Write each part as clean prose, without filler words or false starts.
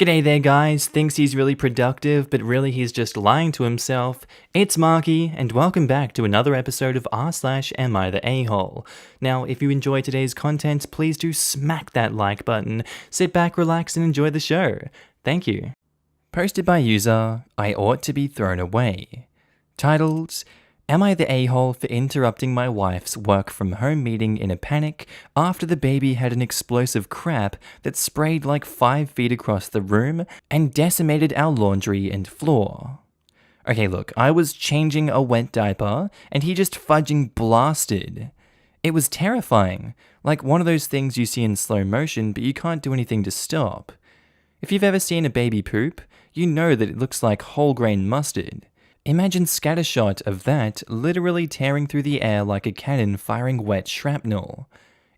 G'day there guys, thinks he's really productive, but really he's just lying to himself. It's Markee, and welcome back to another episode of r/Am I the A-hole. Now, if you enjoy today's content, please do smack that like button, sit back, relax, and enjoy the show. Thank you. Posted by user, I ought to be thrown away. Titled, Am I the a-hole for interrupting my wife's work from home meeting in a panic after the baby had an explosive crap that sprayed like 5 feet across the room and decimated our laundry and floor? Okay, look, I was changing a wet diaper and he just fudging blasted. It was terrifying, like one of those things you see in slow motion but you can't do anything to stop. If you've ever seen a baby poop, you know that it looks like whole grain mustard. Imagine scattershot of that literally tearing through the air like a cannon firing wet shrapnel.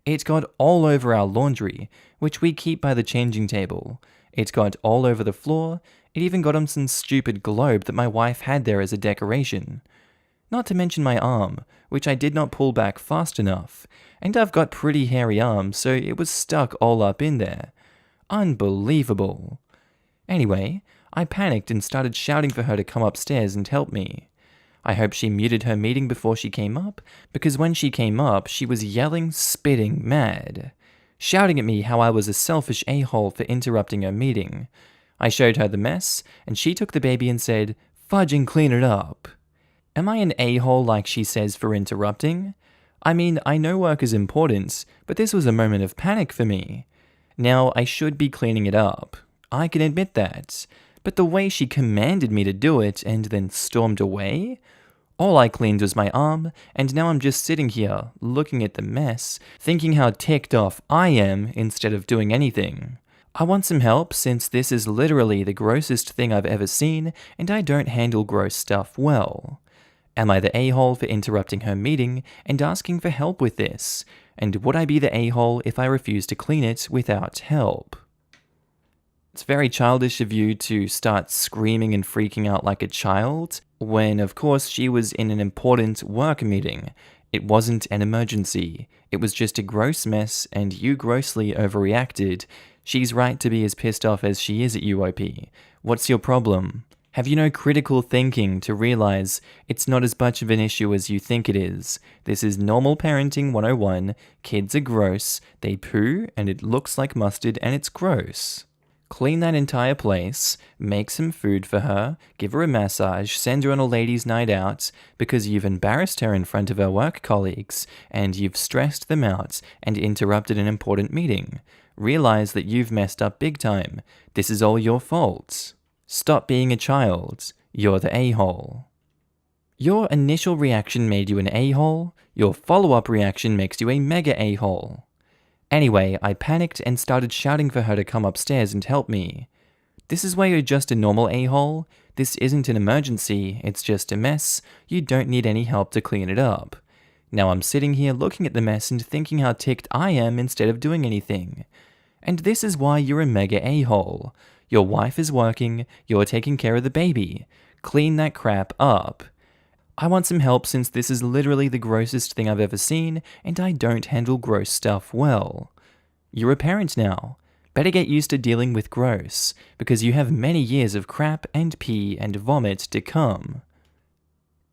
It got all over our laundry, which we keep by the changing table. It got all over the floor. It even got on some stupid globe that my wife had there as a decoration. Not to mention my arm, which I did not pull back fast enough. And I've got pretty hairy arms, so it was stuck all up in there. Unbelievable. Anyway, I panicked and started shouting for her to come upstairs and help me. I hope she muted her meeting before she came up, because when she came up, she was yelling, spitting, mad, shouting at me how I was a selfish a-hole for interrupting her meeting. I showed her the mess, and she took the baby and said, "Fudge and clean it up." Am I an a-hole like she says for interrupting? I mean, I know work is important, but this was a moment of panic for me. Now, I should be cleaning it up. I can admit that. But the way she commanded me to do it and then stormed away? All I cleaned was my arm, and now I'm just sitting here, looking at the mess, thinking how ticked off I am instead of doing anything. I want some help since this is literally the grossest thing I've ever seen, and I don't handle gross stuff well. Am I the a-hole for interrupting her meeting and asking for help with this? And would I be the a-hole if I refuse to clean it without help? It's very childish of you to start screaming and freaking out like a child, when of course she was in an important work meeting. It wasn't an emergency. It was just a gross mess and you grossly overreacted. She's right to be as pissed off as she is at you, OP. What's your problem? Have you no critical thinking to realize it's not as much of an issue as you think it is? This is normal parenting 101. Kids are gross, they poo, and it looks like mustard and it's gross. Clean that entire place, make some food for her, give her a massage, send her on a ladies' night out, because you've embarrassed her in front of her work colleagues, and you've stressed them out and interrupted an important meeting. Realize that you've messed up big time. This is all your fault. Stop being a child. You're the a-hole. Your initial reaction made you an a-hole. Your follow-up reaction makes you a mega a-hole. Anyway, I panicked and started shouting for her to come upstairs and help me. This is where you're just a normal a-hole. This isn't an emergency, it's just a mess. You don't need any help to clean it up. Now I'm sitting here looking at the mess and thinking how ticked I am instead of doing anything. And this is why you're a mega a-hole. Your wife is working, you're taking care of the baby. Clean that crap up. I want some help since this is literally the grossest thing I've ever seen, and I don't handle gross stuff well. You're a parent now. Better get used to dealing with gross, because you have many years of crap and pee and vomit to come.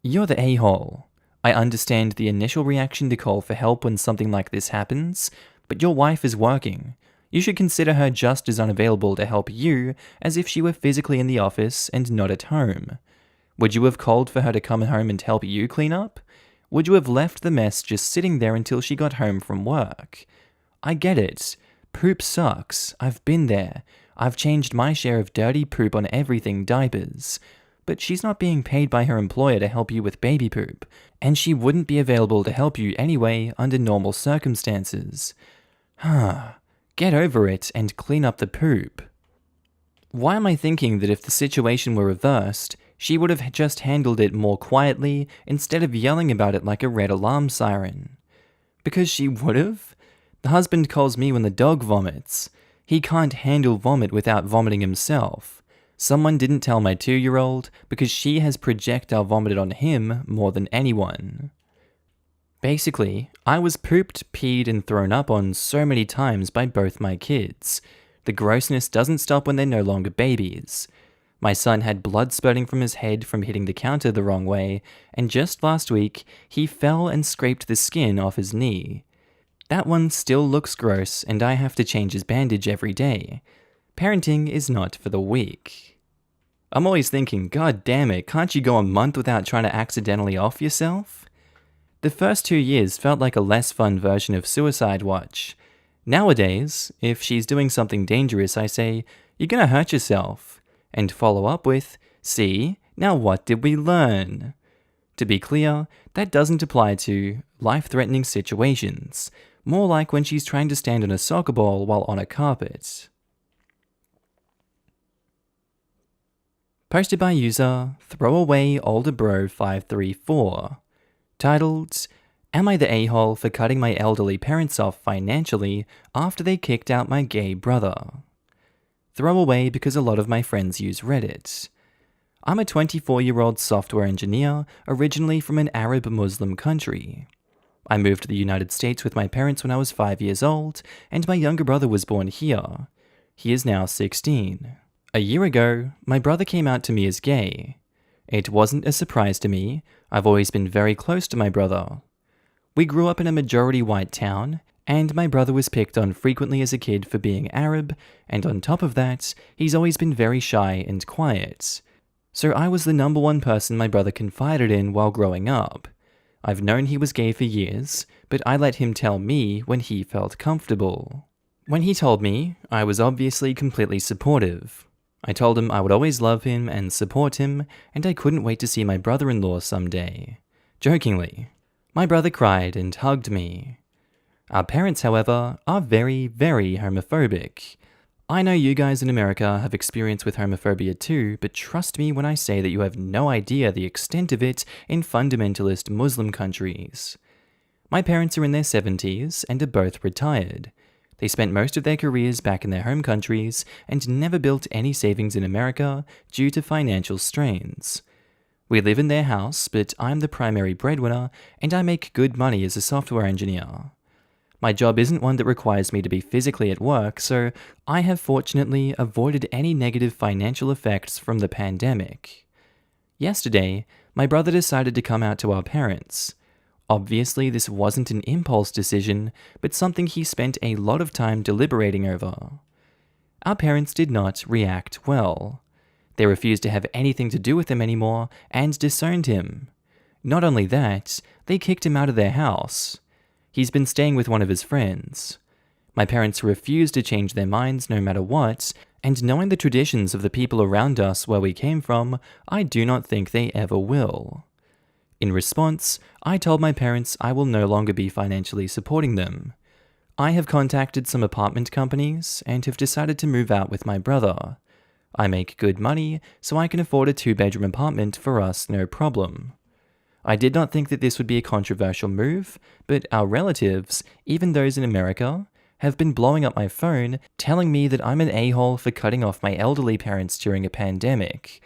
You're the a-hole. I understand the initial reaction to call for help when something like this happens, but your wife is working. You should consider her just as unavailable to help you as if she were physically in the office and not at home. Would you have called for her to come home and help you clean up? Would you have left the mess just sitting there until she got home from work? I get it. Poop sucks. I've been there. I've changed my share of dirty poop on everything diapers. But she's not being paid by her employer to help you with baby poop, and she wouldn't be available to help you anyway under normal circumstances. Get over it and clean up the poop. Why am I thinking that if the situation were reversed, she would have just handled it more quietly instead of yelling about it like a red alarm siren? Because she would have? The husband calls me when the dog vomits. He can't handle vomit without vomiting himself. Someone didn't tell my 2-year-old because she has projectile vomited on him more than anyone. Basically, I was pooped, peed, and thrown up on so many times by both my kids. The grossness doesn't stop when they're no longer babies. My son had blood spurting from his head from hitting the counter the wrong way, and just last week, he fell and scraped the skin off his knee. That one still looks gross, and I have to change his bandage every day. Parenting is not for the weak. I'm always thinking, God damn it, can't you go a month without trying to accidentally off yourself? The first 2 years felt like a less fun version of Suicide Watch. Nowadays, if she's doing something dangerous, I say, "You're gonna hurt yourself," and follow up with, "See, now what did we learn?" To be clear, that doesn't apply to life-threatening situations, more like when she's trying to stand on a soccer ball while on a carpet. Posted by user ThrowAwayOlderBro534. Titled, "Am I the a-hole for cutting my elderly parents off financially after they kicked out my gay brother?" Throwaway because a lot of my friends use Reddit. I'm a 24-year-old software engineer, originally from an Arab Muslim country. I moved to the United States with my parents when I was 5 years old, and my younger brother was born here. He is now 16. A year ago, my brother came out to me as gay. It wasn't a surprise to me. I've always been very close to my brother. We grew up in a majority white town, and my brother was picked on frequently as a kid for being Arab, and on top of that, he's always been very shy and quiet. So I was the number one person my brother confided in while growing up. I've known he was gay for years, but I let him tell me when he felt comfortable. When he told me, I was obviously completely supportive. I told him I would always love him and support him, and I couldn't wait to see my brother-in-law someday. Jokingly. My brother cried and hugged me. Our parents, however, are very, very homophobic. I know you guys in America have experience with homophobia too, but trust me when I say that you have no idea the extent of it in fundamentalist Muslim countries. My parents are in their 70s and are both retired. They spent most of their careers back in their home countries and never built any savings in America due to financial strains. We live in their house, but I'm the primary breadwinner and I make good money as a software engineer. My job isn't one that requires me to be physically at work, so I have fortunately avoided any negative financial effects from the pandemic. Yesterday, my brother decided to come out to our parents. Obviously, this wasn't an impulse decision, but something he spent a lot of time deliberating over. Our parents did not react well. They refused to have anything to do with him anymore and disowned him. Not only that, they kicked him out of their house. He's been staying with one of his friends. My parents refused to change their minds no matter what, and knowing the traditions of the people around us where we came from, I do not think they ever will. In response, I told my parents I will no longer be financially supporting them. I have contacted some apartment companies and have decided to move out with my brother. I make good money, so I can afford a 2-bedroom apartment for us no problem. I did not think that this would be a controversial move, but our relatives, even those in America, have been blowing up my phone telling me that I'm an a-hole for cutting off my elderly parents during a pandemic.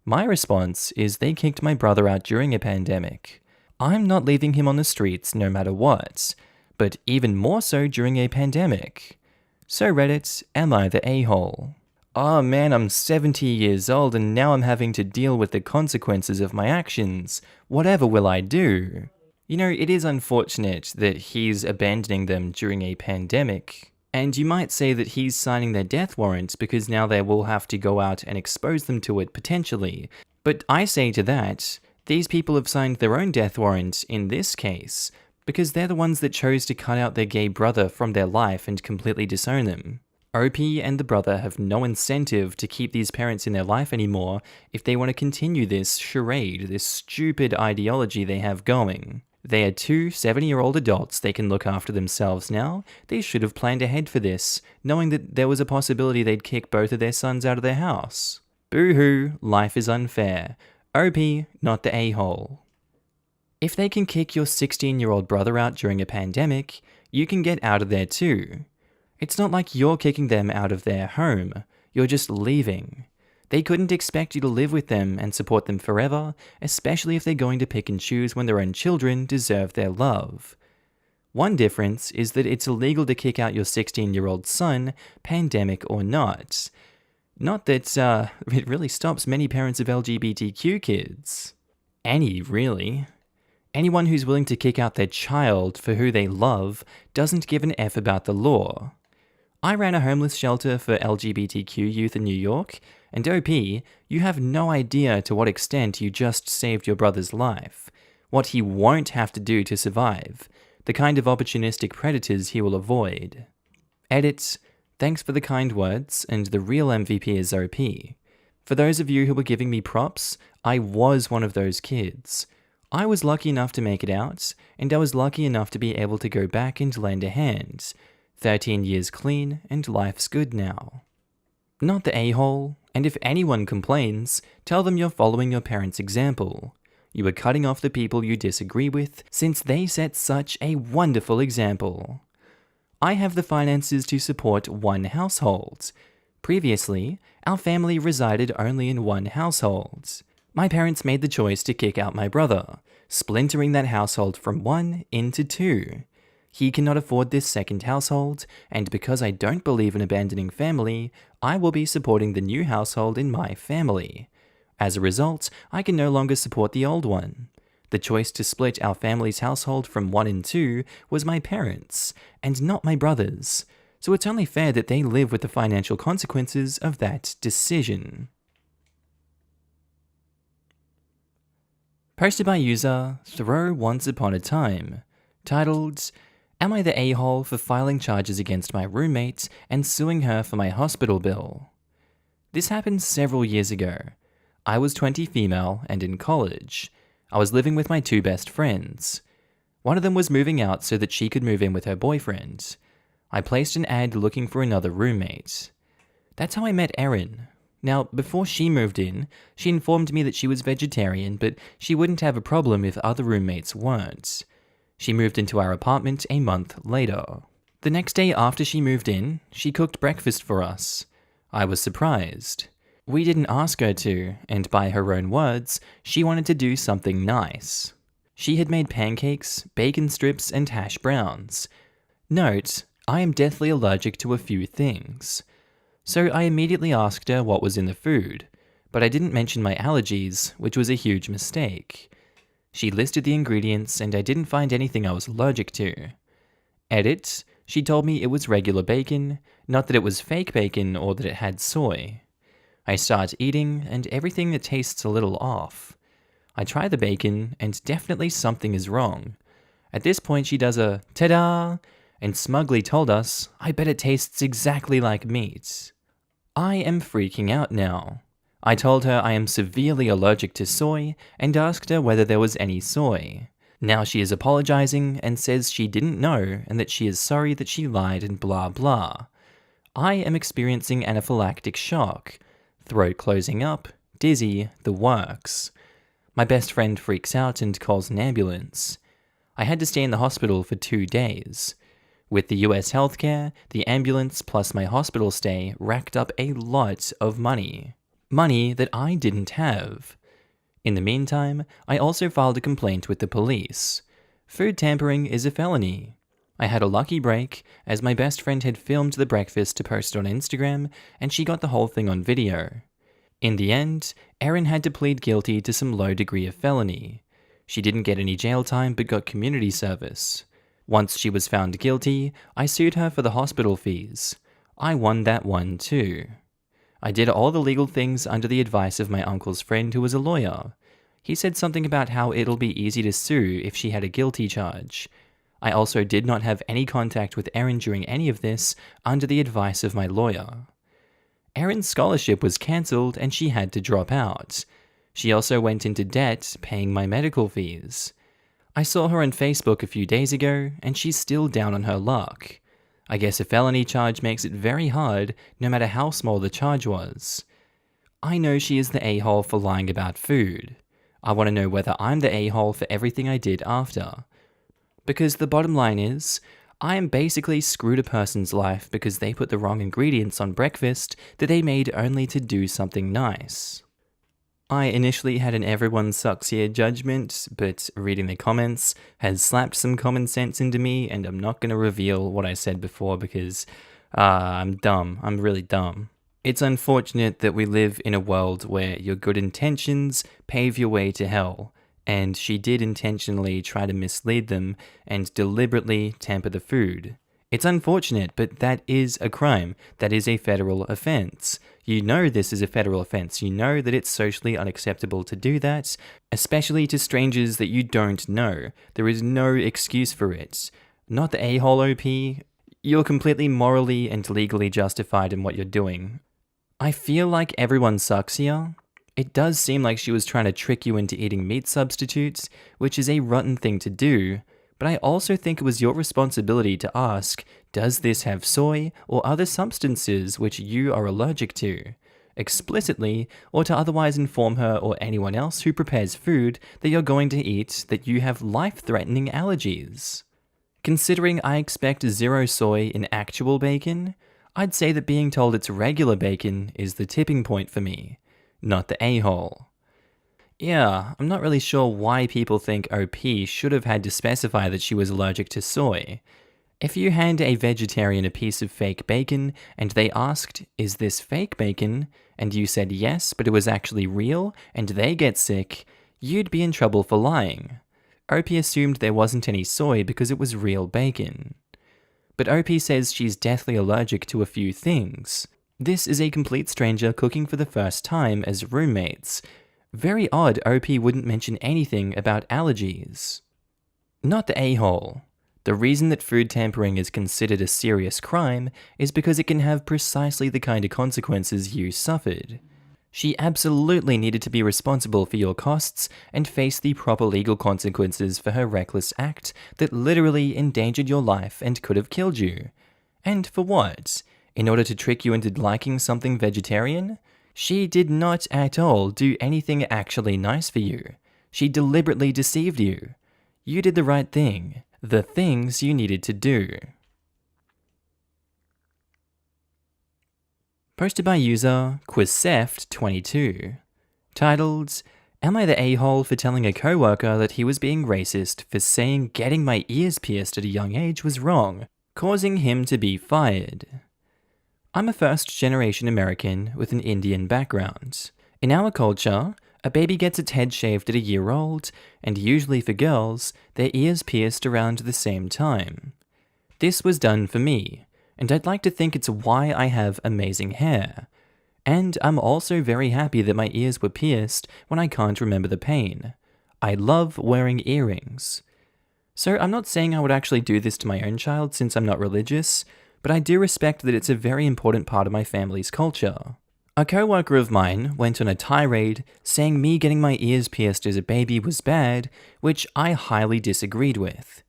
My response is they kicked my brother out during a pandemic. I'm not leaving him on the streets no matter what, but even more so during a pandemic. So Reddit, am I the a-hole? Oh man, I'm 70 years old and now I'm having to deal with the consequences of my actions. Whatever will I do? You know, it is unfortunate that he's abandoning them during a pandemic. And you might say that he's signing their death warrant because now they will have to go out and expose them to it potentially. But I say to that, these people have signed their own death warrant in this case, because they're the ones that chose to cut out their gay brother from their life and completely disown them. OP and the brother have no incentive to keep these parents in their life anymore if they want to continue this charade, this stupid ideology they have going. They are 2 70-year-old adults, they can look after themselves now. They should have planned ahead for this, knowing that there was a possibility they'd kick both of their sons out of their house. Boo-hoo, life is unfair. OP, not the a-hole. If they can kick your 16-year-old brother out during a pandemic, you can get out of there too. It's not like you're kicking them out of their home, you're just leaving. They couldn't expect you to live with them and support them forever, especially if they're going to pick and choose when their own children deserve their love. One difference is that it's illegal to kick out your 16-year-old son, pandemic or not. Not that it really stops many parents of LGBTQ kids. Any, really. Anyone who's willing to kick out their child for who they love doesn't give an F about the law. I ran a homeless shelter for LGBTQ youth in New York, and OP, you have no idea to what extent you just saved your brother's life, what he won't have to do to survive, the kind of opportunistic predators he will avoid. Edit. Thanks for the kind words, and the real MVP is OP. For those of you who were giving me props, I was one of those kids. I was lucky enough to make it out, and I was lucky enough to be able to go back and lend a hand. 13 years clean, and life's good now. Not the a-hole, and if anyone complains, tell them you're following your parents' example. You are cutting off the people you disagree with, since they set such a wonderful example. I have the finances to support one household. Previously, our family resided only in one household. My parents made the choice to kick out my brother, splintering that household from one into two. He cannot afford this second household, and because I don't believe in abandoning family, I will be supporting the new household in my family. As a result, I can no longer support the old one. The choice to split our family's household from 1 and 2 was my parents, and not my brother's, so it's only fair that they live with the financial consequences of that decision. Posted by user Throw Once Upon a Time, titled, Am I the a-hole for filing charges against my roommate and suing her for my hospital bill? This happened several years ago. I was 20 female and in college. I was living with my 2 best friends. One of them was moving out so that she could move in with her boyfriend. I placed an ad looking for another roommate. That's how I met Erin. Now, before she moved in, she informed me that she was vegetarian, but she wouldn't have a problem if other roommates weren't. She moved into our apartment a month later. The next day after she moved in, she cooked breakfast for us. I was surprised. We didn't ask her to, and by her own words, she wanted to do something nice. She had made pancakes, bacon strips, and hash browns. Note, I am deathly allergic to a few things. So I immediately asked her what was in the food, but I didn't mention my allergies, which was a huge mistake. She listed the ingredients, and I didn't find anything I was allergic to. Edit, she told me it was regular bacon, not that it was fake bacon or that it had soy. I start eating, and everything that tastes a little off. I try the bacon, and definitely something is wrong. At this point she does a ta-da, and smugly told us, I bet it tastes exactly like meat. I am freaking out now. I told her I am severely allergic to soy, and asked her whether there was any soy. Now she is apologizing, and says she didn't know, and that she is sorry that she lied and blah blah. I am experiencing anaphylactic shock. Throat closing up, dizzy, the works. My best friend freaks out and calls an ambulance. I had to stay in the hospital for 2 days. With the US healthcare, the ambulance plus my hospital stay racked up a lot of money. Money that I didn't have. In the meantime, I also filed a complaint with the police. Food tampering is a felony. I had a lucky break, as my best friend had filmed the breakfast to post on Instagram, and she got the whole thing on video. In the end, Erin had to plead guilty to some low degree of felony. She didn't get any jail time but got community service. Once she was found guilty, I sued her for the hospital fees. I won that one too. I did all the legal things under the advice of my uncle's friend who was a lawyer. He said something about how it'll be easy to sue if she had a guilty charge. I also did not have any contact with Erin during any of this, under the advice of my lawyer. Erin's scholarship was cancelled and she had to drop out. She also went into debt paying my medical fees. I saw her on Facebook a few days ago, and she's still down on her luck. I guess a felony charge makes it very hard, no matter how small the charge was. I know she is the a-hole for lying about food. I want to know whether I'm the a-hole for everything I did after. Because the bottom line is, I am basically screwed a person's life because they put the wrong ingredients on breakfast that they made only to do something nice. I initially had an everyone sucks here judgment, but reading the comments has slapped some common sense into me, and I'm not going to reveal what I said before because I'm dumb. I'm really dumb. It's unfortunate that we live in a world where your good intentions pave your way to hell, and she did intentionally try to mislead them and deliberately tamper the food. It's unfortunate, but that is a crime. That is a federal offense. You know this is a federal offense. You know that it's socially unacceptable to do that, especially to strangers that you don't know. There is no excuse for it. Not the a-hole OP. You're completely morally and legally justified in what you're doing. I feel like everyone sucks here. It does seem like she was trying to trick you into eating meat substitutes, which is a rotten thing to do. But I also think it was your responsibility to ask, does this have soy or other substances which you are allergic to? Explicitly, or to otherwise inform her or anyone else who prepares food that you're going to eat that you have life-threatening allergies. Considering I expect zero soy in actual bacon, I'd say that being told it's regular bacon is the tipping point for me, not the a-hole. Yeah, I'm not really sure why people think OP should have had to specify that she was allergic to soy. If you hand a vegetarian a piece of fake bacon and they asked, is this fake bacon? And you said yes, but it was actually real, and they get sick, you'd be in trouble for lying. OP assumed there wasn't any soy because it was real bacon. But OP says she's deathly allergic to a few things. This is a complete stranger cooking for the first time as roommates. Very odd OP wouldn't mention anything about allergies. Not the a-hole. The reason that food tampering is considered a serious crime is because it can have precisely the kind of consequences you suffered. She absolutely needed to be responsible for your costs and face the proper legal consequences for her reckless act that literally endangered your life and could have killed you. And for what? In order to trick you into liking something vegetarian? She did not at all do anything actually nice for you. She deliberately deceived you. You did the right thing. The things you needed to do. Posted by user Quizeft22. Titled, Am I the a-hole for telling a coworker that he was being racist for saying getting my ears pierced at a young age was wrong, causing him to be fired? I'm a first-generation American with an Indian background. In our culture, a baby gets its head shaved at a year old, and usually for girls, their ears pierced around the same time. This was done for me, and I'd like to think it's why I have amazing hair. And I'm also very happy that my ears were pierced when I can't remember the pain. I love wearing earrings. So I'm not saying I would actually do this to my own child since I'm not religious, but I do respect that it's a very important part of my family's culture. A co-worker of mine went on a tirade saying me getting my ears pierced as a baby was bad, which I highly disagreed with.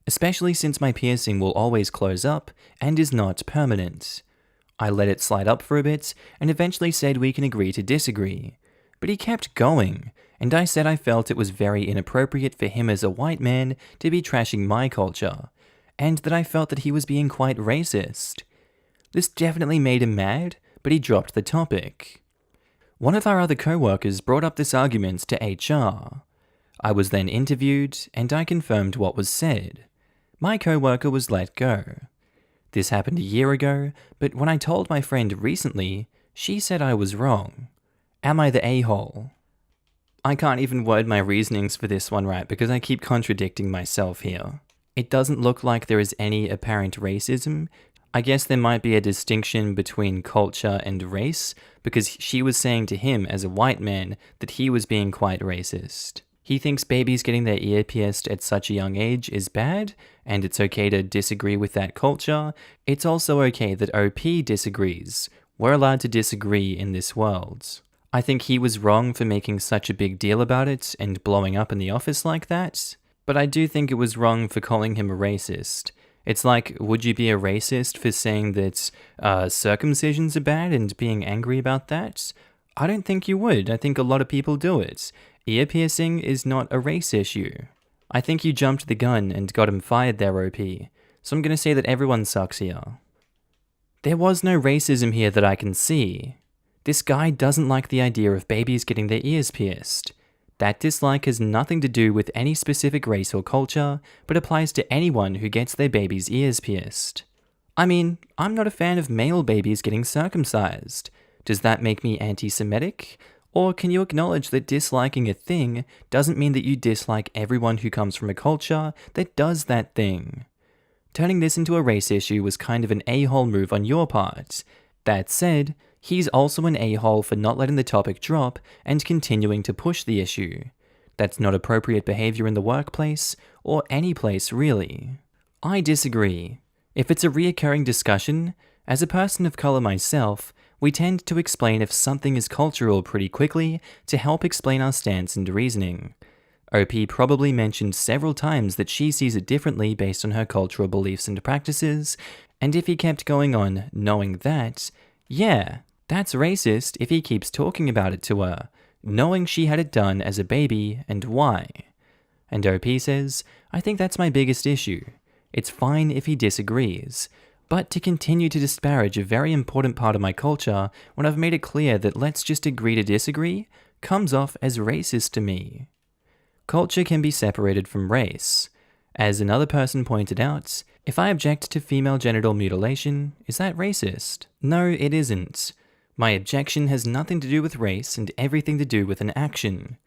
Especially since my piercing will always close up and is not permanent. I let it slide up for a bit and eventually said we can agree to disagree. But he kept going, and I said I felt it was very inappropriate for him as a white man to be trashing my culture, and that I felt that he was being quite racist. This definitely made him mad, but he dropped the topic. One of our other co-workers brought up this argument to HR. I was then interviewed, and I confirmed what was said. My co-worker was let go. This happened a year ago, but when I told my friend recently, she said I was wrong. Am I the a-hole? I can't even word my reasonings for this one right because I keep contradicting myself here. It doesn't look like there is any apparent racism. I guess there might be a distinction between culture and race, because she was saying to him as a white man that he was being quite racist. He thinks babies getting their ear pierced at such a young age is bad, and it's okay to disagree with that culture. It's also okay that OP disagrees. We're allowed to disagree in this world. I think he was wrong for making such a big deal about it and blowing up in the office like that, but I do think it was wrong for calling him a racist. It's like, would you be a racist for saying that circumcisions are bad and being angry about that? I don't think you would. I think a lot of people do it. Ear piercing is not a race issue. I think you jumped the gun and got him fired there, OP. So I'm going to say that everyone sucks here. There was no racism here that I can see. This guy doesn't like the idea of babies getting their ears pierced. That dislike has nothing to do with any specific race or culture, but applies to anyone who gets their baby's ears pierced. I mean, I'm not a fan of male babies getting circumcised. Does that make me anti-Semitic? Or can you acknowledge that disliking a thing doesn't mean that you dislike everyone who comes from a culture that does that thing? Turning this into a race issue was kind of an a-hole move on your part. That said, he's also an a-hole for not letting the topic drop and continuing to push the issue. That's not appropriate behavior in the workplace, or any place really. I disagree. If it's a reoccurring discussion, as a person of color myself, we tend to explain if something is cultural pretty quickly to help explain our stance and reasoning. OP probably mentioned several times that she sees it differently based on her cultural beliefs and practices, and if he kept going on knowing that, yeah, that's racist if he keeps talking about it to her, knowing she had it done as a baby and why. And OP says, I think that's my biggest issue. It's fine if he disagrees, but to continue to disparage a very important part of my culture when I've made it clear that let's just agree to disagree comes off as racist to me. Culture can be separated from race. As another person pointed out, if I object to female genital mutilation, is that racist? No, it isn't. My objection has nothing to do with race and everything to do with an action.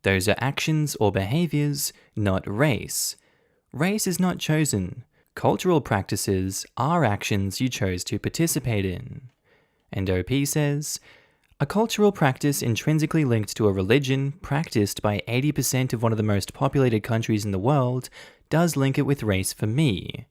Those are actions or behaviors, not race. Race is not chosen. Cultural practices are actions you chose to participate in. And OP says, a cultural practice intrinsically linked to a religion practiced by 80% of one of the most populated countries in the world does link it with race for me.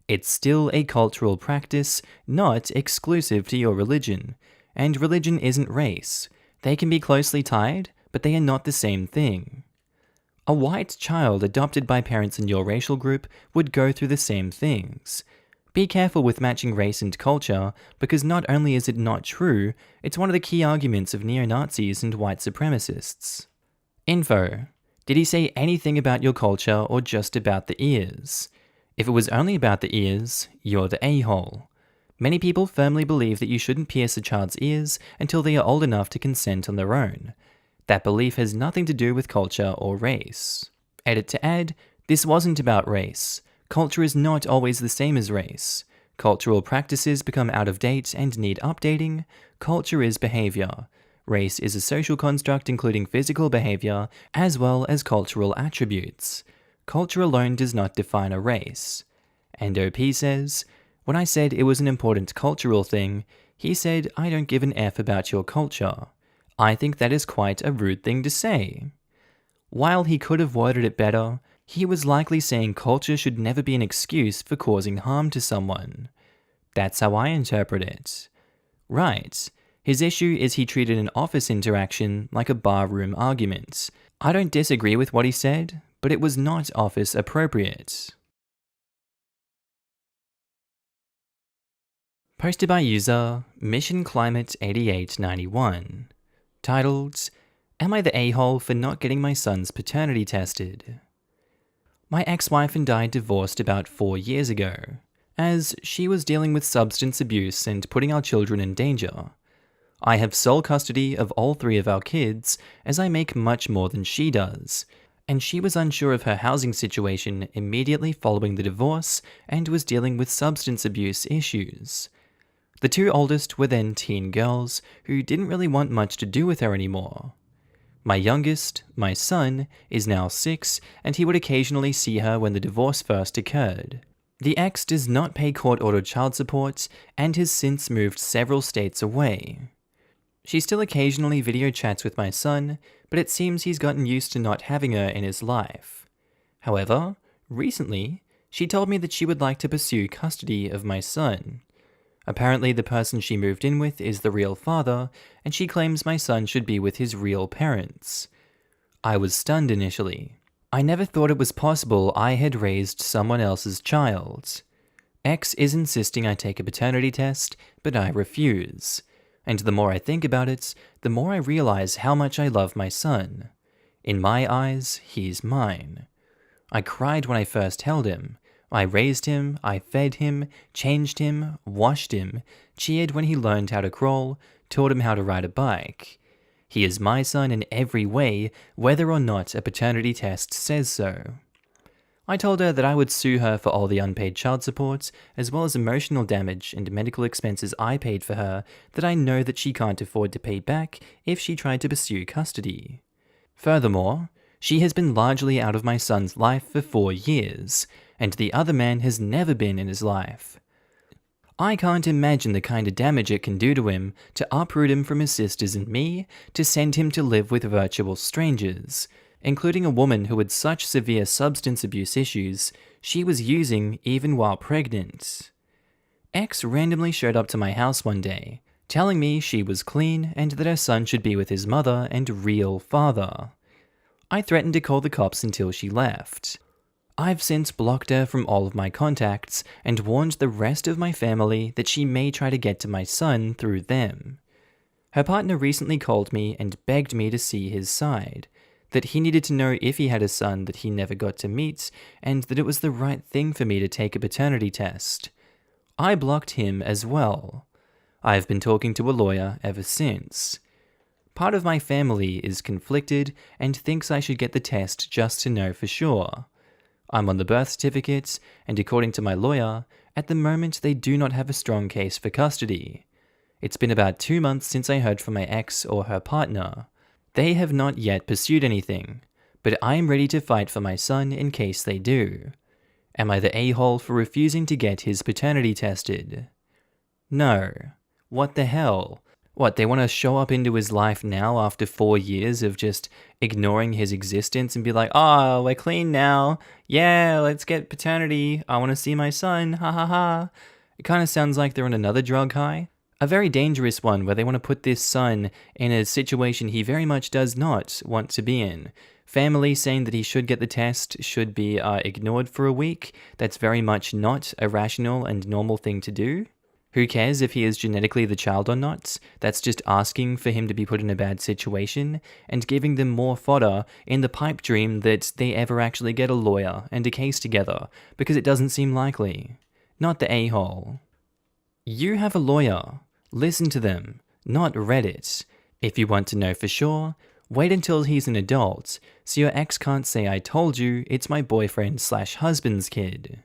It's still a cultural practice, not exclusive to your religion, and religion isn't race. They can be closely tied, but they are not the same thing. A white child adopted by parents in your racial group would go through the same things. Be careful with matching race and culture, because not only is it not true, it's one of the key arguments of neo-Nazis and white supremacists. Info. Did he say anything about your culture or just about the ears? If it was only about the ears, you're the a-hole. Many people firmly believe that you shouldn't pierce a child's ears until they are old enough to consent on their own. That belief has nothing to do with culture or race. Edit to add, this wasn't about race. Culture is not always the same as race. Cultural practices become out of date and need updating. Culture is behavior. Race is a social construct including physical behavior as well as cultural attributes. Culture alone does not define a race. And OP says, when I said it was an important cultural thing, he said I don't give an F about your culture. I think that is quite a rude thing to say. While he could have worded it better, he was likely saying culture should never be an excuse for causing harm to someone. That's how I interpret it. Right. His issue is he treated an office interaction like a barroom argument. I don't disagree with what he said, but it was not office appropriate. Posted by user Mission Climate 8891. Titled, Am I the a-hole for not getting my son's paternity tested? My ex-wife and I divorced about 4 years ago, as she was dealing with substance abuse and putting our children in danger. I have sole custody of all 3 of our kids, as I make much more than she does, and she was unsure of her housing situation immediately following the divorce and was dealing with substance abuse issues. The 2 oldest were then teen girls who didn't really want much to do with her anymore. My youngest, my son, is now 6, and he would occasionally see her when the divorce first occurred. The ex does not pay court-ordered child support and has since moved several states away. She still occasionally video chats with my son, but it seems he's gotten used to not having her in his life. However, recently, she told me that she would like to pursue custody of my son. Apparently, the person she moved in with is the real father, and she claims my son should be with his real parents. I was stunned initially. I never thought it was possible I had raised someone else's child. X is insisting I take a paternity test, but I refuse. And the more I think about it, the more I realize how much I love my son. In my eyes, he's mine. I cried when I first held him. I raised him, I fed him, changed him, washed him, cheered when he learned how to crawl, taught him how to ride a bike. He is my son in every way, whether or not a paternity test says so. I told her that I would sue her for all the unpaid child support, as well as emotional damage and medical expenses I paid for her that I know that she can't afford to pay back if she tried to pursue custody. Furthermore, she has been largely out of my son's life for 4 years, and the other man has never been in his life. I can't imagine the kind of damage it can do to him to uproot him from his sisters and me to send him to live with virtual strangers, including a woman who had such severe substance abuse issues she was using even while pregnant. X randomly showed up to my house one day, telling me she was clean and that her son should be with his mother and real father. I threatened to call the cops until she left. I've since blocked her from all of my contacts and warned the rest of my family that she may try to get to my son through them. Her partner recently called me and begged me to see his side, that he needed to know if he had a son that he never got to meet, and that it was the right thing for me to take a paternity test. I blocked him as well. I've been talking to a lawyer ever since. Part of my family is conflicted and thinks I should get the test just to know for sure. I'm on the birth certificate, and according to my lawyer, at the moment they do not have a strong case for custody. It's been about 2 months since I heard from my ex or her partner. They have not yet pursued anything, but I am ready to fight for my son in case they do. Am I the a-hole for refusing to get his paternity tested? No. What the hell? What, they want to show up into his life now after 4 years of just ignoring his existence and be like, oh, we're clean now. Yeah, let's get paternity. I want to see my son. Ha ha ha. It kind of sounds like they're on another drug high. A very dangerous one where they want to put this son in a situation he very much does not want to be in. Family saying that he should get the test should be ignored for a week. That's very much not a rational and normal thing to do. Who cares if he is genetically the child or not? That's just asking for him to be put in a bad situation and giving them more fodder in the pipe dream that they ever actually get a lawyer and a case together, because it doesn't seem likely. Not the a-hole. You have a lawyer. Listen to them, not Reddit. If you want to know for sure, wait until he's an adult, so your ex can't say I told you it's my boyfriend/husband's kid.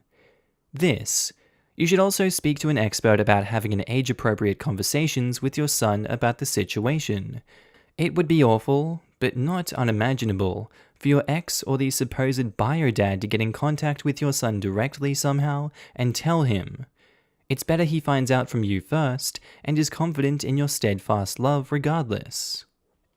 You should also speak to an expert about having an age-appropriate conversations with your son about the situation. It would be awful, but not unimaginable, for your ex or the supposed bio-dad to get in contact with your son directly somehow and tell him. It's better he finds out from you first and is confident in your steadfast love regardless.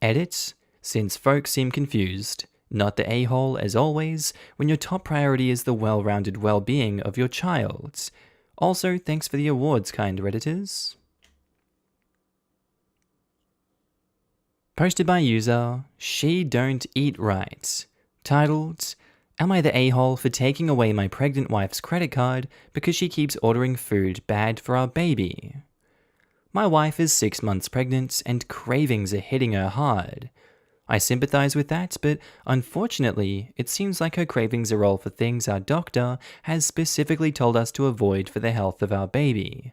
Edit, since folks seem confused, not the a-hole as always, when your top priority is the well-rounded well-being of your child. Also, thanks for the awards, kind Redditors. Posted by user She Don't Eat Right. Titled, Am I the a-hole for taking away my pregnant wife's credit card because she keeps ordering food bad for our baby? My wife is 6 months pregnant and cravings are hitting her hard. I sympathize with that, but unfortunately, it seems like her cravings are all for things our doctor has specifically told us to avoid for the health of our baby.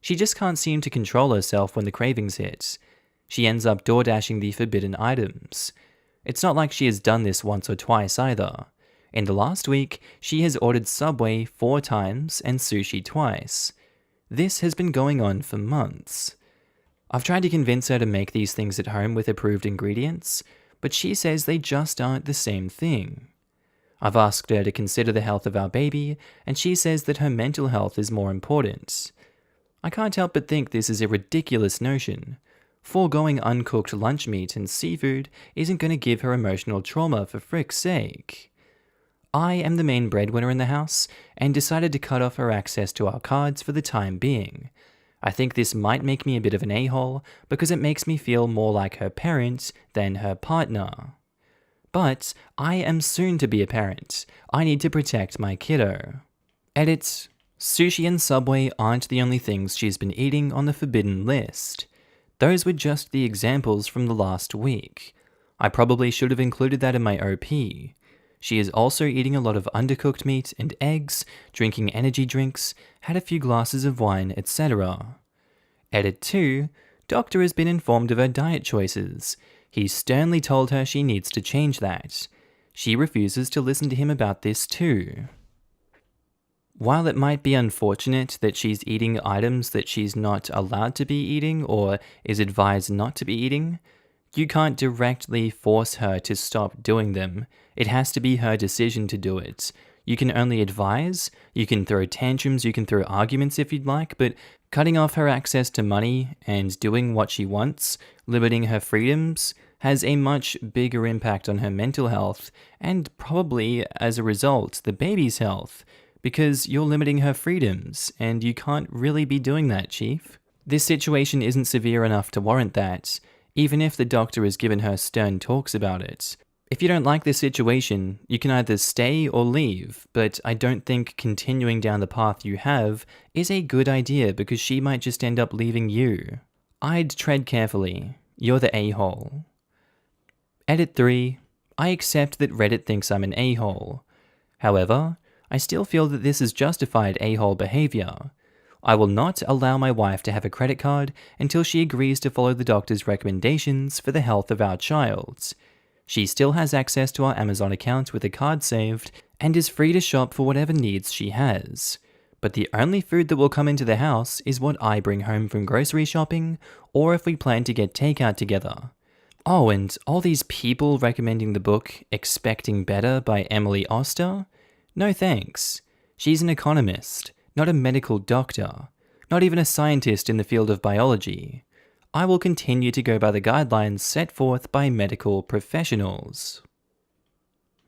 She just can't seem to control herself when the cravings hit. She ends up door dashing the forbidden items. It's not like she has done this once or twice either. In the last week, she has ordered Subway 4 times and sushi twice. This has been going on for months. I've tried to convince her to make these things at home with approved ingredients, but she says they just aren't the same thing. I've asked her to consider the health of our baby, and she says that her mental health is more important. I can't help but think this is a ridiculous notion. Foregoing uncooked lunch meat and seafood isn't going to give her emotional trauma for frick's sake. I am the main breadwinner in the house, and decided to cut off her access to our cards for the time being. I think this might make me a bit of an a-hole because it makes me feel more like her parent than her partner. But I am soon to be a parent. I need to protect my kiddo. Edit. Sushi and Subway aren't the only things she's been eating on the forbidden list. Those were just the examples from the last week. I probably should have included that in my OP. She is also eating a lot of undercooked meat and eggs, drinking energy drinks, had a few glasses of wine, etc. Edit 2. Doctor has been informed of her diet choices. He sternly told her she needs to change that. She refuses to listen to him about this too. While it might be unfortunate that she's eating items that she's not allowed to be eating or is advised not to be eating, you can't directly force her to stop doing them. It has to be her decision to do it. You can only advise, you can throw tantrums, you can throw arguments if you'd like, but cutting off her access to money and doing what she wants, limiting her freedoms, has a much bigger impact on her mental health and probably, as a result, the baby's health. Because you're limiting her freedoms, and you can't really be doing that, Chief. This situation isn't severe enough to warrant that, even if the doctor has given her stern talks about it. If you don't like this situation, you can either stay or leave, but I don't think continuing down the path you have is a good idea because she might just end up leaving you. I'd tread carefully. You're the a-hole. Edit 3. I accept that Reddit thinks I'm an a-hole. However, I still feel that this is justified a-hole behavior. I will not allow my wife to have a credit card until she agrees to follow the doctor's recommendations for the health of our child. She still has access to our Amazon account with a card saved and is free to shop for whatever needs she has. But the only food that will come into the house is what I bring home from grocery shopping or if we plan to get takeout together. Oh, and all these people recommending the book Expecting Better by Emily Oster? No thanks. She's an economist, not a medical doctor, not even a scientist in the field of biology. I will continue to go by the guidelines set forth by medical professionals.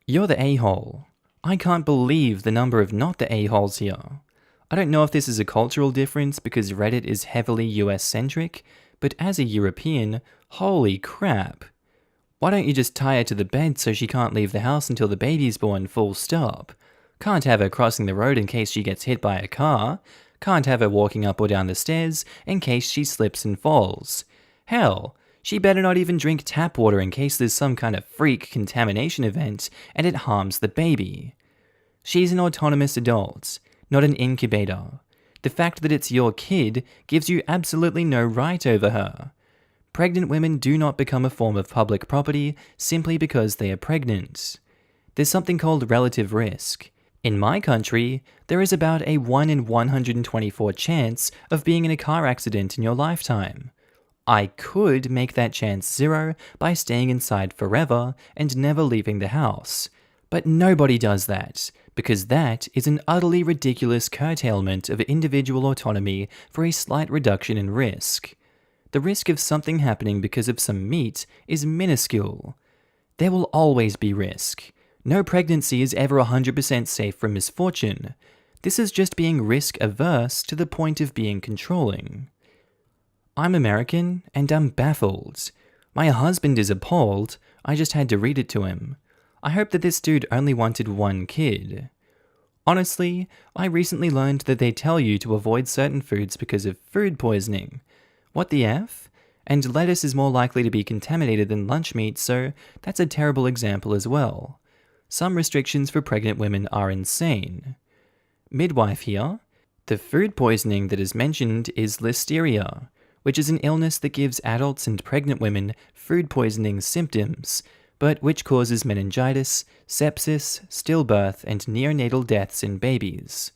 You're the a-hole. I can't believe the number of not the a-holes here. I don't know if this is a cultural difference because Reddit is heavily US-centric, but as a European, holy crap. Why don't you just tie her to the bed so she can't leave the house until the baby's born, full stop? Can't have her crossing the road in case she gets hit by a car. Can't have her walking up or down the stairs in case she slips and falls. Hell, she better not even drink tap water in case there's some kind of freak contamination event and it harms the baby. She's an autonomous adult, not an incubator. The fact that it's your kid gives you absolutely no right over her. Pregnant women do not become a form of public property simply because they are pregnant. There's something called relative risk. In my country, there is about a 1 in 124 chance of being in a car accident in your lifetime. I could make that chance 0 by staying inside forever and never leaving the house. But nobody does that, because that is an utterly ridiculous curtailment of individual autonomy for a slight reduction in risk. The risk of something happening because of some meat is minuscule. There will always be risk. No pregnancy is ever 100% safe from misfortune. This is just being risk-averse to the point of being controlling. I'm American, and I'm baffled. My husband is appalled. I just had to read it to him. I hope that this dude only wanted 1 kid. Honestly, I recently learned that they tell you to avoid certain foods because of food poisoning. What the F? And lettuce is more likely to be contaminated than lunch meat, so that's a terrible example as well. Some restrictions for pregnant women are insane. Midwife here. The food poisoning that is mentioned is listeria, which is an illness that gives adults and pregnant women food poisoning symptoms, but which causes meningitis, sepsis, stillbirth, and neonatal deaths in babies.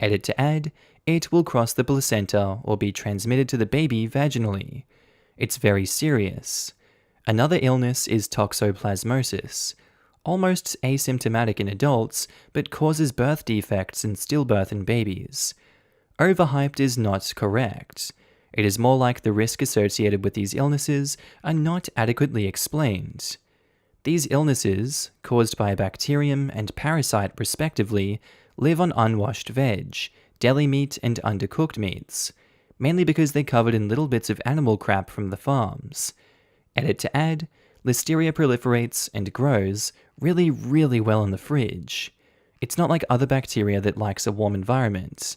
Edit to add, it will cross the placenta or be transmitted to the baby vaginally. It's very serious. Another illness is toxoplasmosis, almost asymptomatic in adults, but causes birth defects and stillbirth in babies. Overhyped is not correct. It is more like the risk associated with these illnesses are not adequately explained. These illnesses, caused by a bacterium and parasite respectively, live on unwashed veg, deli meat and undercooked meats, mainly because they're covered in little bits of animal crap from the farms. Edit to add, listeria proliferates and grows really, really well in the fridge. It's not like other bacteria that likes a warm environment.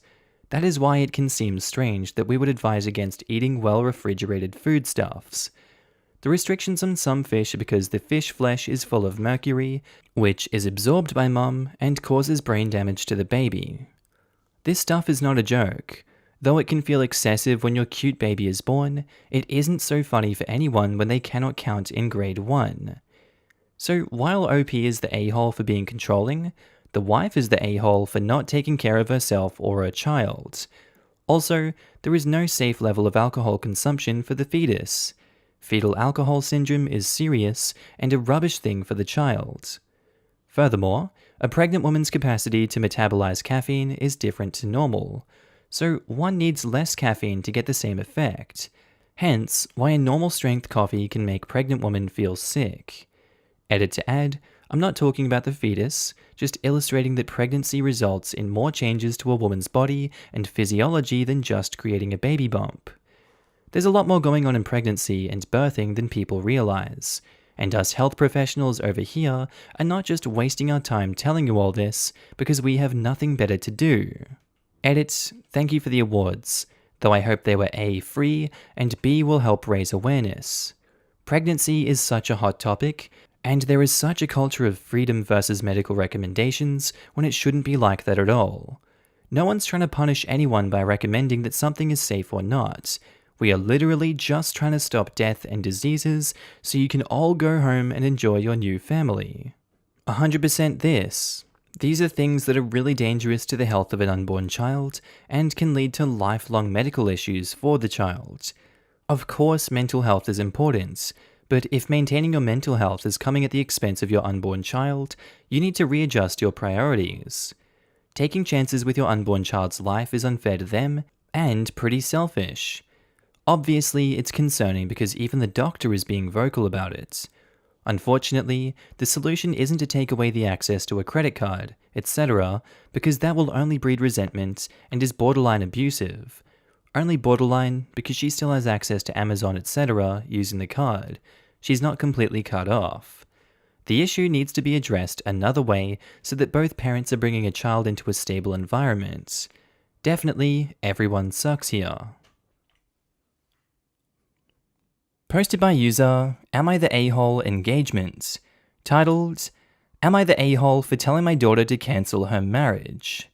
That is why it can seem strange that we would advise against eating well-refrigerated foodstuffs. The restrictions on some fish are because the fish flesh is full of mercury, which is absorbed by mum and causes brain damage to the baby. This stuff is not a joke. Though it can feel excessive when your cute baby is born, it isn't so funny for anyone when they cannot count in grade 1. So while OP is the a-hole for being controlling, the wife is the a-hole for not taking care of herself or her child. Also, there is no safe level of alcohol consumption for the fetus. Fetal alcohol syndrome is serious and a rubbish thing for the child. Furthermore, a pregnant woman's capacity to metabolize caffeine is different to normal, so one needs less caffeine to get the same effect. Hence, why a normal strength coffee can make pregnant women feel sick. Edit to add, I'm not talking about the fetus, just illustrating that pregnancy results in more changes to a woman's body and physiology than just creating a baby bump. There's a lot more going on in pregnancy and birthing than people realize, and us health professionals over here are not just wasting our time telling you all this because we have nothing better to do. Edit, thank you for the awards, though I hope they were A, free, and B, will help raise awareness. Pregnancy is such a hot topic, and there is such a culture of freedom versus medical recommendations when it shouldn't be like that at all. No one's trying to punish anyone by recommending that something is safe or not. We are literally just trying to stop death and diseases so you can all go home and enjoy your new family. 100% this. These are things that are really dangerous to the health of an unborn child and can lead to lifelong medical issues for the child. Of course, mental health is important, but if maintaining your mental health is coming at the expense of your unborn child, you need to readjust your priorities. Taking chances with your unborn child's life is unfair to them and pretty selfish. Obviously, it's concerning because even the doctor is being vocal about it. Unfortunately, the solution isn't to take away the access to a credit card, etc., because that will only breed resentment and is borderline abusive. Only borderline because she still has access to Amazon, etc., using the card. She's not completely cut off. The issue needs to be addressed another way so that both parents are bringing a child into a stable environment. Definitely, everyone sucks here. Posted by user Am I the A-hole engagement, titled, Am I the A-hole for telling my daughter to cancel her marriage?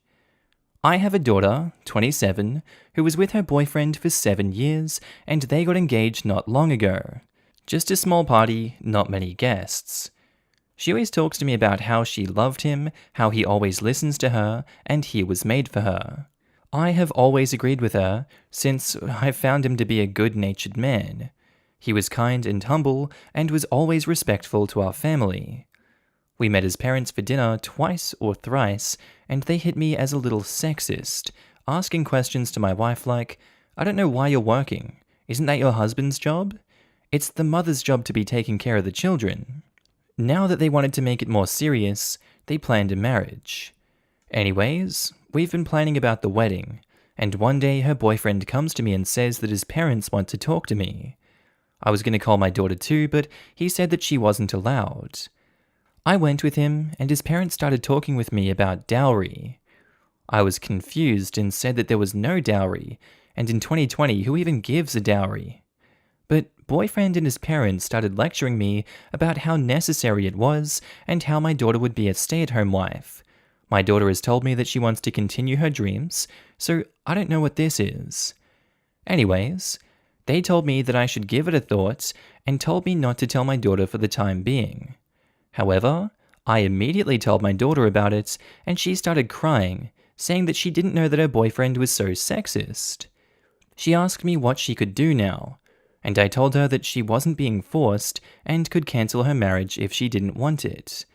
I have a daughter, 27, who was with her boyfriend for 7 years, and they got engaged not long ago. Just a small party, not many guests. She always talks to me about how she loved him, how he always listens to her, and he was made for her. I have always agreed with her, since I found him to be a good-natured man. He was kind and humble, and was always respectful to our family. We met his parents for dinner twice or thrice, and they hit me as a little sexist, asking questions to my wife like, I don't know why you're working. Isn't that your husband's job? It's the mother's job to be taking care of the children. Now that they wanted to make it more serious, they planned a marriage. Anyways, we've been planning about the wedding, and one day her boyfriend comes to me and says that his parents want to talk to me. I was going to call my daughter too, but he said that she wasn't allowed. I went with him, and his parents started talking with me about dowry. I was confused and said that there was no dowry, and in 2020, who even gives a dowry? But boyfriend and his parents started lecturing me about how necessary it was and how my daughter would be a stay-at-home wife. My daughter has told me that she wants to continue her dreams, so I don't know what this is. Anyways, they told me that I should give it a thought and told me not to tell my daughter for the time being. However, I immediately told my daughter about it and she started crying, saying that she didn't know that her boyfriend was so sexist. She asked me what she could do now, and I told her that she wasn't being forced and could cancel her marriage if she didn't want it.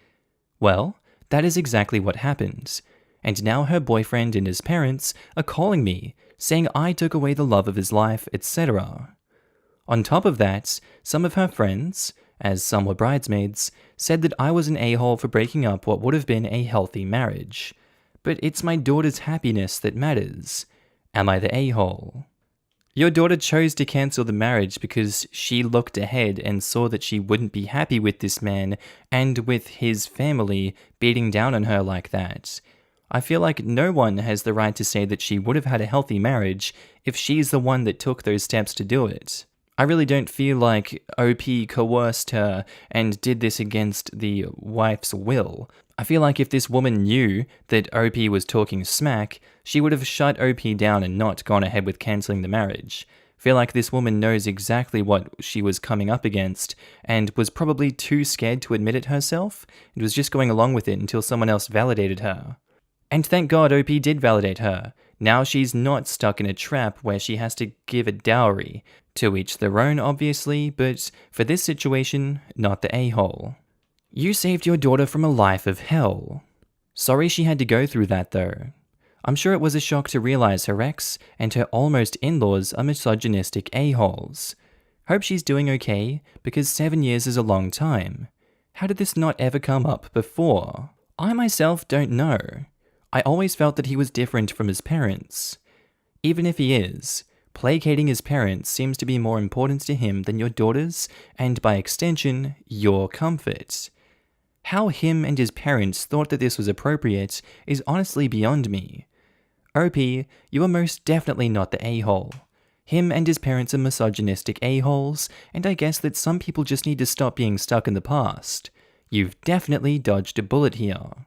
Well, that is exactly what happened, and now her boyfriend and his parents are calling me, saying I took away the love of his life, etc. On top of that, some of her friends, as some were bridesmaids, said that I was an a-hole for breaking up what would have been a healthy marriage. But it's my daughter's happiness that matters. Am I the a-hole? Your daughter chose to cancel the marriage because she looked ahead and saw that she wouldn't be happy with this man and with his family beating down on her like that. I feel like no one has the right to say that she would have had a healthy marriage if she's the one that took those steps to do it. I really don't feel like OP coerced her and did this against the wife's will. I feel like if this woman knew that OP was talking smack, she would have shut OP down and not gone ahead with cancelling the marriage. I feel like this woman knows exactly what she was coming up against and was probably too scared to admit it herself and was just going along with it until someone else validated her. And thank God OP did validate her. Now she's not stuck in a trap where she has to give a dowry. To each their own, obviously, but for this situation, not the a-hole. You saved your daughter from a life of hell. Sorry she had to go through that though. I'm sure it was a shock to realize her ex and her almost in-laws are misogynistic a-holes. Hope she's doing okay, because 7 years is a long time. How did this not ever come up before? I myself don't know. I always felt that he was different from his parents. Even if he is, placating his parents seems to be more important to him than your daughter's, and by extension, your comfort. How him and his parents thought that this was appropriate is honestly beyond me. OP, you are most definitely not the a-hole. Him and his parents are misogynistic a-holes, and I guess that some people just need to stop being stuck in the past. You've definitely dodged a bullet here.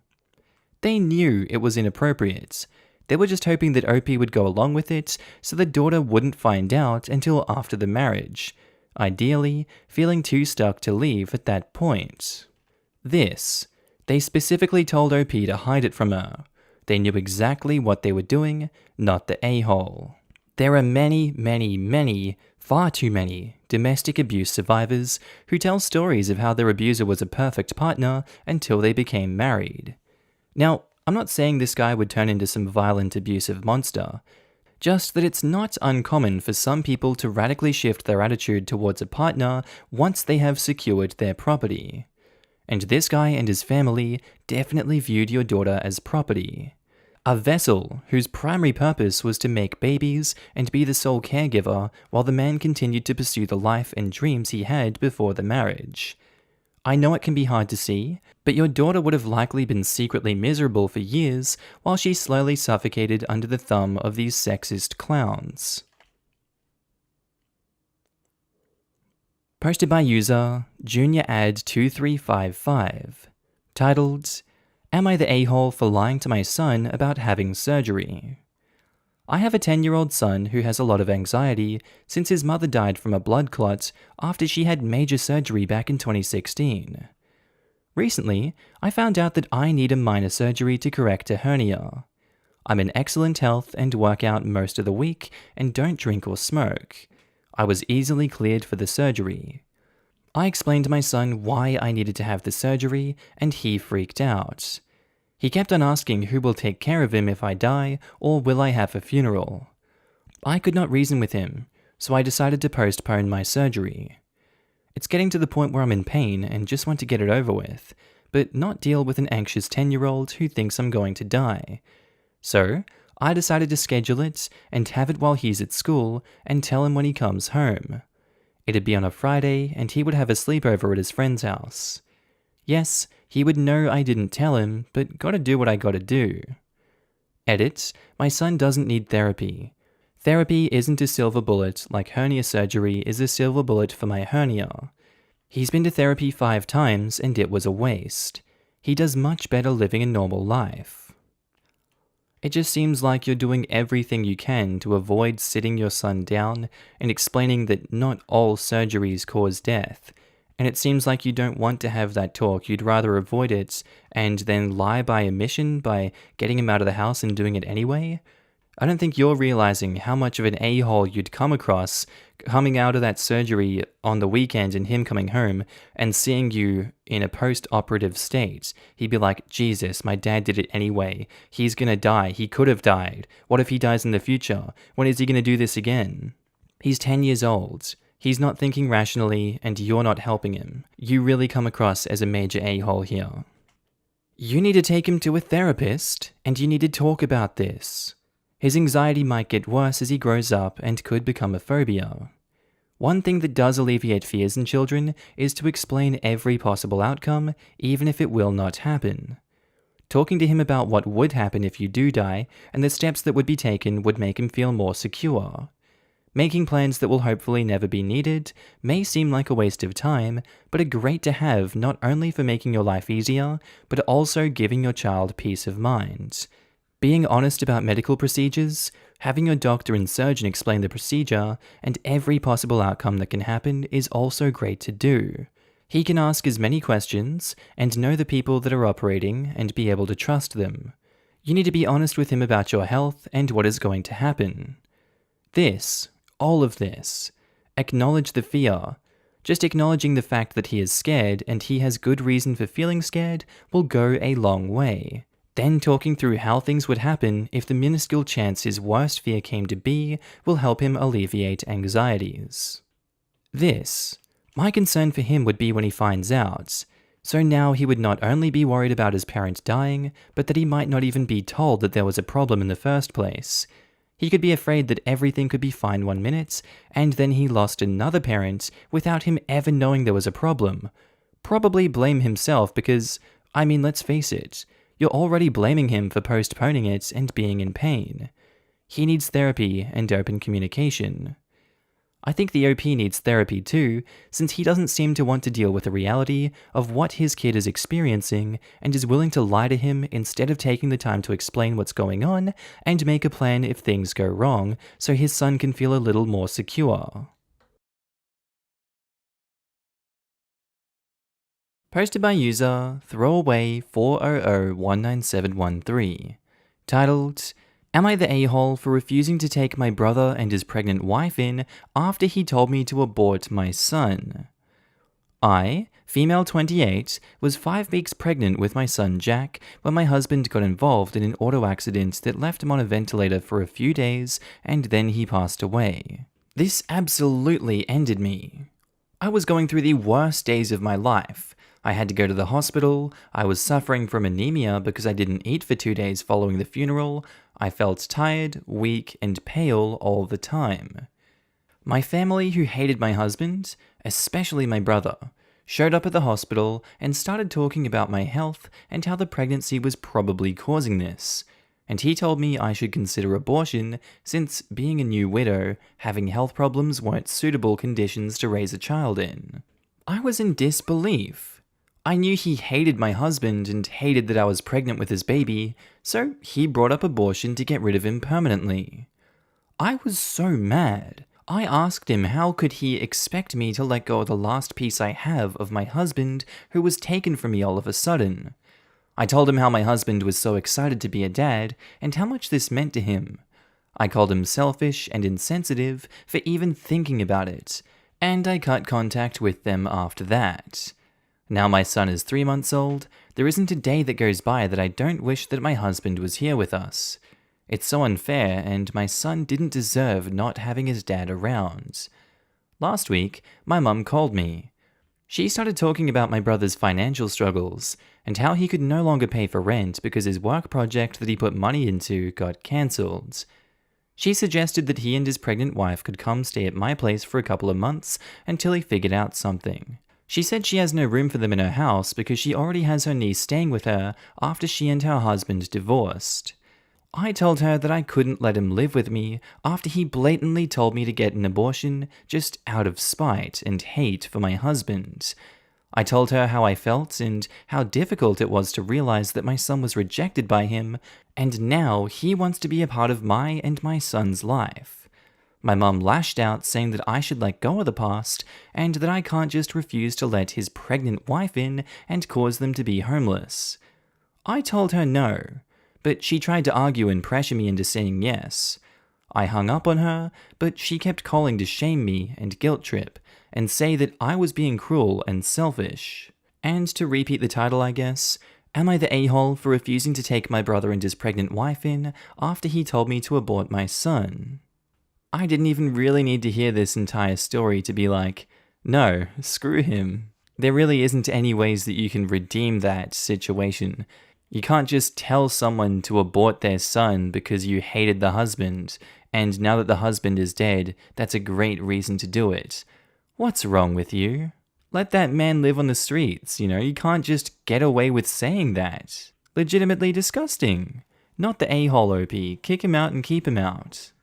They knew it was inappropriate. They were just hoping that OP would go along with it so the daughter wouldn't find out until after the marriage, ideally feeling too stuck to leave at that point. They specifically told OP to hide it from her. They knew exactly what they were doing, not the a-hole. There are many, far too many domestic abuse survivors who tell stories of how their abuser was a perfect partner until they became married. Now, I'm not saying this guy would turn into some violent, abusive monster, just that it's not uncommon for some people to radically shift their attitude towards a partner once they have secured their property. And this guy and his family definitely viewed your daughter as property. A vessel whose primary purpose was to make babies and be the sole caregiver while the man continued to pursue the life and dreams he had before the marriage. I know it can be hard to see, but your daughter would have likely been secretly miserable for years while she slowly suffocated under the thumb of these sexist clowns. Posted by user JuniorAd2355, titled, Am I the a-hole for lying to my son about having surgery? I have a 10-year-old son who has a lot of anxiety since his mother died from a blood clot after she had major surgery back in 2016. Recently, I found out that I need a minor surgery to correct a hernia. I'm in excellent health and work out most of the week and don't drink or smoke. I was easily cleared for the surgery. I explained to my son why I needed to have the surgery and he freaked out. He kept on asking who will take care of him if I die, or will I have a funeral. I could not reason with him, so I decided to postpone my surgery. It's getting to the point where I'm in pain and just want to get it over with, but not deal with an anxious 10-year-old who thinks I'm going to die. So, I decided to schedule it and have it while he's at school and tell him when he comes home. It'd be on a Friday and he would have a sleepover at his friend's house. Yes, he would know I didn't tell him, but gotta do what I gotta do. Edit, my son doesn't need therapy. Therapy isn't a silver bullet like hernia surgery is a silver bullet for my hernia. He's been to therapy 5 times and it was a waste. He does much better living a normal life. It just seems like you're doing everything you can to avoid sitting your son down and explaining that not all surgeries cause death. And it seems like you don't want to have that talk, you'd rather avoid it, and then lie by omission by getting him out of the house and doing it anyway? I don't think you're realizing how much of an a-hole you'd come across coming out of that surgery on the weekend and him coming home and seeing you in a post-operative state. He'd be like, Jesus, my dad did it anyway. He's gonna die. He could have died. What if he dies in the future? When is he gonna do this again? He's 10 years old. He's not thinking rationally, and you're not helping him. You really come across as a major a-hole here. You need to take him to a therapist, and you need to talk about this. His anxiety might get worse as he grows up and could become a phobia. One thing that does alleviate fears in children is to explain every possible outcome, even if it will not happen. Talking to him about what would happen if you do die, and the steps that would be taken would make him feel more secure. Making plans that will hopefully never be needed may seem like a waste of time, but are great to have not only for making your life easier, but also giving your child peace of mind. Being honest about medical procedures, having your doctor and surgeon explain the procedure, and every possible outcome that can happen is also great to do. He can ask as many questions and know the people that are operating and be able to trust them. You need to be honest with him about your health and what is going to happen. All of this, acknowledge the fear. Just acknowledging the fact that he is scared and he has good reason for feeling scared will go a long way. Then talking through how things would happen if the minuscule chance his worst fear came to be will help him alleviate anxieties. My concern for him would be when he finds out. So now he would not only be worried about his parent dying, but that he might not even be told that there was a problem in the first place. He could be afraid that everything could be fine 1 minute, and then he lost another parent without him ever knowing there was a problem. Probably blame himself because, let's face it, you're already blaming him for postponing it and being in pain. He needs therapy and open communication. I think the OP needs therapy too, since he doesn't seem to want to deal with the reality of what his kid is experiencing and is willing to lie to him instead of taking the time to explain what's going on and make a plan if things go wrong so his son can feel a little more secure. Posted by user throwaway400197113. Titled, Am I the a-hole for refusing to take my brother and his pregnant wife in after he told me to abort my son? I, female 28, was 5 weeks pregnant with my son Jack when my husband got involved in an auto accident that left him on a ventilator for a few days and then he passed away. This absolutely ended me. I was going through the worst days of my life. I had to go to the hospital, I was suffering from anemia because I didn't eat for 2 days following the funeral, I felt tired, weak, and pale all the time. My family, who hated my husband, especially my brother, showed up at the hospital and started talking about my health and how the pregnancy was probably causing this. And he told me I should consider abortion since, being a new widow, having health problems weren't suitable conditions to raise a child in. I was in disbelief. I knew he hated my husband and hated that I was pregnant with his baby, so he brought up abortion to get rid of him permanently. I was so mad. I asked him how could he expect me to let go of the last piece I have of my husband who was taken from me all of a sudden. I told him how my husband was so excited to be a dad and how much this meant to him. I called him selfish and insensitive for even thinking about it, and I cut contact with them after that. Now my son is 3 months old, there isn't a day that goes by that I don't wish that my husband was here with us. It's so unfair, and my son didn't deserve not having his dad around. Last week, my mum called me. She started talking about my brother's financial struggles, and how he could no longer pay for rent because his work project that he put money into got cancelled. She suggested that he and his pregnant wife could come stay at my place for a couple of months until he figured out something. She said she has no room for them in her house because she already has her niece staying with her after she and her husband divorced. I told her that I couldn't let him live with me after he blatantly told me to get an abortion just out of spite and hate for my husband. I told her how I felt and how difficult it was to realize that my son was rejected by him, and now he wants to be a part of my and my son's life. My mum lashed out saying that I should let go of the past and that I can't just refuse to let his pregnant wife in and cause them to be homeless. I told her no, but she tried to argue and pressure me into saying yes. I hung up on her, but she kept calling to shame me and guilt trip and say that I was being cruel and selfish. And to repeat the title, I guess, am I the a-hole for refusing to take my brother and his pregnant wife in after he told me to abort my son? I didn't even really need to hear this entire story to be like, no, screw him. There really isn't any ways that you can redeem that situation. You can't just tell someone to abort their son because you hated the husband, and now that the husband is dead, that's a great reason to do it. What's wrong with you? Let that man live on the streets, you can't just get away with saying that. Legitimately disgusting. Not the a-hole OP, kick him out and keep him out.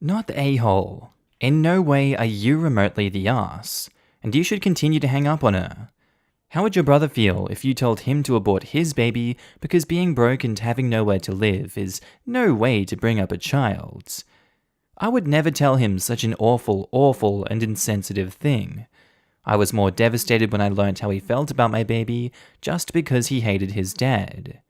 Not the a-hole. In no way are you remotely the ass, and you should continue to hang up on her. How would your brother feel if you told him to abort his baby because being broke and having nowhere to live is no way to bring up a child? I would never tell him such an awful, awful and insensitive thing. I was more devastated when I learnt how he felt about my baby just because he hated his dad.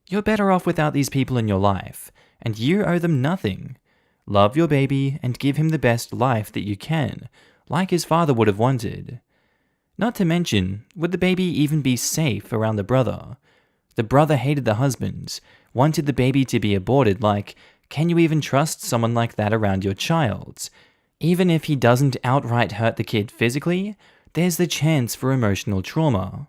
You're better off without these people in your life, and you owe them nothing. Love your baby and give him the best life that you can, like his father would have wanted. Not to mention, would the baby even be safe around the brother? The brother hated the husband, wanted the baby to be aborted. Can you even trust someone like that around your child? Even if he doesn't outright hurt the kid physically, there's the chance for emotional trauma.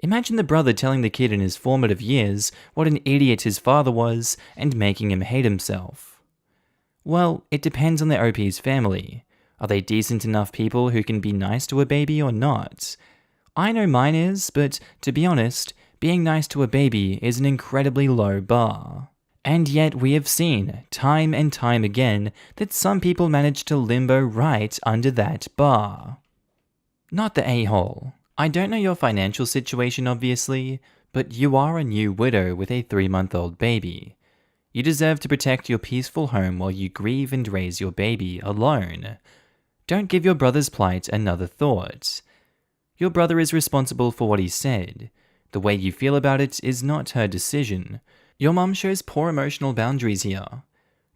Imagine the brother telling the kid in his formative years what an idiot his father was and making him hate himself. Well, it depends on the OP's family. Are they decent enough people who can be nice to a baby or not? I know mine is, but to be honest, being nice to a baby is an incredibly low bar. And yet we have seen, time and time again, that some people manage to limbo right under that bar. Not the a-hole. I don't know your financial situation obviously, but you are a new widow with a 3-month-old baby. You deserve to protect your peaceful home while you grieve and raise your baby alone. Don't give your brother's plight another thought. Your brother is responsible for what he said. The way you feel about it is not her decision. Your mum shows poor emotional boundaries here.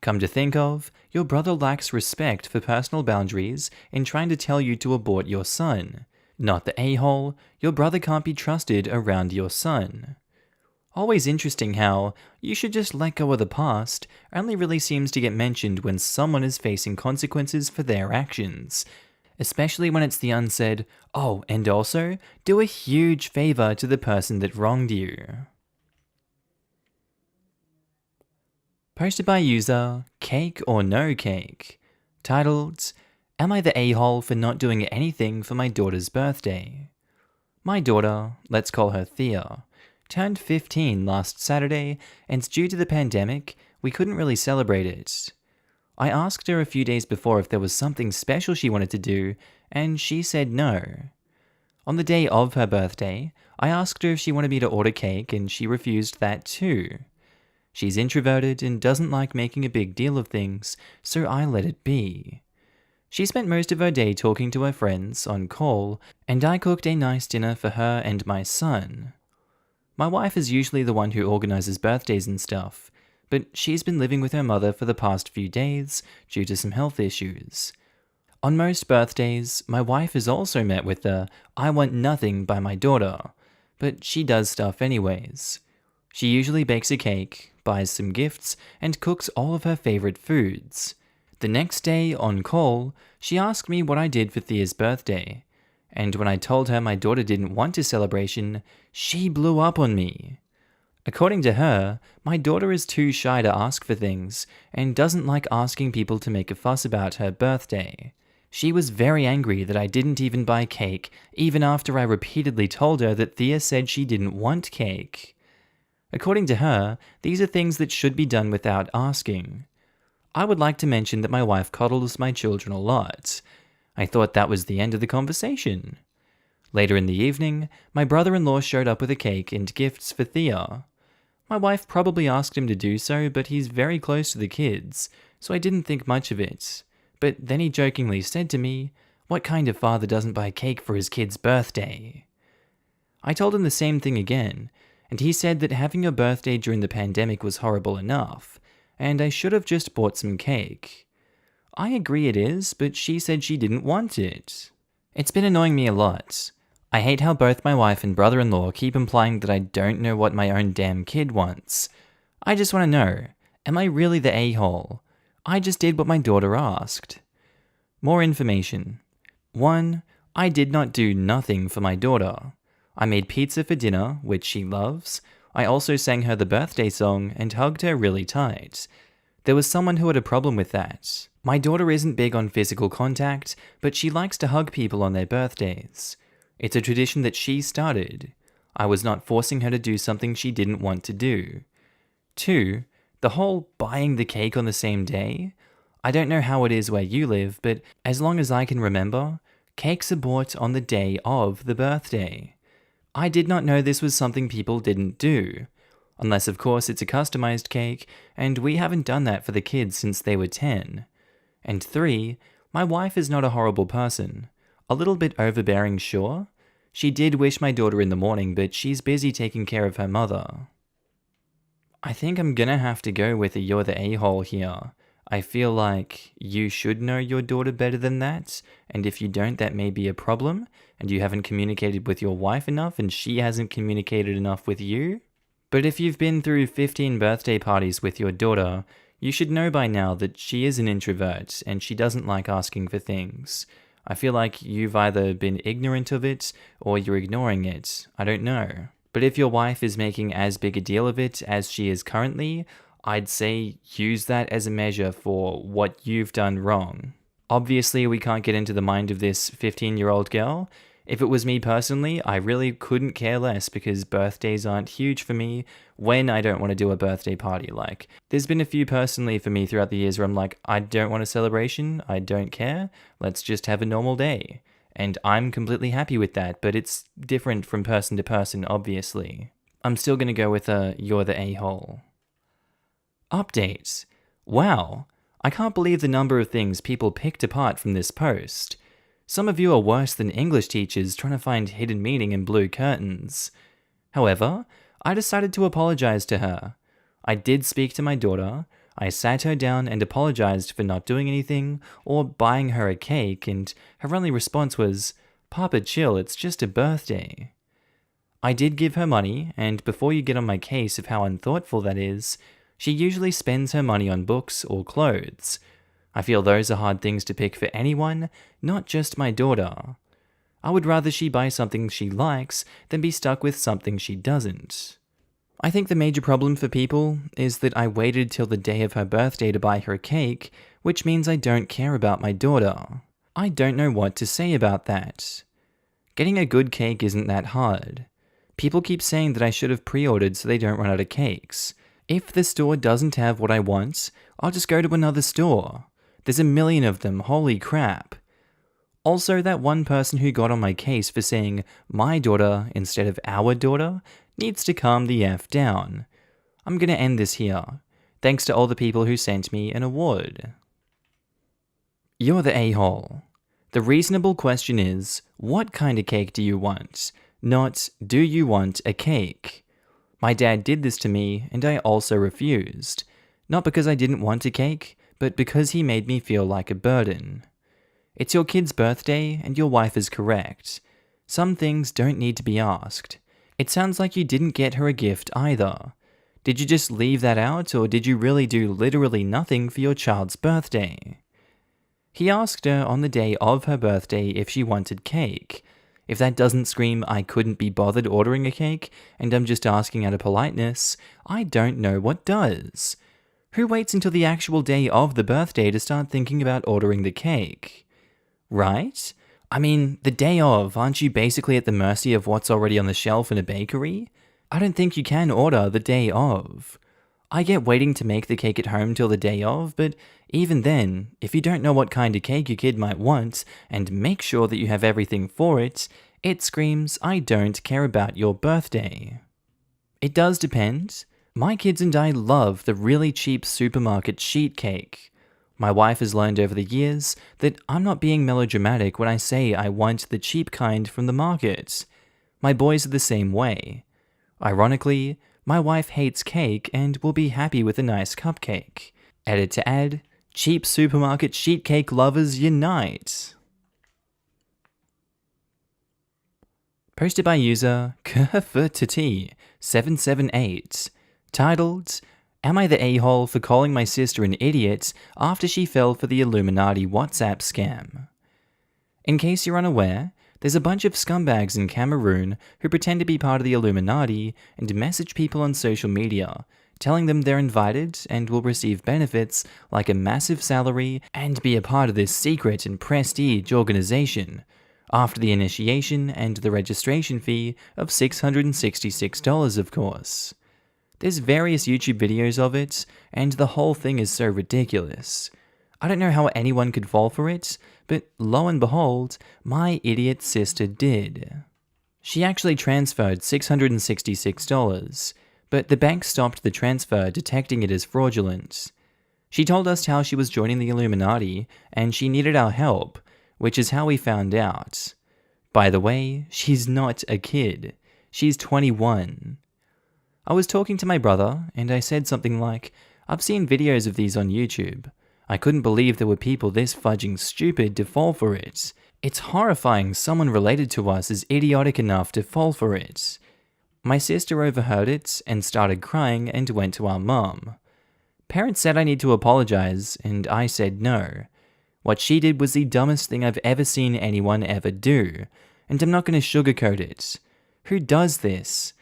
Come to think of, your brother lacks respect for personal boundaries in trying to tell you to abort your son. Not the a-hole, your brother can't be trusted around your son. Always interesting how you should just let go of the past only really seems to get mentioned when someone is facing consequences for their actions. Especially when it's the unsaid, oh, and also, do a huge favor to the person that wronged you. Posted by user Cake or No Cake, titled, Am I the a-hole for not doing anything for my daughter's birthday? My daughter, let's call her Thea, turned 15 last Saturday, and due to the pandemic, we couldn't really celebrate it. I asked her a few days before if there was something special she wanted to do, and she said no. On the day of her birthday, I asked her if she wanted me to order cake, and she refused that too. She's introverted and doesn't like making a big deal of things, so I let it be. She spent most of her day talking to her friends on call, and I cooked a nice dinner for her and my son. My wife is usually the one who organizes birthdays and stuff, but she's been living with her mother for the past few days due to some health issues. On most birthdays, my wife is also met with the I want nothing by my daughter, but she does stuff anyways. She usually bakes a cake, buys some gifts, and cooks all of her favorite foods. The next day, on call, she asked me what I did for Thea's birthday, and when I told her my daughter didn't want a celebration, she blew up on me. According to her, my daughter is too shy to ask for things, and doesn't like asking people to make a fuss about her birthday. She was very angry that I didn't even buy cake, even after I repeatedly told her that Thea said she didn't want cake. According to her, these are things that should be done without asking. I would like to mention that my wife coddles my children a lot. I thought that was the end of the conversation. Later in the evening, my brother-in-law showed up with a cake and gifts for Thea. My wife probably asked him to do so, but he's very close to the kids, so I didn't think much of it. But then he jokingly said to me, "What kind of father doesn't buy cake for his kid's birthday?" I told him the same thing again, and he said that having a birthday during the pandemic was horrible enough, and I should have just bought some cake. I agree it is, but she said she didn't want it. It's been annoying me a lot. I hate how both my wife and brother-in-law keep implying that I don't know what my own damn kid wants. I just want to know, am I really the a-hole? I just did what my daughter asked. More information. 1. I did not do nothing for my daughter. I made pizza for dinner, which she loves. I also sang her the birthday song and hugged her really tight. There was someone who had a problem with that. My daughter isn't big on physical contact, but she likes to hug people on their birthdays. It's a tradition that she started. I was not forcing her to do something she didn't want to do. 2. The whole buying the cake on the same day? I don't know how it is where you live, but as long as I can remember, cakes are bought on the day of the birthday. I did not know this was something people didn't do. Unless, of course, it's a customized cake, and we haven't done that for the kids since they were 10. And 3, my wife is not a horrible person. A little bit overbearing, sure. She did wish my daughter in the morning, but she's busy taking care of her mother. I think I'm gonna have to go with a you're the a-hole here. I feel like you should know your daughter better than that, and if you don't, that may be a problem, and you haven't communicated with your wife enough, and she hasn't communicated enough with you. But if you've been through 15 birthday parties with your daughter, you should know by now that she is an introvert, and she doesn't like asking for things. I feel like you've either been ignorant of it, or you're ignoring it. I don't know. But if your wife is making as big a deal of it as she is currently, I'd say use that as a measure for what you've done wrong. Obviously, we can't get into the mind of this 15-year-old girl. If it was me personally, I really couldn't care less because birthdays aren't huge for me when I don't want to do a birthday party. Like, there's been a few personally for me throughout the years where I'm like, I don't want a celebration, I don't care, let's just have a normal day. And I'm completely happy with that, but it's different from person to person, obviously. I'm still gonna go with you're the a-hole. Updates. Wow, I can't believe the number of things people picked apart from this post. Some of you are worse than English teachers trying to find hidden meaning in blue curtains. However, I decided to apologize to her. I did speak to my daughter. I sat her down and apologized for not doing anything or buying her a cake, and her only response was, "Papa, chill, it's just a birthday." I did give her money, and before you get on my case of how unthoughtful that is, she usually spends her money on books or clothes. I feel those are hard things to pick for anyone, not just my daughter. I would rather she buy something she likes than be stuck with something she doesn't. I think the major problem for people is that I waited till the day of her birthday to buy her cake, which means I don't care about my daughter. I don't know what to say about that. Getting a good cake isn't that hard. People keep saying that I should have pre-ordered so they don't run out of cakes. If the store doesn't have what I want, I'll just go to another store. There's a million of them, holy crap. Also, that one person who got on my case for saying my daughter instead of our daughter needs to calm the F down. I'm gonna end this here. Thanks to all the people who sent me an award. You're the a-hole. The reasonable question is, what kind of cake do you want? Not, do you want a cake? My dad did this to me, and I also refused. Not because I didn't want a cake, but because he made me feel like a burden. It's your kid's birthday, and your wife is correct. Some things don't need to be asked. It sounds like you didn't get her a gift either. Did you just leave that out, or did you really do literally nothing for your child's birthday? He asked her on the day of her birthday if she wanted cake. If that doesn't scream I couldn't be bothered ordering a cake, and I'm just asking out of politeness, I don't know what does. Who waits until the actual day of the birthday to start thinking about ordering the cake? Right? I mean, the day of, aren't you basically at the mercy of what's already on the shelf in a bakery? I don't think you can order the day of. I get waiting to make the cake at home till the day of, but even then, if you don't know what kind of cake your kid might want, and make sure that you have everything for it, it screams, I don't care about your birthday. It does depend. My kids and I love the really cheap supermarket sheet cake. My wife has learned over the years that I'm not being melodramatic when I say I want the cheap kind from the market. My boys are the same way. Ironically, my wife hates cake and will be happy with a nice cupcake. Edit to add, cheap supermarket sheet cake lovers unite. Posted by user KFTT778. Titled, Am I the a-hole for calling my sister an idiot after she fell for the Illuminati WhatsApp scam? In case you're unaware, there's a bunch of scumbags in Cameroon who pretend to be part of the Illuminati and message people on social media, telling them they're invited and will receive benefits like a massive salary and be a part of this secret and prestige organization, after the initiation and the registration fee of $666, of course. There's various YouTube videos of it, and the whole thing is so ridiculous. I don't know how anyone could fall for it, but lo and behold, my idiot sister did. She actually transferred $666, but the bank stopped the transfer, detecting it as fraudulent. She told us how she was joining the Illuminati and she needed our help, which is how we found out. By the way, she's not a kid. She's 21. I was talking to my brother and I said something like, I've seen videos of these on YouTube. I couldn't believe there were people this fudging stupid to fall for it. It's horrifying someone related to us is idiotic enough to fall for it. My sister overheard it and started crying and went to our mum. Parents said I need to apologize, and I said no. What she did was the dumbest thing I've ever seen anyone ever do, and I'm not going to sugarcoat it. Who does this?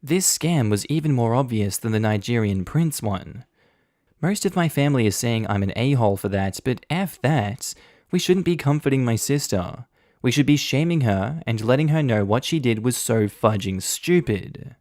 This scam was even more obvious than the Nigerian prince one. Most of my family is saying I'm an a-hole for that, but F that. We shouldn't be comforting my sister. We should be shaming her and letting her know what she did was so fudging stupid.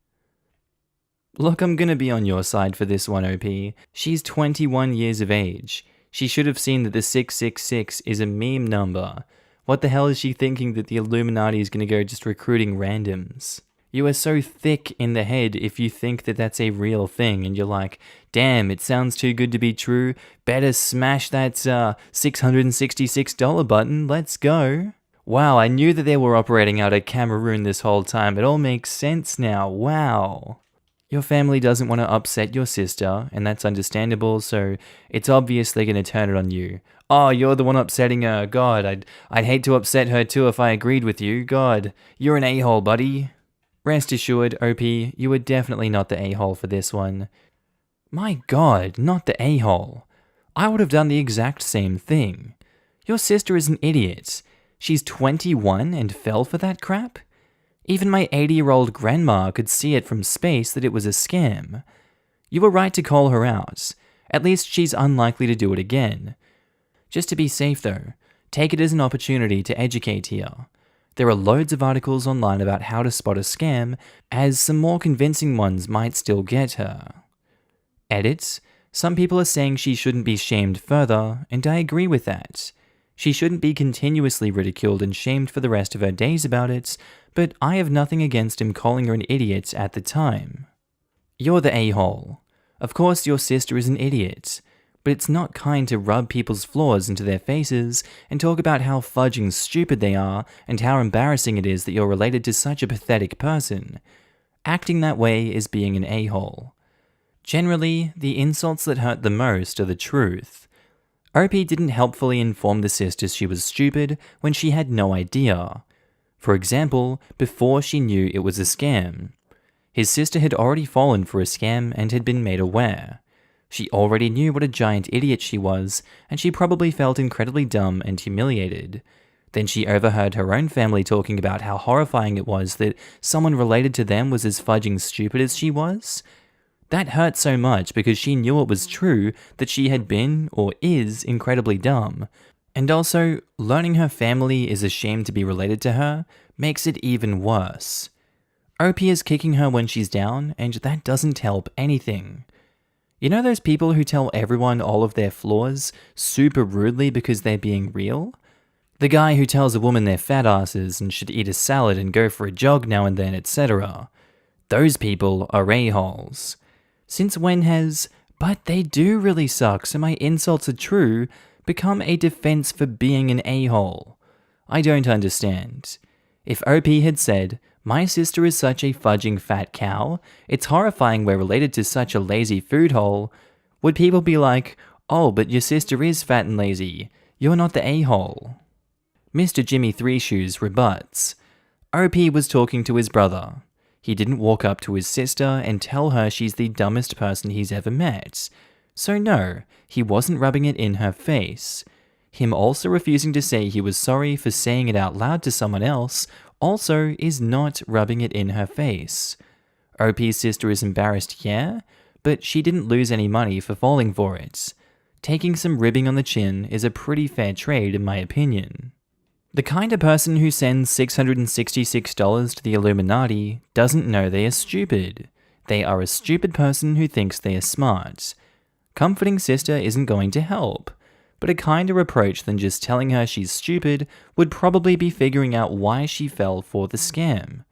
Look, I'm gonna be on your side for this one, OP. She's 21 years of age. She should have seen that the 666 is a meme number. What the hell is she thinking that the Illuminati is gonna go just recruiting randoms? You are so thick in the head if you think that that's a real thing and you're like, damn, it sounds too good to be true. Better smash that $666 button. Let's go. Wow, I knew that they were operating out of Cameroon this whole time. It all makes sense now. Wow. Your family doesn't want to upset your sister, and that's understandable, so it's obviously going to turn it on you. Oh, you're the one upsetting her. God, I'd hate to upset her too if I agreed with you. God, you're an a-hole, buddy. Rest assured, OP, you were definitely not the a-hole for this one. My God, not the a-hole. I would have done the exact same thing. Your sister is an idiot. She's 21 and fell for that crap? Even my 80-year-old grandma could see it from space that it was a scam. You were right to call her out. At least she's unlikely to do it again. Just to be safe though, take it as an opportunity to educate here. There are loads of articles online about how to spot a scam, as some more convincing ones might still get her. Edit: some people are saying she shouldn't be shamed further, and I agree with that. She shouldn't be continuously ridiculed and shamed for the rest of her days about it, but I have nothing against him calling her an idiot at the time. You're the a-hole. Of course your sister is an idiot, but it's not kind to rub people's flaws into their faces and talk about how fudging stupid they are and how embarrassing it is that you're related to such a pathetic person. Acting that way is being an a-hole. Generally, the insults that hurt the most are the truth. OP didn't helpfully inform the sister she was stupid when she had no idea. For example, before she knew it was a scam. His sister had already fallen for a scam and had been made aware. She already knew what a giant idiot she was, and she probably felt incredibly dumb and humiliated. Then she overheard her own family talking about how horrifying it was that someone related to them was as fudging stupid as she was. That hurt so much because she knew it was true that she had been, or is, incredibly dumb. And also, learning her family is ashamed to be related to her makes it even worse. OP is kicking her when she's down, and that doesn't help anything. You know those people who tell everyone all of their flaws super rudely because they're being real? The guy who tells a woman they're fat asses and should eat a salad and go for a jog now and then, etc. Those people are a-holes. Since when has, but they do really suck so my insults are true, become a defense for being an a-hole? I don't understand. If OP had said, my sister is such a fudging fat cow, it's horrifying we're related to such a lazy food hole, would people be like, oh, but your sister is fat and lazy, you're not the a-hole? Mr. Jimmy Three Shoes rebuts. OP was talking to his brother. He didn't walk up to his sister and tell her she's the dumbest person he's ever met. So no, he wasn't rubbing it in her face. Him also refusing to say he was sorry for saying it out loud to someone else also is not rubbing it in her face. OP's sister is embarrassed, yeah, but she didn't lose any money for falling for it. Taking some ribbing on the chin is a pretty fair trade in my opinion. The kind of person who sends $666 to the Illuminati doesn't know they are stupid. They are a stupid person who thinks they are smart. Comforting sister isn't going to help. But a kinder approach than just telling her she's stupid would probably be figuring out why she fell for the scam.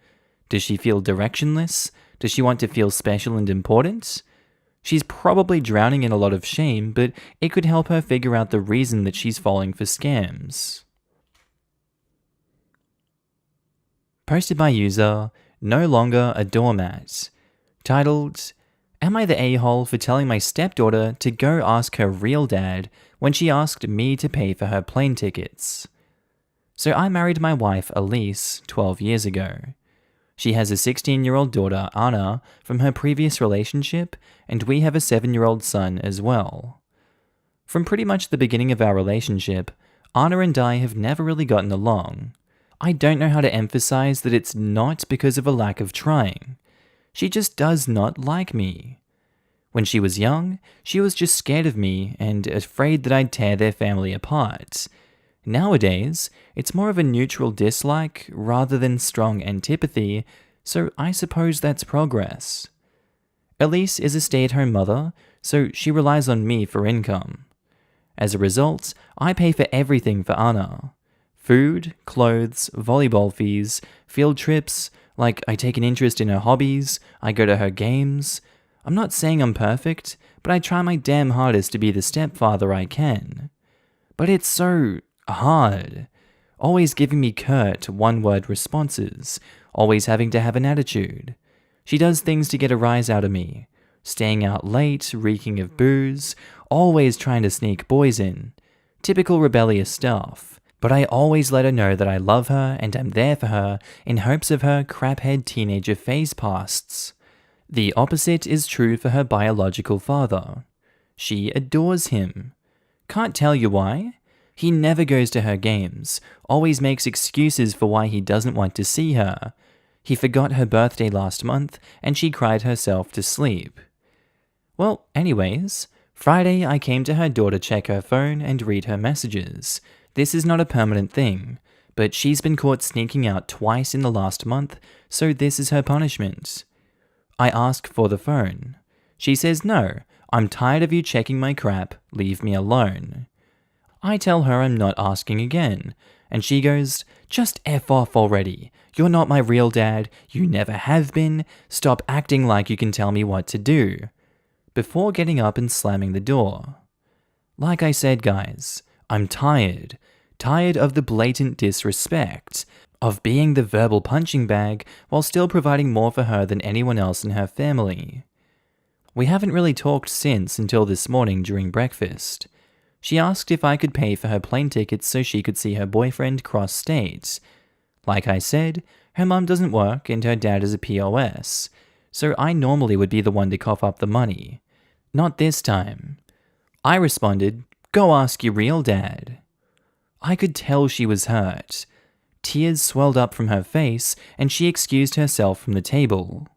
Does she feel directionless? Does she want to feel special and important? She's probably drowning in a lot of shame, but it could help her figure out the reason that she's falling for scams. Posted by user No Longer a Doormat. Titled, Am I the a-hole for telling my stepdaughter to go ask her real dad when she asked me to pay for her plane tickets? So I married my wife Elise 12 years ago. She has a 16-year-old daughter, Anna, from her previous relationship, and we have a 7-year-old son as well. From pretty much the beginning of our relationship, Anna and I have never really gotten along. I don't know how to emphasize that it's not because of a lack of trying. She just does not like me. When she was young, she was just scared of me and afraid that I'd tear their family apart. Nowadays, it's more of a neutral dislike rather than strong antipathy, so I suppose that's progress. Elise is a stay-at-home mother, so she relies on me for income. As a result, I pay for everything for Anna. Food, clothes, volleyball fees, field trips, like I take an interest in her hobbies, I go to her games. I'm not saying I'm perfect, but I try my damn hardest to be the stepfather I can. But it's so hard. Always giving me curt, one-word responses, always having to have an attitude. She does things to get a rise out of me. Staying out late, reeking of booze, always trying to sneak boys in. Typical rebellious stuff. But I always let her know that I love her and am there for her in hopes of her craphead teenager phase pasts. The opposite is true for her biological father. She adores him. Can't tell you why. He never goes to her games, always makes excuses for why he doesn't want to see her. He forgot her birthday last month, and she cried herself to sleep. Well, anyways, Friday I came to her door to check her phone and read her messages. This is not a permanent thing, but she's been caught sneaking out twice in the last month, so this is her punishment. I ask for the phone. She says no, I'm tired of you checking my crap, leave me alone. I tell her I'm not asking again, and she goes, just F off already. You're not my real dad, you never have been, stop acting like you can tell me what to do. Before getting up and slamming the door. Like I said, guys, I'm tired. Tired of the blatant disrespect, of being the verbal punching bag while still providing more for her than anyone else in her family. We haven't really talked since until this morning during breakfast. She asked if I could pay for her plane tickets so she could see her boyfriend cross states. Like I said, her mum doesn't work and her dad is a POS, so I normally would be the one to cough up the money. Not this time. I responded, go ask your real dad. I could tell she was hurt. Tears swelled up from her face and she excused herself from the table.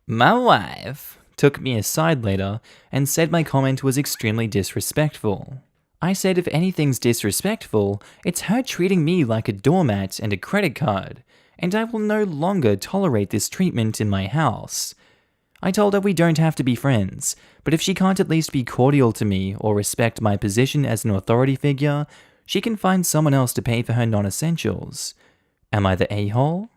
My wife took me aside later and said my comment was extremely disrespectful. I said if anything's disrespectful, it's her treating me like a doormat and a credit card, and I will no longer tolerate this treatment in my house. I told her we don't have to be friends, but if she can't at least be cordial to me or respect my position as an authority figure, she can find someone else to pay for her non-essentials. Am I the a-hole?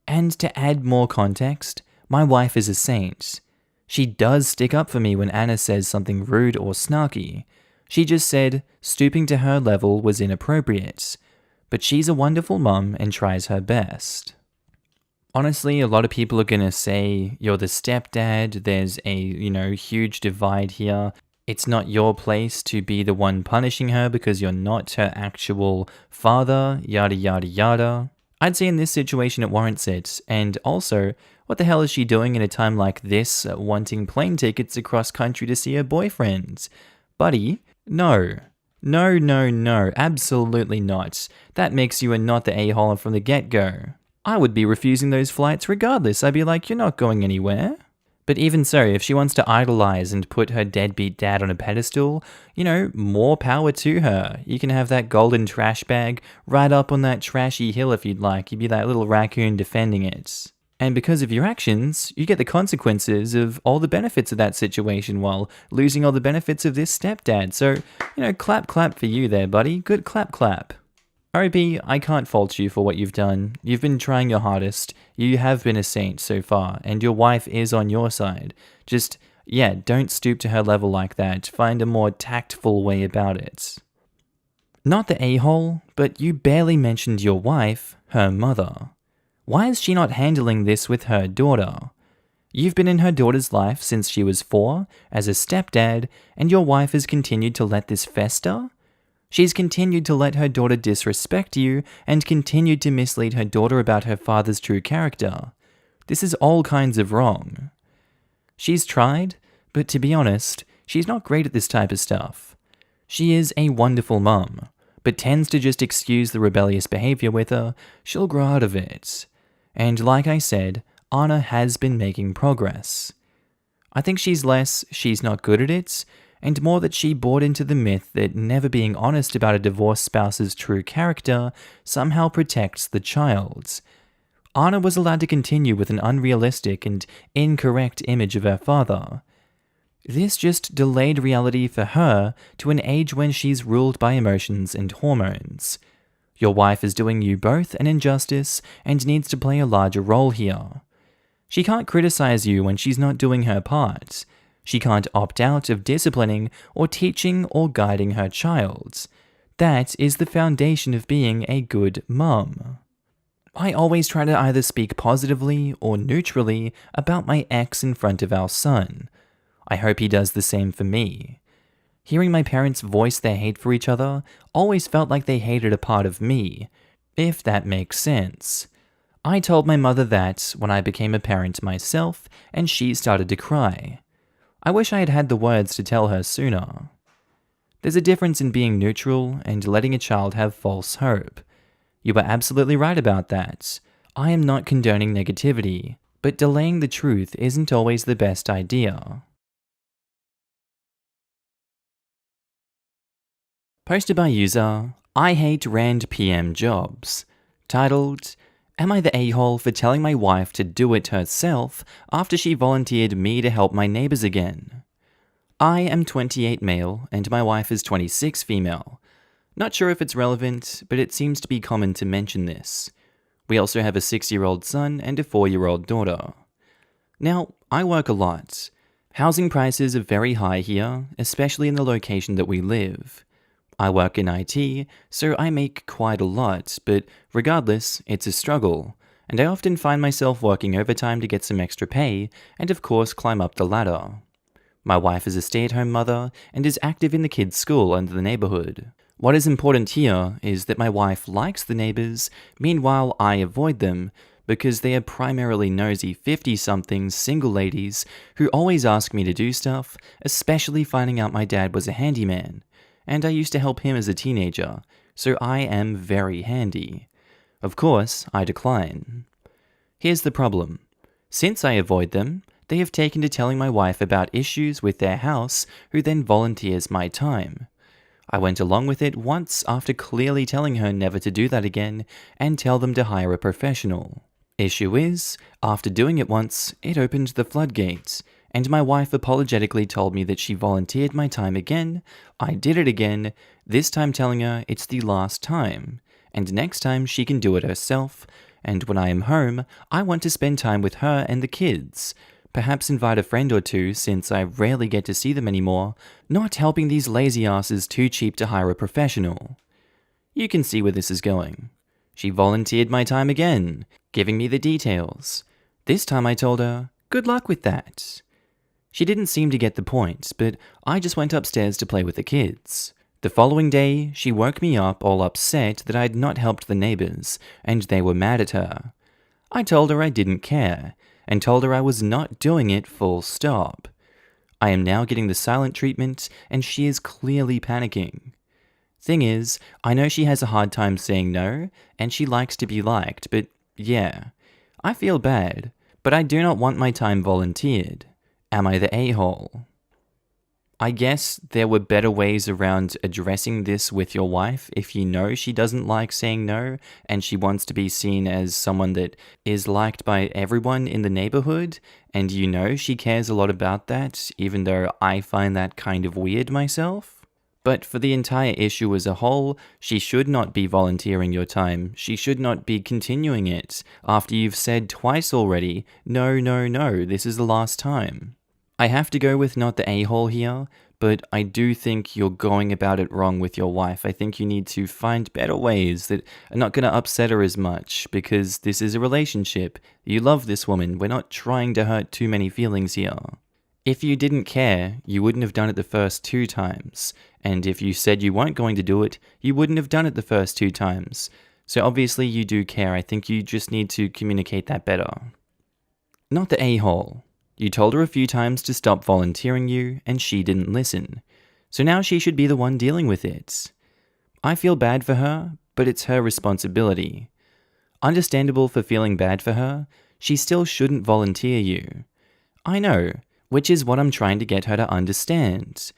And to add more context, my wife is a saint. She does stick up for me when Anna says something rude or snarky. She just said stooping to her level was inappropriate, but she's a wonderful mum and tries her best. Honestly, a lot of people are going to say you're the stepdad, there's a, huge divide here. It's not your place to be the one punishing her because you're not her actual father, yada yada yada. I'd say in this situation it warrants it, and also, what the hell is she doing in a time like this, wanting plane tickets across country to see her boyfriend? Buddy, no. No, absolutely not. That makes you not the a-hole from the get-go. I would be refusing those flights regardless. I'd be like, you're not going anywhere. But even so, if she wants to idolize and put her deadbeat dad on a pedestal, more power to her. You can have that golden trash bag right up on that trashy hill if you'd like. You'd be that little raccoon defending it. And because of your actions, you get the consequences of all the benefits of that situation while losing all the benefits of this stepdad. So, clap clap for you there, buddy. Good clap clap. RIP, I can't fault you for what you've done. You've been trying your hardest. You have been a saint so far, and your wife is on your side. Just, don't stoop to her level like that. Find a more tactful way about it. Not the a-hole, but you barely mentioned your wife, her mother. Why is she not handling this with her daughter? You've been in her daughter's life since she was 4, as a stepdad, and your wife has continued to let this fester? She's continued to let her daughter disrespect you and continued to mislead her daughter about her father's true character. This is all kinds of wrong. She's tried, but to be honest, she's not great at this type of stuff. She is a wonderful mum, but tends to just excuse the rebellious behavior with her. She'll grow out of it. And like I said, Anna has been making progress. I think she's not good at it, and more that she bought into the myth that never being honest about a divorced spouse's true character somehow protects the child. Anna was allowed to continue with an unrealistic and incorrect image of her father. This just delayed reality for her to an age when she's ruled by emotions and hormones. Your wife is doing you both an injustice and needs to play a larger role here. She can't criticize you when she's not doing her part. She can't opt out of disciplining or teaching or guiding her child. That is the foundation of being a good mum. I always try to either speak positively or neutrally about my ex in front of our son. I hope he does the same for me. Hearing my parents voice their hate for each other always felt like they hated a part of me, if that makes sense. I told my mother that when I became a parent myself, and she started to cry. I wish I had had the words to tell her sooner. There's a difference in being neutral and letting a child have false hope. You are absolutely right about that. I am not condoning negativity, but delaying the truth isn't always the best idea. Posted by user, I hate Rand PM jobs. Titled, Am I the a-hole for telling my wife to do it herself after she volunteered me to help my neighbors again? I am 28 male and my wife is 26 female. Not sure if it's relevant, but it seems to be common to mention this. We also have a 6-year-old son and a 4-year-old daughter. Now, I work a lot. Housing prices are very high here, especially in the location that we live. I work in IT, so I make quite a lot, but regardless, it's a struggle, and I often find myself working overtime to get some extra pay, and of course climb up the ladder. My wife is a stay-at-home mother, and is active in the kids' school and the neighborhood. What is important here is that my wife likes the neighbors, meanwhile I avoid them, because they are primarily nosy 50-something single ladies who always ask me to do stuff, especially finding out my dad was a handyman. And I used to help him as a teenager, so I am very handy. Of course, I decline. Here's the problem. Since I avoid them, they have taken to telling my wife about issues with their house, who then volunteers my time. I went along with it once after clearly telling her never to do that again, and tell them to hire a professional. Issue is, after doing it once, it opened the floodgates, and my wife apologetically told me that she volunteered my time again. I did it again, this time telling her it's the last time, and next time she can do it herself, and when I am home, I want to spend time with her and the kids. Perhaps invite a friend or two since I rarely get to see them anymore, not helping these lazy asses too cheap to hire a professional. You can see where this is going. She volunteered my time again, giving me the details. This time I told her, good luck with that. She didn't seem to get the point, but I just went upstairs to play with the kids. The following day, she woke me up all upset that I had not helped the neighbors, and they were mad at her. I told her I didn't care, and told her I was not doing it full stop. I am now getting the silent treatment, and she is clearly panicking. Thing is, I know she has a hard time saying no, and she likes to be liked, but yeah. I feel bad, but I do not want my time volunteered. Am I the a-hole? I guess there were better ways around addressing this with your wife if you know she doesn't like saying no and she wants to be seen as someone that is liked by everyone in the neighborhood, and you know she cares a lot about that, even though I find that kind of weird myself. But for the entire issue as a whole, she should not be volunteering your time. She should not be continuing it after you've said twice already, no, no, no, this is the last time. I have to go with not the a-hole here, but I do think you're going about it wrong with your wife. I think you need to find better ways that are not going to upset her as much, because this is a relationship. You love this woman. We're not trying to hurt too many feelings here. If you didn't care, you wouldn't have done it the first 2 times. And if you said you weren't going to do it, you wouldn't have done it the first 2 times. So obviously you do care. I think you just need to communicate that better. Not the a-hole. You told her a few times to stop volunteering you, and she didn't listen. So now she should be the one dealing with it. I feel bad for her, but it's her responsibility. Understandable for feeling bad for her, she still shouldn't volunteer you. I know, which is what I'm trying to get her to understand.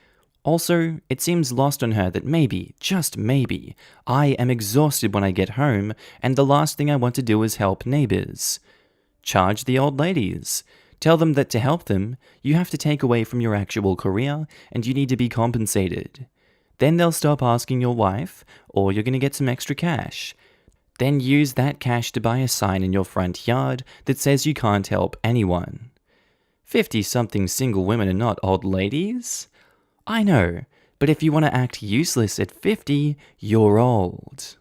Also, it seems lost on her that maybe, just maybe, I am exhausted when I get home, and the last thing I want to do is help neighbors. Charge the old ladies. Tell them that to help them, you have to take away from your actual career and you need to be compensated. Then they'll stop asking your wife, or you're going to get some extra cash. Then use that cash to buy a sign in your front yard that says you can't help anyone. 50-something single women are not old ladies. I know, but if you want to act useless at 50, you're old.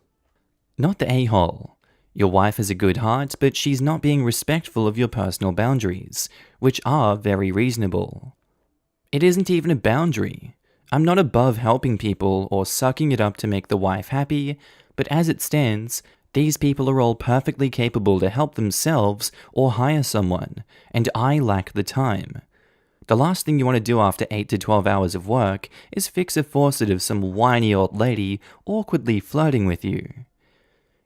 Not the a-hole. Your wife has a good heart, but she's not being respectful of your personal boundaries, which are very reasonable. It isn't even a boundary. I'm not above helping people or sucking it up to make the wife happy, but as it stands, these people are all perfectly capable to help themselves or hire someone, and I lack the time. The last thing you want to do after 8 to 12 hours of work is fix a faucet of some whiny old lady awkwardly flirting with you.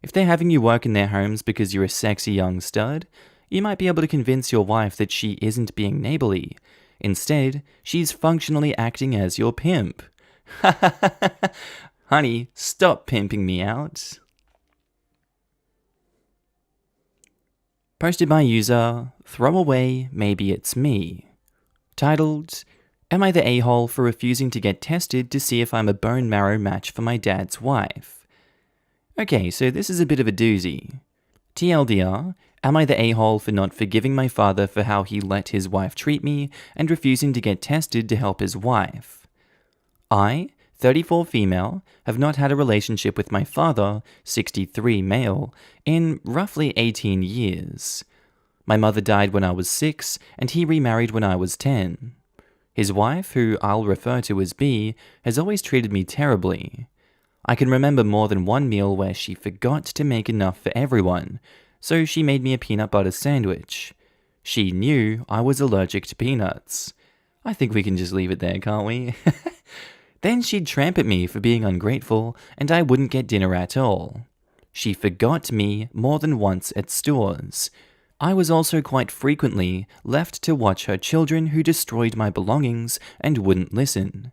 If they're having you work in their homes because you're a sexy young stud, you might be able to convince your wife that she isn't being neighborly. Instead, she's functionally acting as your pimp. Honey, stop pimping me out. Posted by user, Throwaway Maybe It's Me. Titled, Am I the a-hole for refusing to get tested to see if I'm a bone marrow match for my dad's wife? Okay, so this is a bit of a doozy. TLDR, am I the a-hole for not forgiving my father for how he let his wife treat me and refusing to get tested to help his wife? I, 34 female, have not had a relationship with my father, 63 male, in roughly 18 years. My mother died when I was 6, and he remarried when I was 10. His wife, who I'll refer to as B, has always treated me terribly. I can remember more than one meal where she forgot to make enough for everyone, so she made me a peanut butter sandwich. She knew I was allergic to peanuts. I think we can just leave it there, can't we? Then she'd tramp at me for being ungrateful, and I wouldn't get dinner at all. She forgot me more than once at stores. I was also quite frequently left to watch her children who destroyed my belongings and wouldn't listen.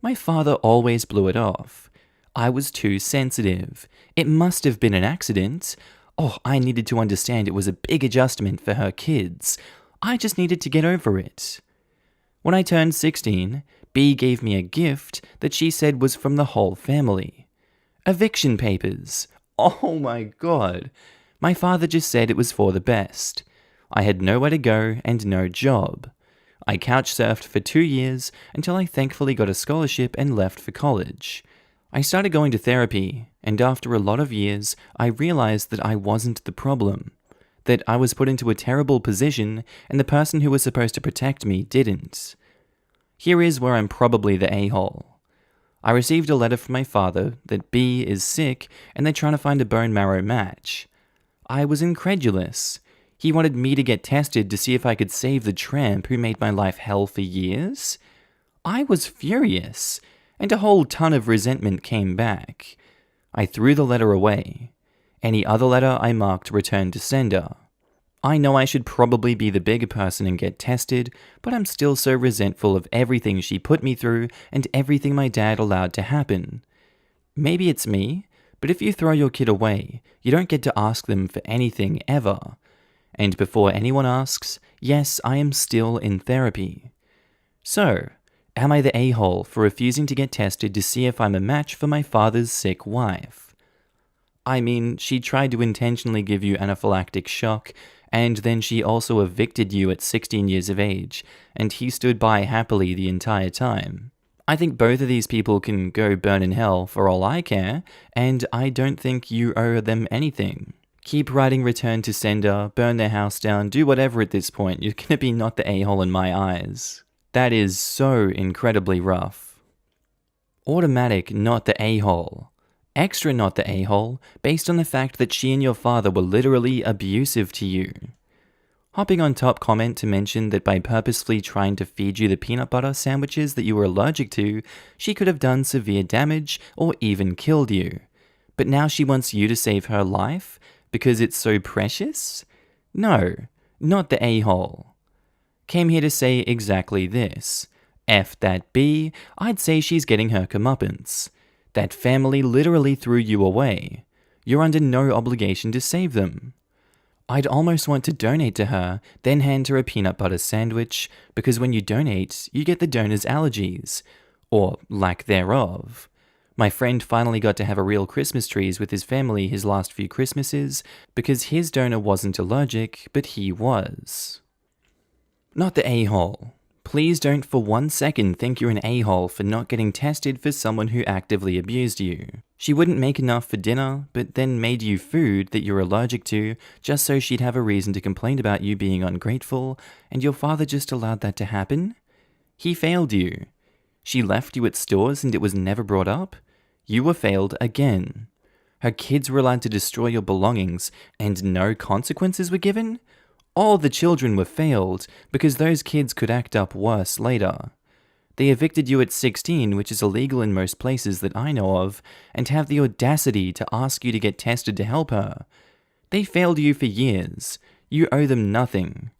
My father always blew it off. I was too sensitive. It must have been an accident. Oh, I needed to understand it was a big adjustment for her kids. I just needed to get over it. When I turned 16, B gave me a gift that she said was from the whole family. Eviction papers. Oh my god. My father just said it was for the best. I had nowhere to go and no job. I couch surfed for 2 years until I thankfully got a scholarship and left for college. I started going to therapy, and after a lot of years, I realized that I wasn't the problem. That I was put into a terrible position, and the person who was supposed to protect me didn't. Here is where I'm probably the a-hole. I received a letter from my father that B is sick, and they're trying to find a bone marrow match. I was incredulous. He wanted me to get tested to see if I could save the tramp who made my life hell for years. I was furious, and a whole ton of resentment came back. I threw the letter away. Any other letter I marked returned to sender. I know I should probably be the bigger person and get tested, but I'm still so resentful of everything she put me through and everything my dad allowed to happen. Maybe it's me, but if you throw your kid away, you don't get to ask them for anything ever. And before anyone asks, yes, I am still in therapy. So, am I the a-hole for refusing to get tested to see if I'm a match for my father's sick wife? I mean, she tried to intentionally give you anaphylactic shock, and then she also evicted you at 16 years of age, and he stood by happily the entire time. I think both of these people can go burn in hell for all I care, and I don't think you owe them anything. Keep writing return to sender, burn their house down, do whatever at this point. You're gonna be not the a-hole in my eyes. That is so incredibly rough. Automatic not the a-hole. Extra not the a-hole, based on the fact that she and your father were literally abusive to you. Hopping on top comment to mention that by purposefully trying to feed you the peanut butter sandwiches that you were allergic to, she could have done severe damage or even killed you. But now she wants you to save her life because it's so precious? No, not the a-hole. Came here to say exactly this. F that B, I'd say she's getting her comeuppance. That family literally threw you away. You're under no obligation to save them. I'd almost want to donate to her, then hand her a peanut butter sandwich, because when you donate, you get the donor's allergies. Or lack thereof. My friend finally got to have a real Christmas trees with his family his last few Christmases, because his donor wasn't allergic, but he was. Not the a-hole. Please don't for 1 second think you're an a-hole for not getting tested for someone who actively abused you. She wouldn't make enough for dinner, but then made you food that you're allergic to, just so she'd have a reason to complain about you being ungrateful, and your father just allowed that to happen? He failed you. She left you at stores and it was never brought up? You were failed again. Her kids were allowed to destroy your belongings, and no consequences were given? All the children were failed, because those kids could act up worse later. They evicted you at 16, which is illegal in most places that I know of, and have the audacity to ask you to get tested to help her. They failed you for years. You owe them nothing.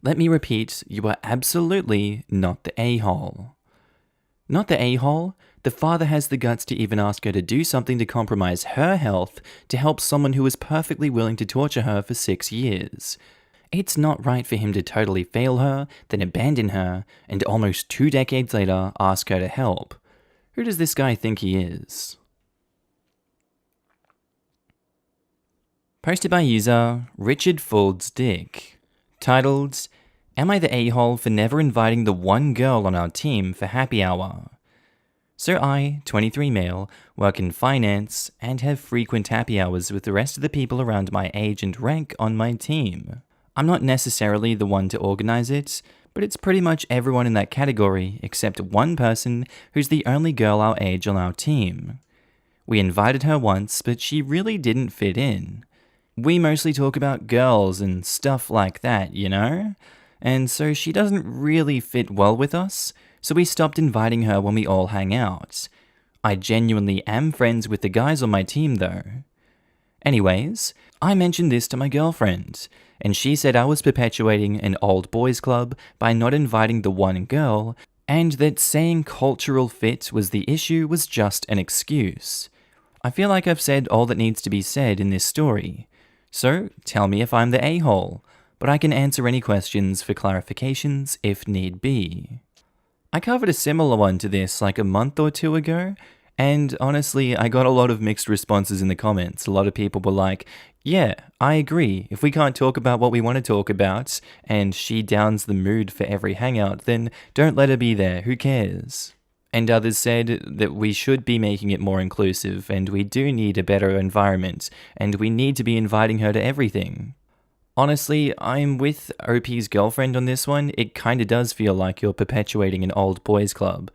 Let me repeat, you are absolutely not the a-hole. Not the a-hole, the father has the guts to even ask her to do something to compromise her health to help someone who was perfectly willing to torture her for 6 years. It's not right for him to totally fail her, then abandon her, and almost 2 decades later ask her to help. Who does this guy think he is? Posted by user Richard Ford's Dick. Titled, Am I the a-hole for never inviting the one girl on our team for happy hour? So I, 23 male, work in finance and have frequent happy hours with the rest of the people around my age and rank on my team. I'm not necessarily the one to organize it, but it's pretty much everyone in that category except one person who's the only girl our age on our team. We invited her once, but she really didn't fit in. We mostly talk about girls and stuff like that, you know? And so she doesn't really fit well with us, so we stopped inviting her when we all hang out. I genuinely am friends with the guys on my team though. Anyways, I mentioned this to my girlfriend, and she said I was perpetuating an old boys club by not inviting the one girl, and that saying cultural fit was the issue was just an excuse. I feel like I've said all that needs to be said in this story. So, tell me if I'm the a-hole, but I can answer any questions for clarifications if need be. I covered a similar one to this like a month or 2 ago, and honestly, I got a lot of mixed responses in the comments. A lot of people were like, yeah, I agree. If we can't talk about what we want to talk about, and she downs the mood for every hangout, then don't let her be there. Who cares? And others said that we should be making it more inclusive, and we do need a better environment, and we need to be inviting her to everything. Honestly, I'm with OP's girlfriend on this one. It kinda does feel like you're perpetuating an old boys club.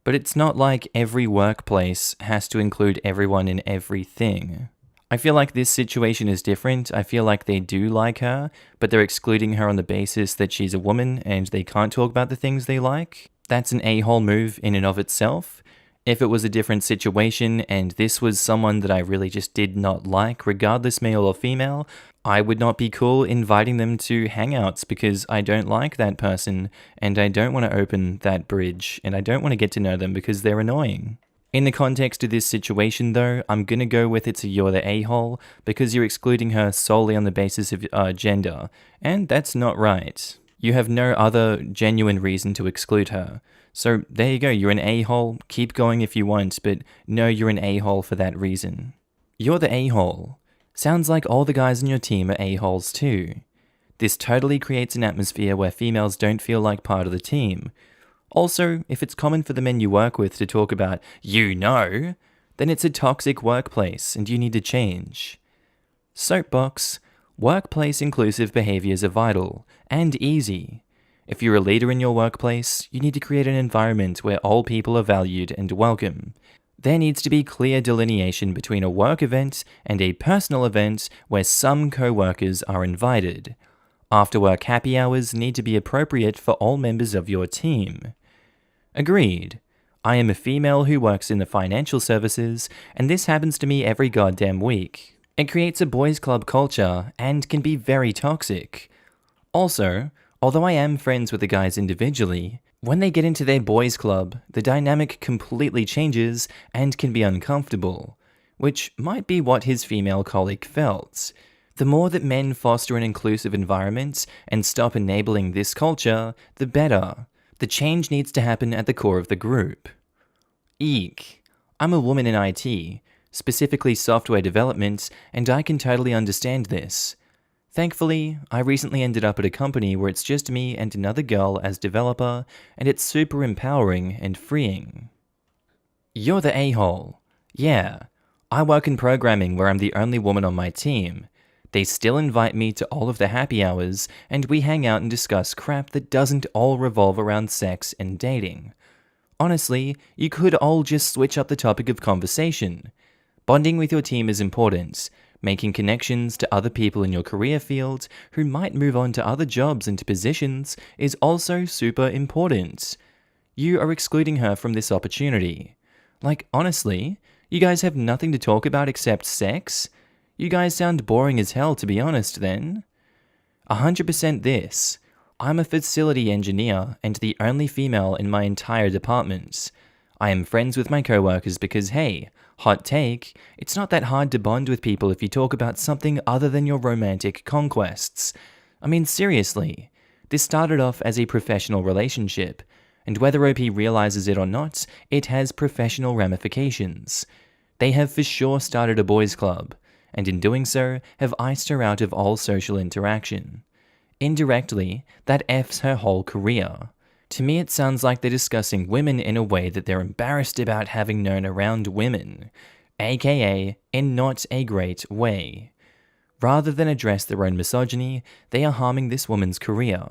But it's not like every workplace has to include everyone in everything. I feel like this situation is different. I feel like they do like her, but they're excluding her on the basis that she's a woman and they can't talk about the things they like. That's an a-hole move in and of itself. If it was a different situation and this was someone that I really just did not like, regardless male or female, I would not be cool inviting them to hangouts because I don't like that person and I don't want to open that bridge and I don't want to get to know them because they're annoying. In the context of this situation though, I'm gonna go with you're the a-hole because you're excluding her solely on the basis of gender, and that's not right. You have no other genuine reason to exclude her. So there you go, you're an a-hole, keep going if you want, but no, you're an a-hole for that reason. You're the a-hole. Sounds like all the guys on your team are a-holes too. This totally creates an atmosphere where females don't feel like part of the team. Also, if it's common for the men you work with to talk about, then it's a toxic workplace and you need to change. Soapbox, workplace inclusive behaviors are vital and easy. If you're a leader in your workplace, you need to create an environment where all people are valued and welcome. There needs to be clear delineation between a work event and a personal event where some co-workers are invited. After-work happy hours need to be appropriate for all members of your team. Agreed. I am a female who works in the financial services, and this happens to me every goddamn week. It creates a boys' club culture and can be very toxic. Also, although I am friends with the guys individually, when they get into their boys' club, the dynamic completely changes and can be uncomfortable, which might be what his female colleague felt. The more that men foster an inclusive environment and stop enabling this culture, the better. The change needs to happen at the core of the group. Eek. I'm a woman in IT, specifically software development, and I can totally understand this. Thankfully, I recently ended up at a company where it's just me and another girl as developer, and it's super empowering and freeing. You're the a-hole. Yeah, I work in programming where I'm the only woman on my team. They still invite me to all of the happy hours, and we hang out and discuss crap that doesn't all revolve around sex and dating. Honestly, you could all just switch up the topic of conversation. Bonding with your team is important. Making connections to other people in your career field who might move on to other jobs and positions is also super important. You are excluding her from this opportunity. Like, honestly, you guys have nothing to talk about except sex? You guys sound boring as hell, to be honest, then. 100% this. I'm a facility engineer and the only female in my entire department. I am friends with my coworkers because, hey, hot take, it's not that hard to bond with people if you talk about something other than your romantic conquests. I mean, seriously, this started off as a professional relationship, and whether OP realizes it or not, it has professional ramifications. They have for sure started a boys' club, and in doing so, have iced her out of all social interaction. Indirectly, that F's her whole career. To me, it sounds like they're discussing women in a way that they're embarrassed about having known around women, aka in not a great way. Rather than address their own misogyny, they are harming this woman's career.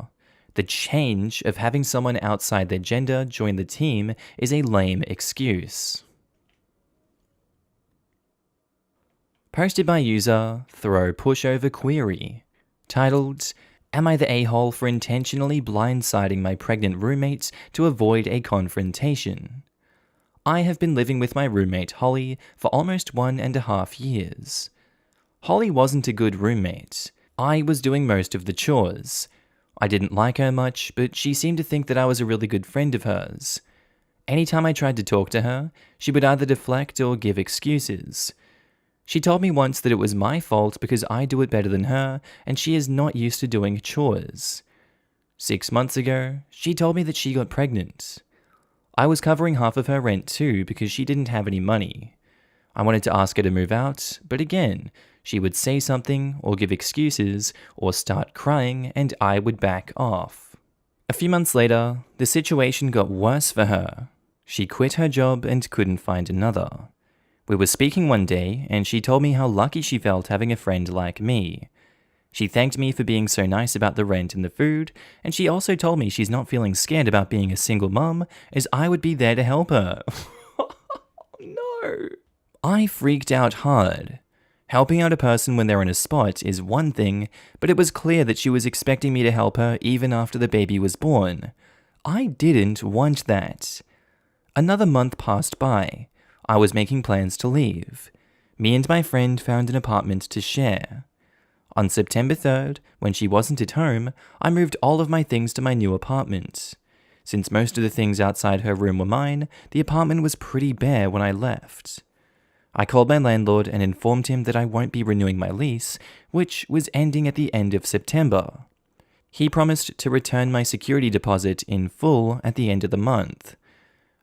The change of having someone outside their gender join the team is a lame excuse. Posted by user Throw Pushover Query, titled, Am I the a-hole for intentionally blindsiding my pregnant roommate to avoid a confrontation? I have been living with my roommate Holly for almost 1.5 years. Holly wasn't a good roommate. I was doing most of the chores. I didn't like her much, but she seemed to think that I was a really good friend of hers. Anytime I tried to talk to her, she would either deflect or give excuses. She told me once that it was my fault because I do it better than her and she is not used to doing chores. 6 months ago, she told me that she got pregnant. I was covering half of her rent too because she didn't have any money. I wanted to ask her to move out, but again, she would say something or give excuses or start crying and I would back off. A few months later, the situation got worse for her. She quit her job and couldn't find another. We were speaking one day, and she told me how lucky she felt having a friend like me. She thanked me for being so nice about the rent and the food, and she also told me she's not feeling scared about being a single mum, as I would be there to help her. No. I freaked out hard. Helping out a person when they're in a spot is one thing, but it was clear that she was expecting me to help her even after the baby was born. I didn't want that. Another month passed by. I was making plans to leave. Me and my friend found an apartment to share. On September 3rd, when she wasn't at home, I moved all of my things to my new apartment. Since most of the things outside her room were mine, the apartment was pretty bare when I left. I called my landlord and informed him that I won't be renewing my lease, which was ending at the end of September. He promised to return my security deposit in full at the end of the month.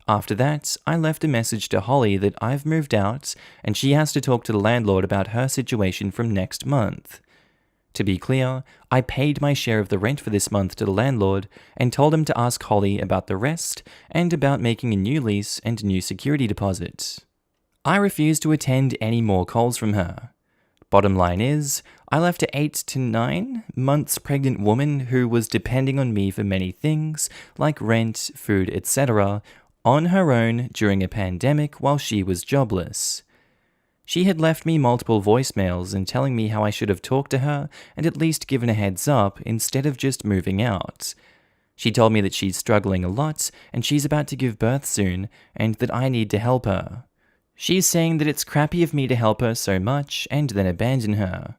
After that, I left a message to Holly that I've moved out and she has to talk to the landlord about her situation from next month. To be clear, I paid my share of the rent for this month to the landlord and told him to ask Holly about the rest and about making a new lease and new security deposit. I refused to attend any more calls from her. Bottom line is, I left an 8 to 9 months pregnant woman who was depending on me for many things, like rent, food, etc., on her own during a pandemic while she was jobless. She had left me multiple voicemails and telling me how I should have talked to her and at least given a heads up instead of just moving out. She told me that she's struggling a lot and she's about to give birth soon and that I need to help her. She's saying that it's crappy of me to help her so much and then abandon her.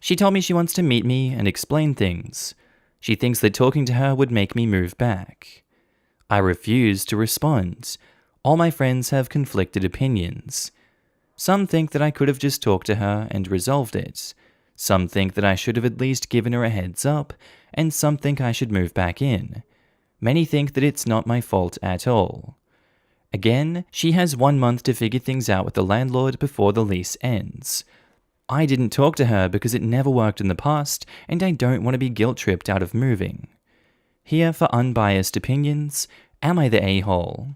She told me she wants to meet me and explain things. She thinks that talking to her would make me move back. I refuse to respond. All my friends have conflicted opinions. Some think that I could have just talked to her and resolved it. Some think that I should have at least given her a heads up, and some think I should move back in. Many think that it's not my fault at all. Again, she has 1 month to figure things out with the landlord before the lease ends. I didn't talk to her because it never worked in the past, and I don't want to be guilt-tripped out of moving. Here for unbiased opinions, am I the a-hole?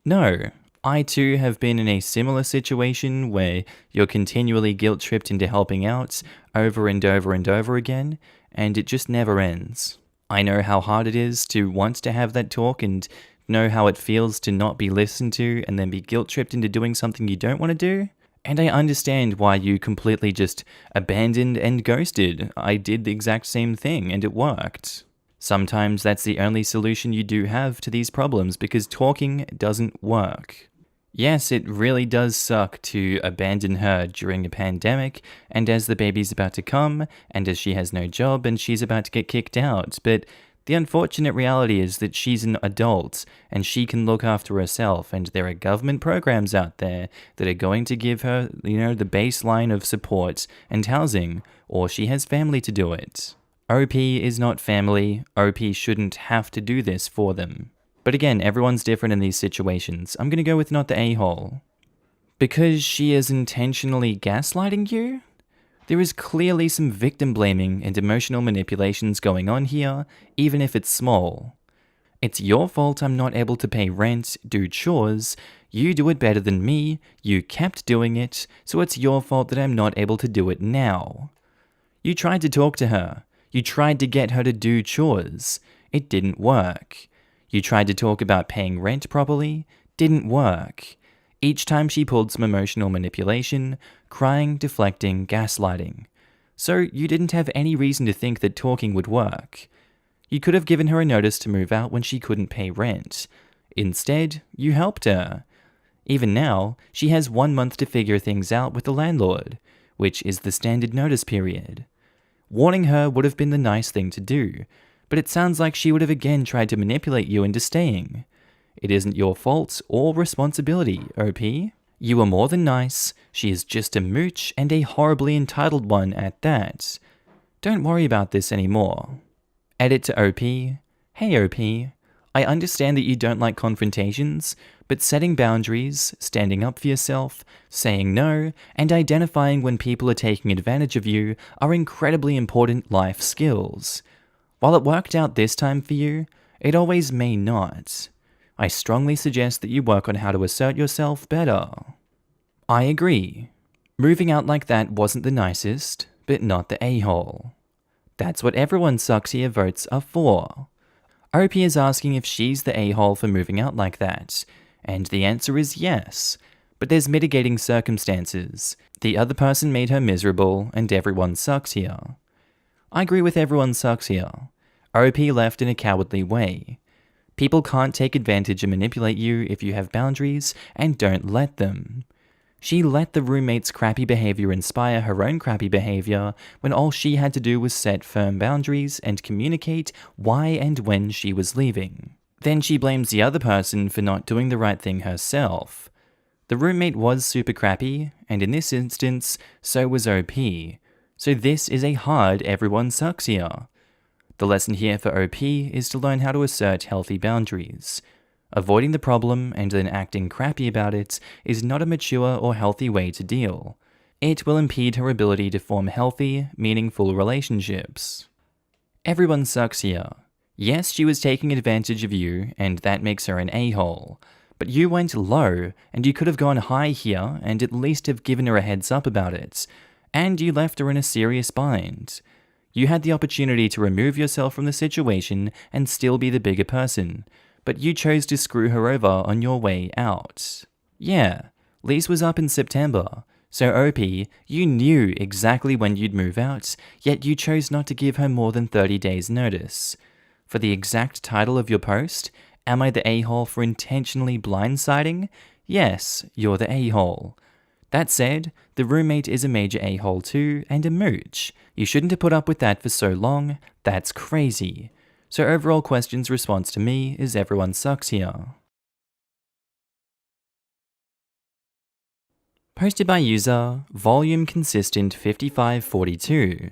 No, I too have been in a similar situation where you're continually guilt-tripped into helping out over and over and over again, and it just never ends. I know how hard it is to want to have that talk and know how it feels to not be listened to and then be guilt-tripped into doing something you don't want to do. And I understand why you completely just abandoned and ghosted. I did the exact same thing and it worked. Sometimes that's the only solution you do have to these problems because talking doesn't work. Yes, it really does suck to abandon her during a pandemic and as the baby's about to come and as she has no job and she's about to get kicked out, but the unfortunate reality is that she's an adult and she can look after herself and there are government programs out there that are going to give her, the baseline of support and housing, or she has family to do it. OP is not family. OP shouldn't have to do this for them. But again, everyone's different in these situations. I'm going to go with not the a-hole. Because she is intentionally gaslighting you? There is clearly some victim blaming and emotional manipulations going on here, even if it's small. It's your fault I'm not able to pay rent, do chores, you do it better than me, you kept doing it, so it's your fault that I'm not able to do it now. You tried to talk to her. You tried to get her to do chores. It didn't work. You tried to talk about paying rent properly. Didn't work. Each time she pulled some emotional manipulation, crying, deflecting, gaslighting. So you didn't have any reason to think that talking would work. You could have given her a notice to move out when she couldn't pay rent. Instead, you helped her. Even now, she has 1 month to figure things out with the landlord, which is the standard notice period. Warning her would have been the nice thing to do, but it sounds like she would have again tried to manipulate you into staying. It isn't your fault or responsibility, OP. You were more than nice, she is just a mooch and a horribly entitled one at that. Don't worry about this anymore. Edit to OP. Hey OP, I understand that you don't like confrontations, but setting boundaries, standing up for yourself, saying no, and identifying when people are taking advantage of you are incredibly important life skills. While it worked out this time for you, it always may not. I strongly suggest that you work on how to assert yourself better. I agree. Moving out like that wasn't the nicest, but not the a-hole. That's what everyone sucks here votes are for. OP is asking if she's the a-hole for moving out like that, and the answer is yes, but there's mitigating circumstances. The other person made her miserable, and everyone sucks here. I agree with everyone sucks here. OP left in a cowardly way. People can't take advantage and manipulate you if you have boundaries, and don't let them. She let the roommate's crappy behavior inspire her own crappy behavior when all she had to do was set firm boundaries and communicate why and when she was leaving. Then she blames the other person for not doing the right thing herself. The roommate was super crappy, and in this instance, so was OP. So this is a hard everyone sucks here. The lesson here for OP is to learn how to assert healthy boundaries. Avoiding the problem and then acting crappy about it is not a mature or healthy way to deal. It will impede her ability to form healthy, meaningful relationships. Everyone sucks here. Yes, she was taking advantage of you, and that makes her an a-hole. But you went low, and you could have gone high here and at least have given her a heads up about it. And you left her in a serious bind. You had the opportunity to remove yourself from the situation and still be the bigger person, but you chose to screw her over on your way out. Yeah, lease was up in September, so OP, you knew exactly when you'd move out, yet you chose not to give her more than 30 days notice. For the exact title of your post, Am I the a-hole for intentionally blindsiding? Yes, you're the a-hole. That said, the roommate is a major a-hole too, and a mooch. You shouldn't have put up with that for so long. That's crazy. So overall question's response to me is everyone sucks here. Posted by user volume consistent 5542.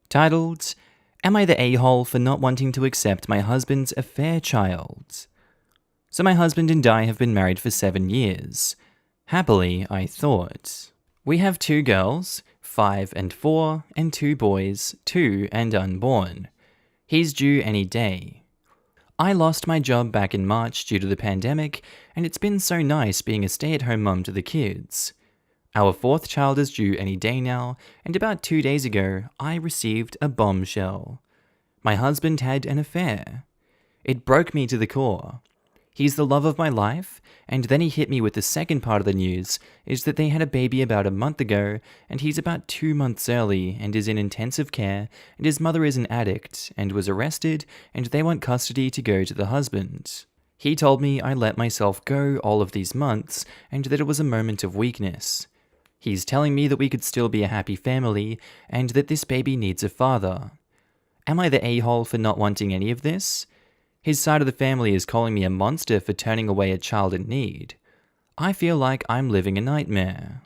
Titled, Am I the a-hole for not wanting to accept my husband's affair child? So my husband and I have been married for 7 years. Happily, I thought. We have 2 girls, 5 and 4, and 2 boys, 2 and unborn. He's due any day. I lost my job back in March due to the pandemic, and it's been so nice being a stay-at-home mum to the kids. Our 4th child is due any day now, and about 2 days ago, I received a bombshell. My husband had an affair. It broke me to the core. He's the love of my life, and then he hit me with the second part of the news, is that they had a baby about a month ago, and he's about 2 months early and is in intensive care, and his mother is an addict, and was arrested, and they want custody to go to the husband. He told me I let myself go all of these months, and that it was a moment of weakness. He's telling me that we could still be a happy family, and that this baby needs a father. Am I the a-hole for not wanting any of this? His side of the family is calling me a monster for turning away a child in need. I feel like I'm living a nightmare.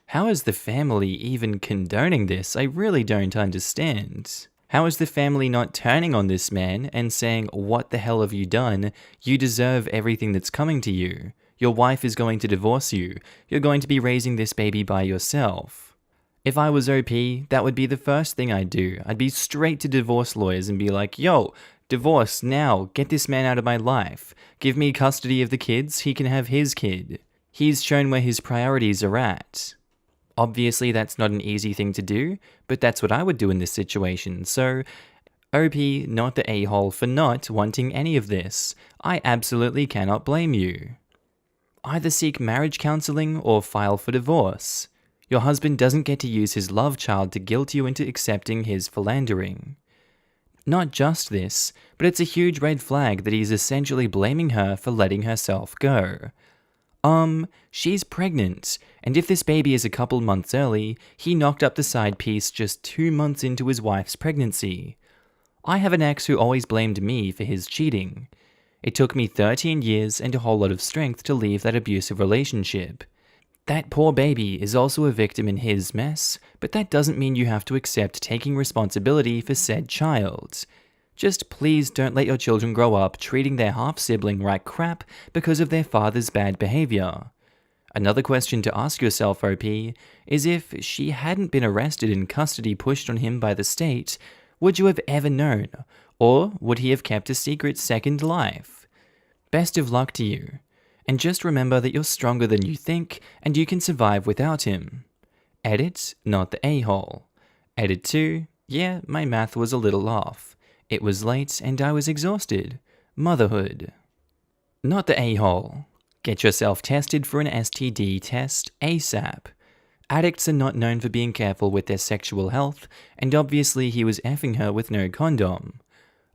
How is the family even condoning this? I really don't understand. How is the family not turning on this man and saying, what the hell have you done? You deserve everything that's coming to you. Your wife is going to divorce you. You're going to be raising this baby by yourself. If I was OP, that would be the first thing I'd do. I'd be straight to divorce lawyers and be like, yo, divorce now, get this man out of my life. Give me custody of the kids, he can have his kid. He's shown where his priorities are at. Obviously that's not an easy thing to do, but that's what I would do in this situation, so OP, not the a-hole for not wanting any of this. I absolutely cannot blame you. Either seek marriage counseling or file for divorce. Your husband doesn't get to use his love child to guilt you into accepting his philandering. Not just this, but it's a huge red flag that he's essentially blaming her for letting herself go. She's pregnant, and if this baby is a couple months early, he knocked up the side piece just 2 months into his wife's pregnancy. I have an ex who always blamed me for his cheating. It took me 13 years and a whole lot of strength to leave that abusive relationship. That poor baby is also a victim in his mess, but that doesn't mean you have to accept taking responsibility for said child. Just please don't let your children grow up treating their half-sibling like crap because of their father's bad behavior. Another question to ask yourself, OP, is if she hadn't been arrested and custody pushed on him by the state, would you have ever known, or would he have kept a secret second life? Best of luck to you. And just remember that you're stronger than you think, and you can survive without him. Edit, not the a-hole. Edit 2, yeah, my math was a little off. It was late, and I was exhausted. Motherhood. Not the a-hole. Get yourself tested for an STD test ASAP. Addicts are not known for being careful with their sexual health, and obviously he was effing her with no condom.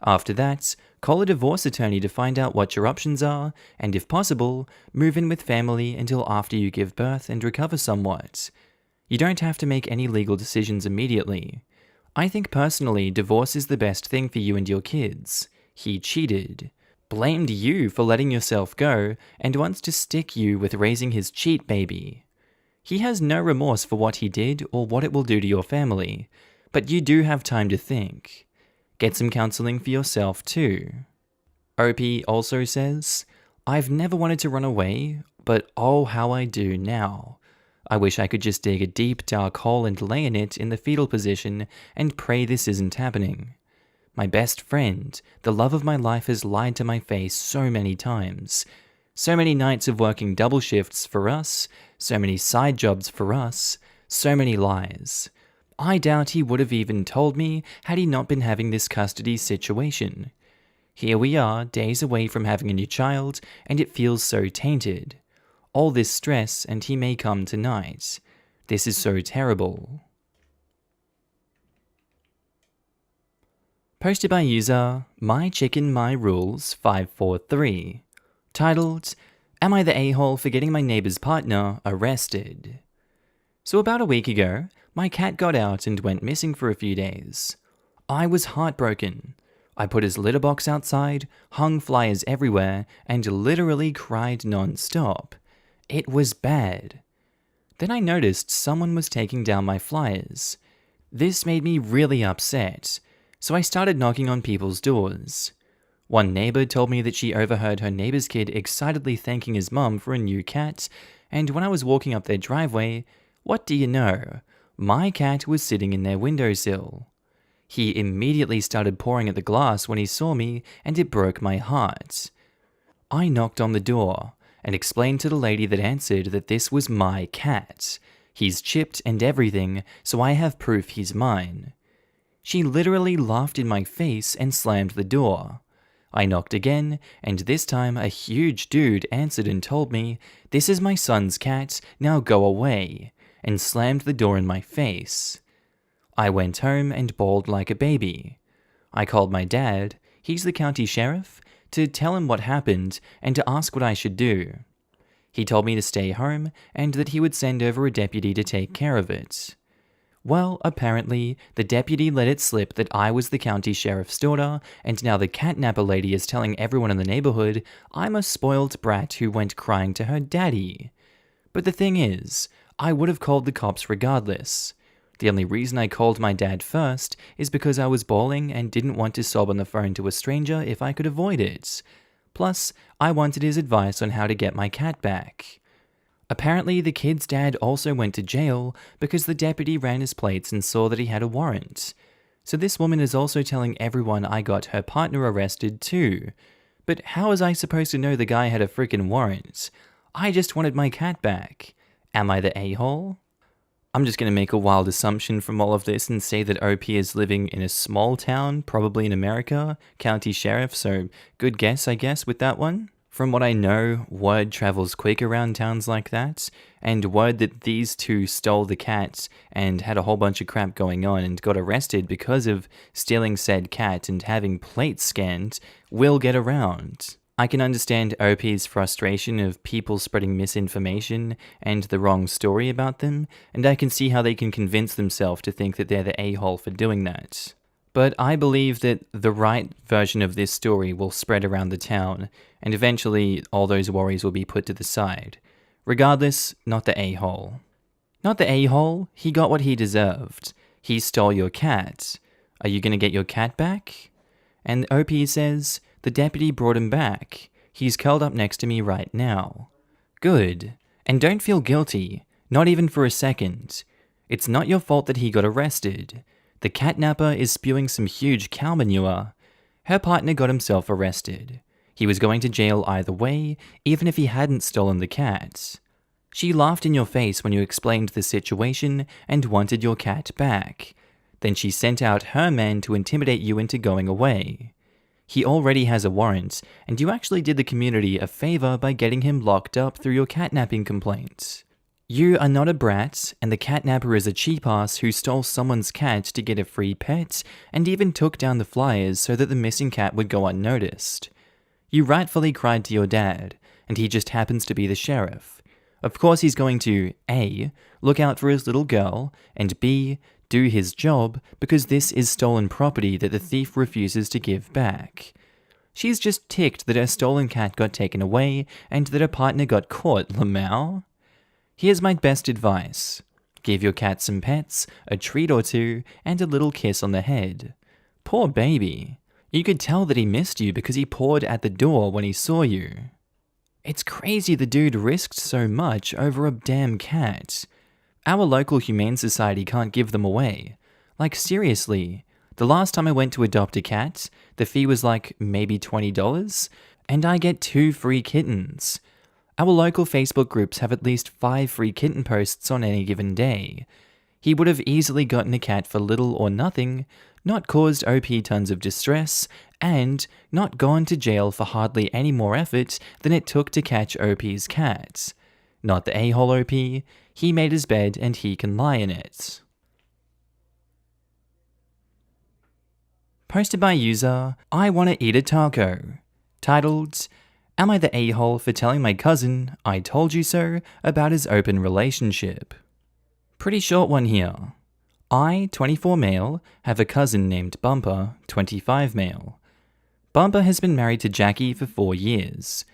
After that, call a divorce attorney to find out what your options are, and if possible, move in with family until after you give birth and recover somewhat. You don't have to make any legal decisions immediately. I think personally, divorce is the best thing for you and your kids. He cheated, blamed you for letting yourself go, and wants to stick you with raising his cheat baby. He has no remorse for what he did or what it will do to your family, but you do have time to think. Get some counseling for yourself too. OP also says, I've never wanted to run away, but oh how I do now. I wish I could just dig a deep dark hole and lay in it in the fetal position and pray this isn't happening. My best friend, the love of my life, has lied to my face so many times. So many nights of working double shifts for us, so many side jobs for us, so many lies. I doubt he would have even told me had he not been having this custody situation. Here we are, days away from having a new child, and it feels so tainted. All this stress, and he may come tonight. This is so terrible. Posted by user MyChickenMyRules543. Titled, Am I the a-hole for getting my neighbor's partner arrested? So about a week ago, my cat got out and went missing for a few days. I was heartbroken. I put his litter box outside, hung flyers everywhere, and literally cried non-stop. It was bad. Then I noticed someone was taking down my flyers. This made me really upset, so I started knocking on people's doors. One neighbor told me that she overheard her neighbor's kid excitedly thanking his mum for a new cat, and when I was walking up their driveway, what do you know? My cat was sitting in their windowsill. He immediately started pawing at the glass when he saw me, and it broke my heart. I knocked on the door and explained to the lady that answered that this was my cat. He's chipped and everything, so I have proof he's mine. She literally laughed in my face and slammed the door. I knocked again, and this time a huge dude answered and told me, "This is my son's cat, now go away," and slammed the door in my face. I went home and bawled like a baby. I called my dad, he's the county sheriff, to tell him what happened and to ask what I should do. He told me to stay home and that he would send over a deputy to take care of it. Well, apparently, the deputy let it slip that I was the county sheriff's daughter, and now the catnapper lady is telling everyone in the neighborhood I'm a spoiled brat who went crying to her daddy. But the thing is, I would have called the cops regardless. The only reason I called my dad first is because I was bawling and didn't want to sob on the phone to a stranger if I could avoid it. Plus, I wanted his advice on how to get my cat back. Apparently, the kid's dad also went to jail because the deputy ran his plates and saw that he had a warrant. So this woman is also telling everyone I got her partner arrested too. But how was I supposed to know the guy had a freaking warrant? I just wanted my cat back. Am I the a-hole? I'm just going to make a wild assumption from all of this and say that OP is living in a small town, probably in America, county sheriff, so good guess, I guess, with that one. From what I know, word travels quick around towns like that, and word that these two stole the cat and had a whole bunch of crap going on and got arrested because of stealing said cat and having plates scanned will get around. I can understand OP's frustration of people spreading misinformation and the wrong story about them, and I can see how they can convince themselves to think that they're the a-hole for doing that. But I believe that the right version of this story will spread around the town, and eventually all those worries will be put to the side. Regardless, not the a-hole. Not the a-hole, he got what he deserved. He stole your cat. Are you gonna get your cat back? And OP says, the deputy brought him back. He's curled up next to me right now. Good. And don't feel guilty, not even for a second. It's not your fault that he got arrested. The catnapper is spewing some huge cow manure. Her partner got himself arrested. He was going to jail either way, even if he hadn't stolen the cat. She laughed in your face when you explained the situation and wanted your cat back. Then she sent out her men to intimidate you into going away. He already has a warrant, and you actually did the community a favor by getting him locked up through your catnapping complaints. You are not a brat, and the catnapper is a cheap ass who stole someone's cat to get a free pet, and even took down the flyers so that the missing cat would go unnoticed. You rightfully cried to your dad, and he just happens to be the sheriff. Of course he's going to A. Look out for his little girl, and B. Do his job, because this is stolen property that the thief refuses to give back. She's just ticked that her stolen cat got taken away, and that her partner got caught, Lamau. Here's my best advice. Give your cat some pets, a treat or two, and a little kiss on the head. Poor baby. You could tell that he missed you because he pawed at the door when he saw you. It's crazy the dude risked so much over a damn cat. Our local humane society can't give them away. Like seriously, the last time I went to adopt a cat, the fee was like maybe $20, and I get 2 free kittens. Our local Facebook groups have at least 5 free kitten posts on any given day. He would have easily gotten a cat for little or nothing, not caused OP tons of distress, and not gone to jail for hardly any more effort than it took to catch OP's cat. Not the a-hole OP, he made his bed and he can lie in it. Posted by user, I Wanna Eat a Taco. Titled, Am I the a-hole for telling my cousin, I told you so, about his open relationship? Pretty short one here. I, 24 male, have a cousin named Bumper, 25 male. Bumper has been married to Jackie for 4 years.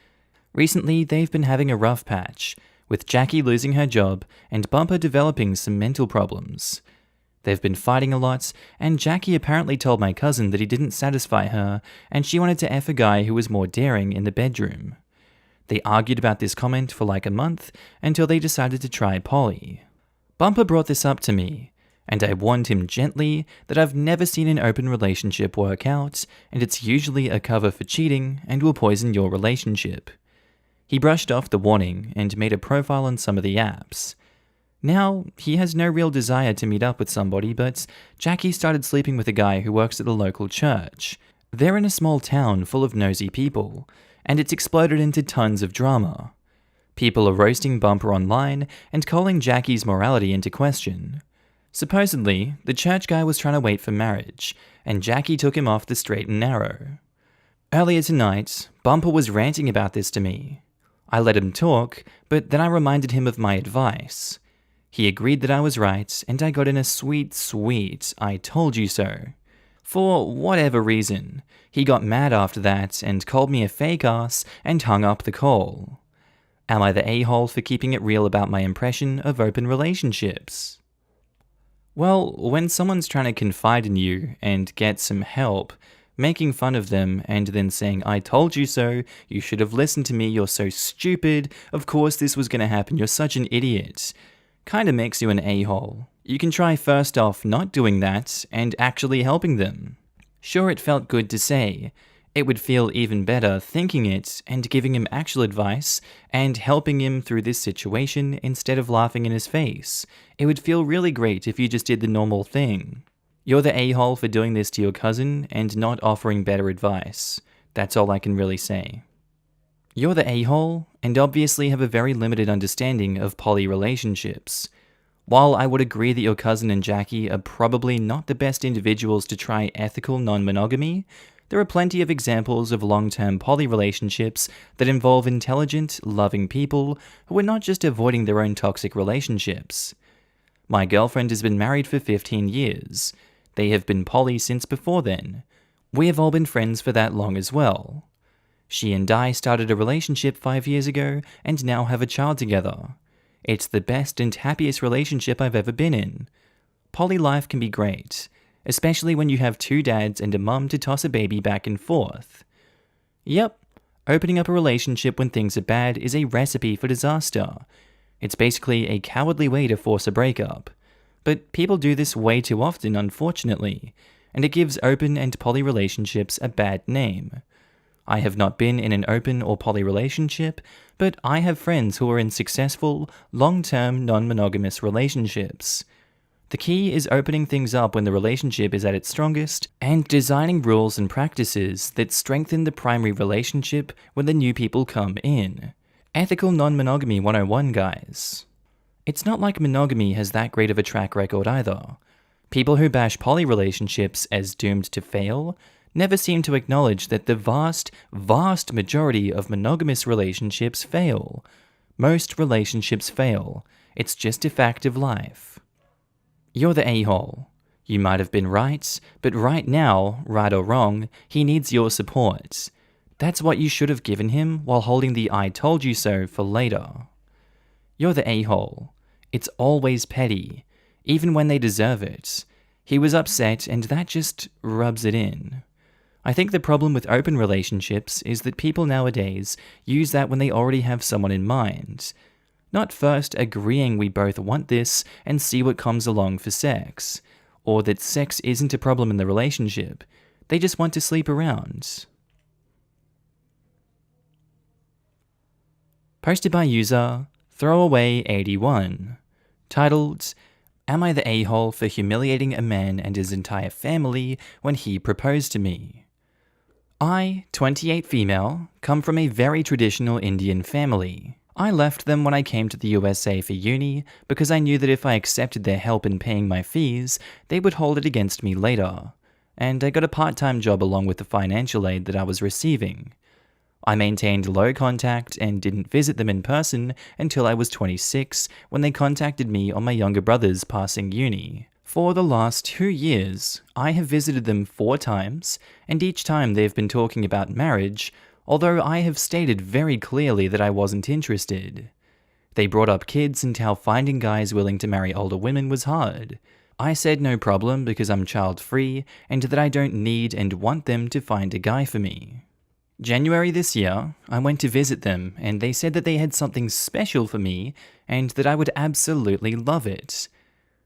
Recently, they've been having a rough patch, with Jackie losing her job and Bumper developing some mental problems. They've been fighting a lot, and Jackie apparently told my cousin that he didn't satisfy her, and she wanted to F a guy who was more daring in the bedroom. They argued about this comment for like a month, until they decided to try poly. Bumper brought this up to me, and I warned him gently that I've never seen an open relationship work out, and it's usually a cover for cheating and will poison your relationship. He brushed off the warning and made a profile on some of the apps. Now, he has no real desire to meet up with somebody, but Jackie started sleeping with a guy who works at the local church. They're in a small town full of nosy people, and it's exploded into tons of drama. People are roasting Bumper online and calling Jackie's morality into question. Supposedly, the church guy was trying to wait for marriage, and Jackie took him off the straight and narrow. Earlier tonight, Bumper was ranting about this to me. I let him talk, but then I reminded him of my advice. He agreed that I was right, and I got in a sweet I told you so. For whatever reason, he got mad after that and called me a fake ass and hung up the call. Am I the a-hole for keeping it real about my impression of open relationships? Well, when someone's trying to confide in you and get some help, making fun of them and then saying, I told you so, you should have listened to me, you're so stupid, of course this was gonna happen, you're such an idiot, kinda makes you an a-hole. You can try first off not doing that and actually helping them. Sure, it felt good to say. It would feel even better thinking it and giving him actual advice and helping him through this situation instead of laughing in his face. It would feel really great if you just did the normal thing. You're the a-hole for doing this to your cousin and not offering better advice. That's all I can really say. You're the a-hole, and obviously have a very limited understanding of poly relationships. While I would agree that your cousin and Jackie are probably not the best individuals to try ethical non-monogamy, there are plenty of examples of long-term poly relationships that involve intelligent, loving people who are not just avoiding their own toxic relationships. My girlfriend has been married for 15 years. They have been poly since before then. We have all been friends for that long as well. She and I started a relationship 5 years ago and now have a child together. It's the best and happiest relationship I've ever been in. Poly life can be great, especially when you have 2 dads and a mum to toss a baby back and forth. Yep, opening up a relationship when things are bad is a recipe for disaster. It's basically a cowardly way to force a breakup. But people do this way too often, unfortunately, and it gives open and poly relationships a bad name. I have not been in an open or poly relationship, but I have friends who are in successful, long-term, non-monogamous relationships. The key is opening things up when the relationship is at its strongest, and designing rules and practices that strengthen the primary relationship when the new people come in. Ethical non-monogamy 101, guys. It's not like monogamy has that great of a track record either. People who bash poly relationships as doomed to fail never seem to acknowledge that the vast, vast majority of monogamous relationships fail. Most relationships fail. It's just a fact of life. You're the a-hole. You might have been right, but right now, right or wrong, he needs your support. That's what you should have given him while holding the I told you so for later. You're the a-hole. It's always petty, even when they deserve it. He was upset and that just rubs it in. I think the problem with open relationships is that people nowadays use that when they already have someone in mind. Not first agreeing we both want this and see what comes along for sex, or that sex isn't a problem in the relationship. They just want to sleep around. Posted by user Throwaway81, titled, Am I the a-hole for humiliating a man and his entire family when he proposed to me? I, 28 female, come from a very traditional Indian family. I left them when I came to the USA for uni because I knew that if I accepted their help in paying my fees, they would hold it against me later, and I got a part-time job along with the financial aid that I was receiving. I maintained low contact and didn't visit them in person until I was 26 when they contacted me on my younger brother's passing uni. For the last 2 years, I have visited them 4 times, and each time they've been talking about marriage, although I have stated very clearly that I wasn't interested. They brought up kids and how finding guys willing to marry older women was hard. I said no problem because I'm child-free and that I don't need and want them to find a guy for me. January this year, I went to visit them and they said that they had something special for me and that I would absolutely love it.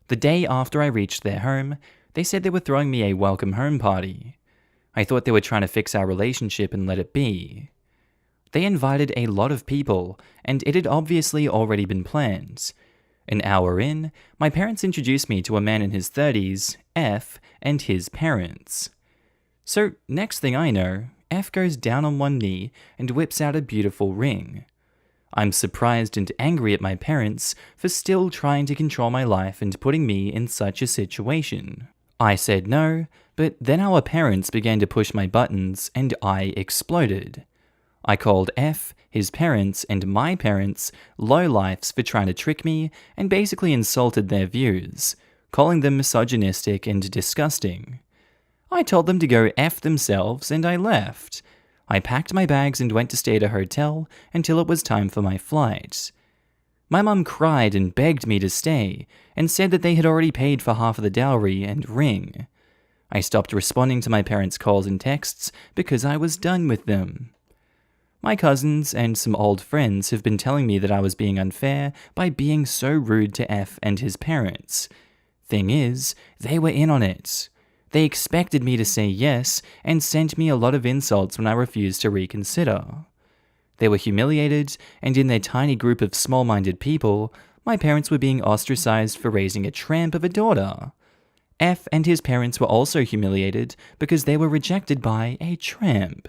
The day after I reached their home, they said they were throwing me a welcome home party. I thought they were trying to fix our relationship and let it be. They invited a lot of people, and it had obviously already been planned. An hour in, my parents introduced me to a man in his 30s, F, and his parents. So, next thing I know, F goes down on one knee and whips out a beautiful ring. I'm surprised and angry at my parents for still trying to control my life and putting me in such a situation. I said no, but then our parents began to push my buttons and I exploded. I called F, his parents, and my parents lowlifes for trying to trick me and basically insulted their views, calling them misogynistic and disgusting. I told them to go F themselves and I left. I packed my bags and went to stay at a hotel until it was time for my flight. My mum cried and begged me to stay and said that they had already paid for half of the dowry and ring. I stopped responding to my parents' calls and texts because I was done with them. My cousins and some old friends have been telling me that I was being unfair by being so rude to F and his parents. Thing is, they were in on it. They expected me to say yes and sent me a lot of insults when I refused to reconsider. They were humiliated, and in their tiny group of small-minded people, my parents were being ostracized for raising a tramp of a daughter. F and his parents were also humiliated because they were rejected by a tramp.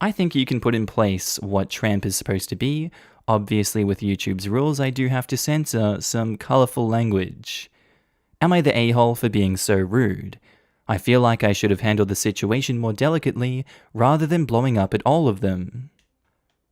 I think you can put in place what tramp is supposed to be. Obviously, with YouTube's rules, I do have to censor some colorful language. Am I the a-hole for being so rude? I feel like I should have handled the situation more delicately rather than blowing up at all of them.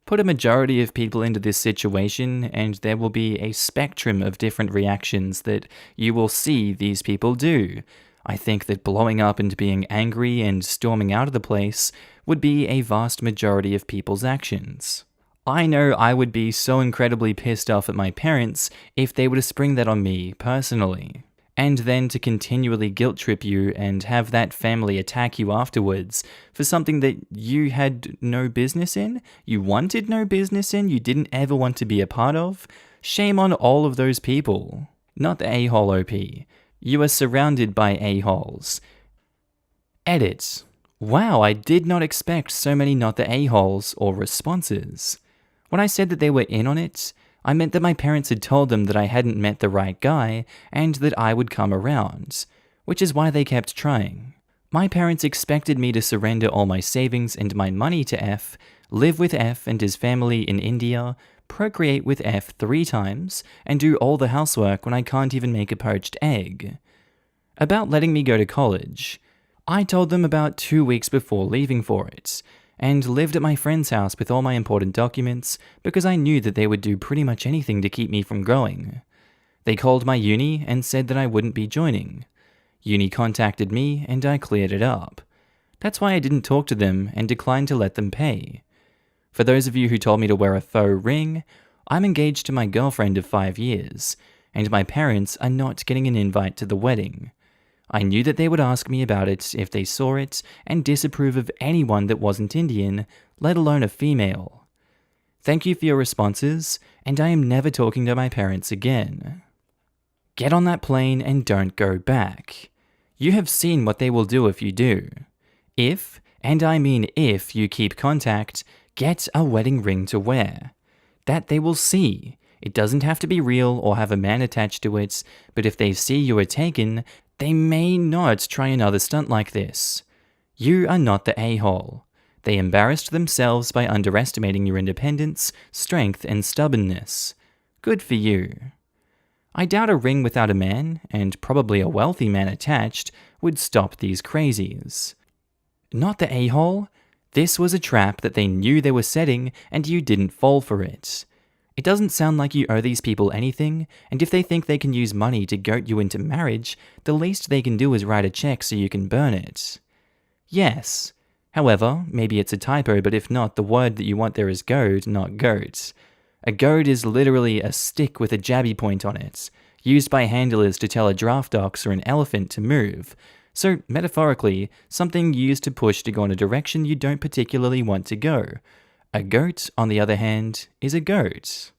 Put a majority of people into this situation and there will be a spectrum of different reactions that you will see these people do. I think that blowing up and being angry and storming out of the place would be a vast majority of people's actions. I know I would be so incredibly pissed off at my parents if they were to spring that on me personally. And then to continually guilt trip you and have that family attack you afterwards for something that you had no business in, you wanted no business in, you didn't ever want to be a part of. Shame on all of those people. Not the a-hole OP. You are surrounded by a-holes. Edit. Wow, I did not expect so many not the a-holes or responses. When I said that they were in on it, I meant that my parents had told them that I hadn't met the right guy and that I would come around, which is why they kept trying. My parents expected me to surrender all my savings and my money to F, live with F and his family in India, procreate with F 3 times, and do all the housework when I can't even make a poached egg. About letting me go to college. I told them about 2 weeks before leaving for it, and lived at my friend's house with all my important documents because I knew that they would do pretty much anything to keep me from going. They called my uni and said that I wouldn't be joining. Uni contacted me and I cleared it up. That's why I didn't talk to them and declined to let them pay. For those of you who told me to wear a faux ring, I'm engaged to my girlfriend of 5 years, and my parents are not getting an invite to the wedding. I knew that they would ask me about it if they saw it and disapprove of anyone that wasn't Indian, let alone a female. Thank you for your responses, and I am never talking to my parents again. Get on that plane and don't go back. You have seen what they will do if you do. If, and I mean if, you keep contact, get a wedding ring to wear. That they will see. It doesn't have to be real or have a man attached to it, but if they see you are taken, they may not try another stunt like this. You are not the a-hole. They embarrassed themselves by underestimating your independence, strength, and stubbornness. Good for you. I doubt a ring without a man, and probably a wealthy man attached, would stop these crazies. Not the a-hole. This was a trap that they knew they were setting, and you didn't fall for it. It doesn't sound like you owe these people anything, and if they think they can use money to goat you into marriage, the least they can do is write a check so you can burn it. Yes. However, maybe it's a typo, but if not, the word that you want there is goad, not goat. A goad is literally a stick with a jabby point on it, used by handlers to tell a draft ox or an elephant to move. So, metaphorically, something used to push to go in a direction you don't particularly want to go. A goat, on the other hand, is a goat.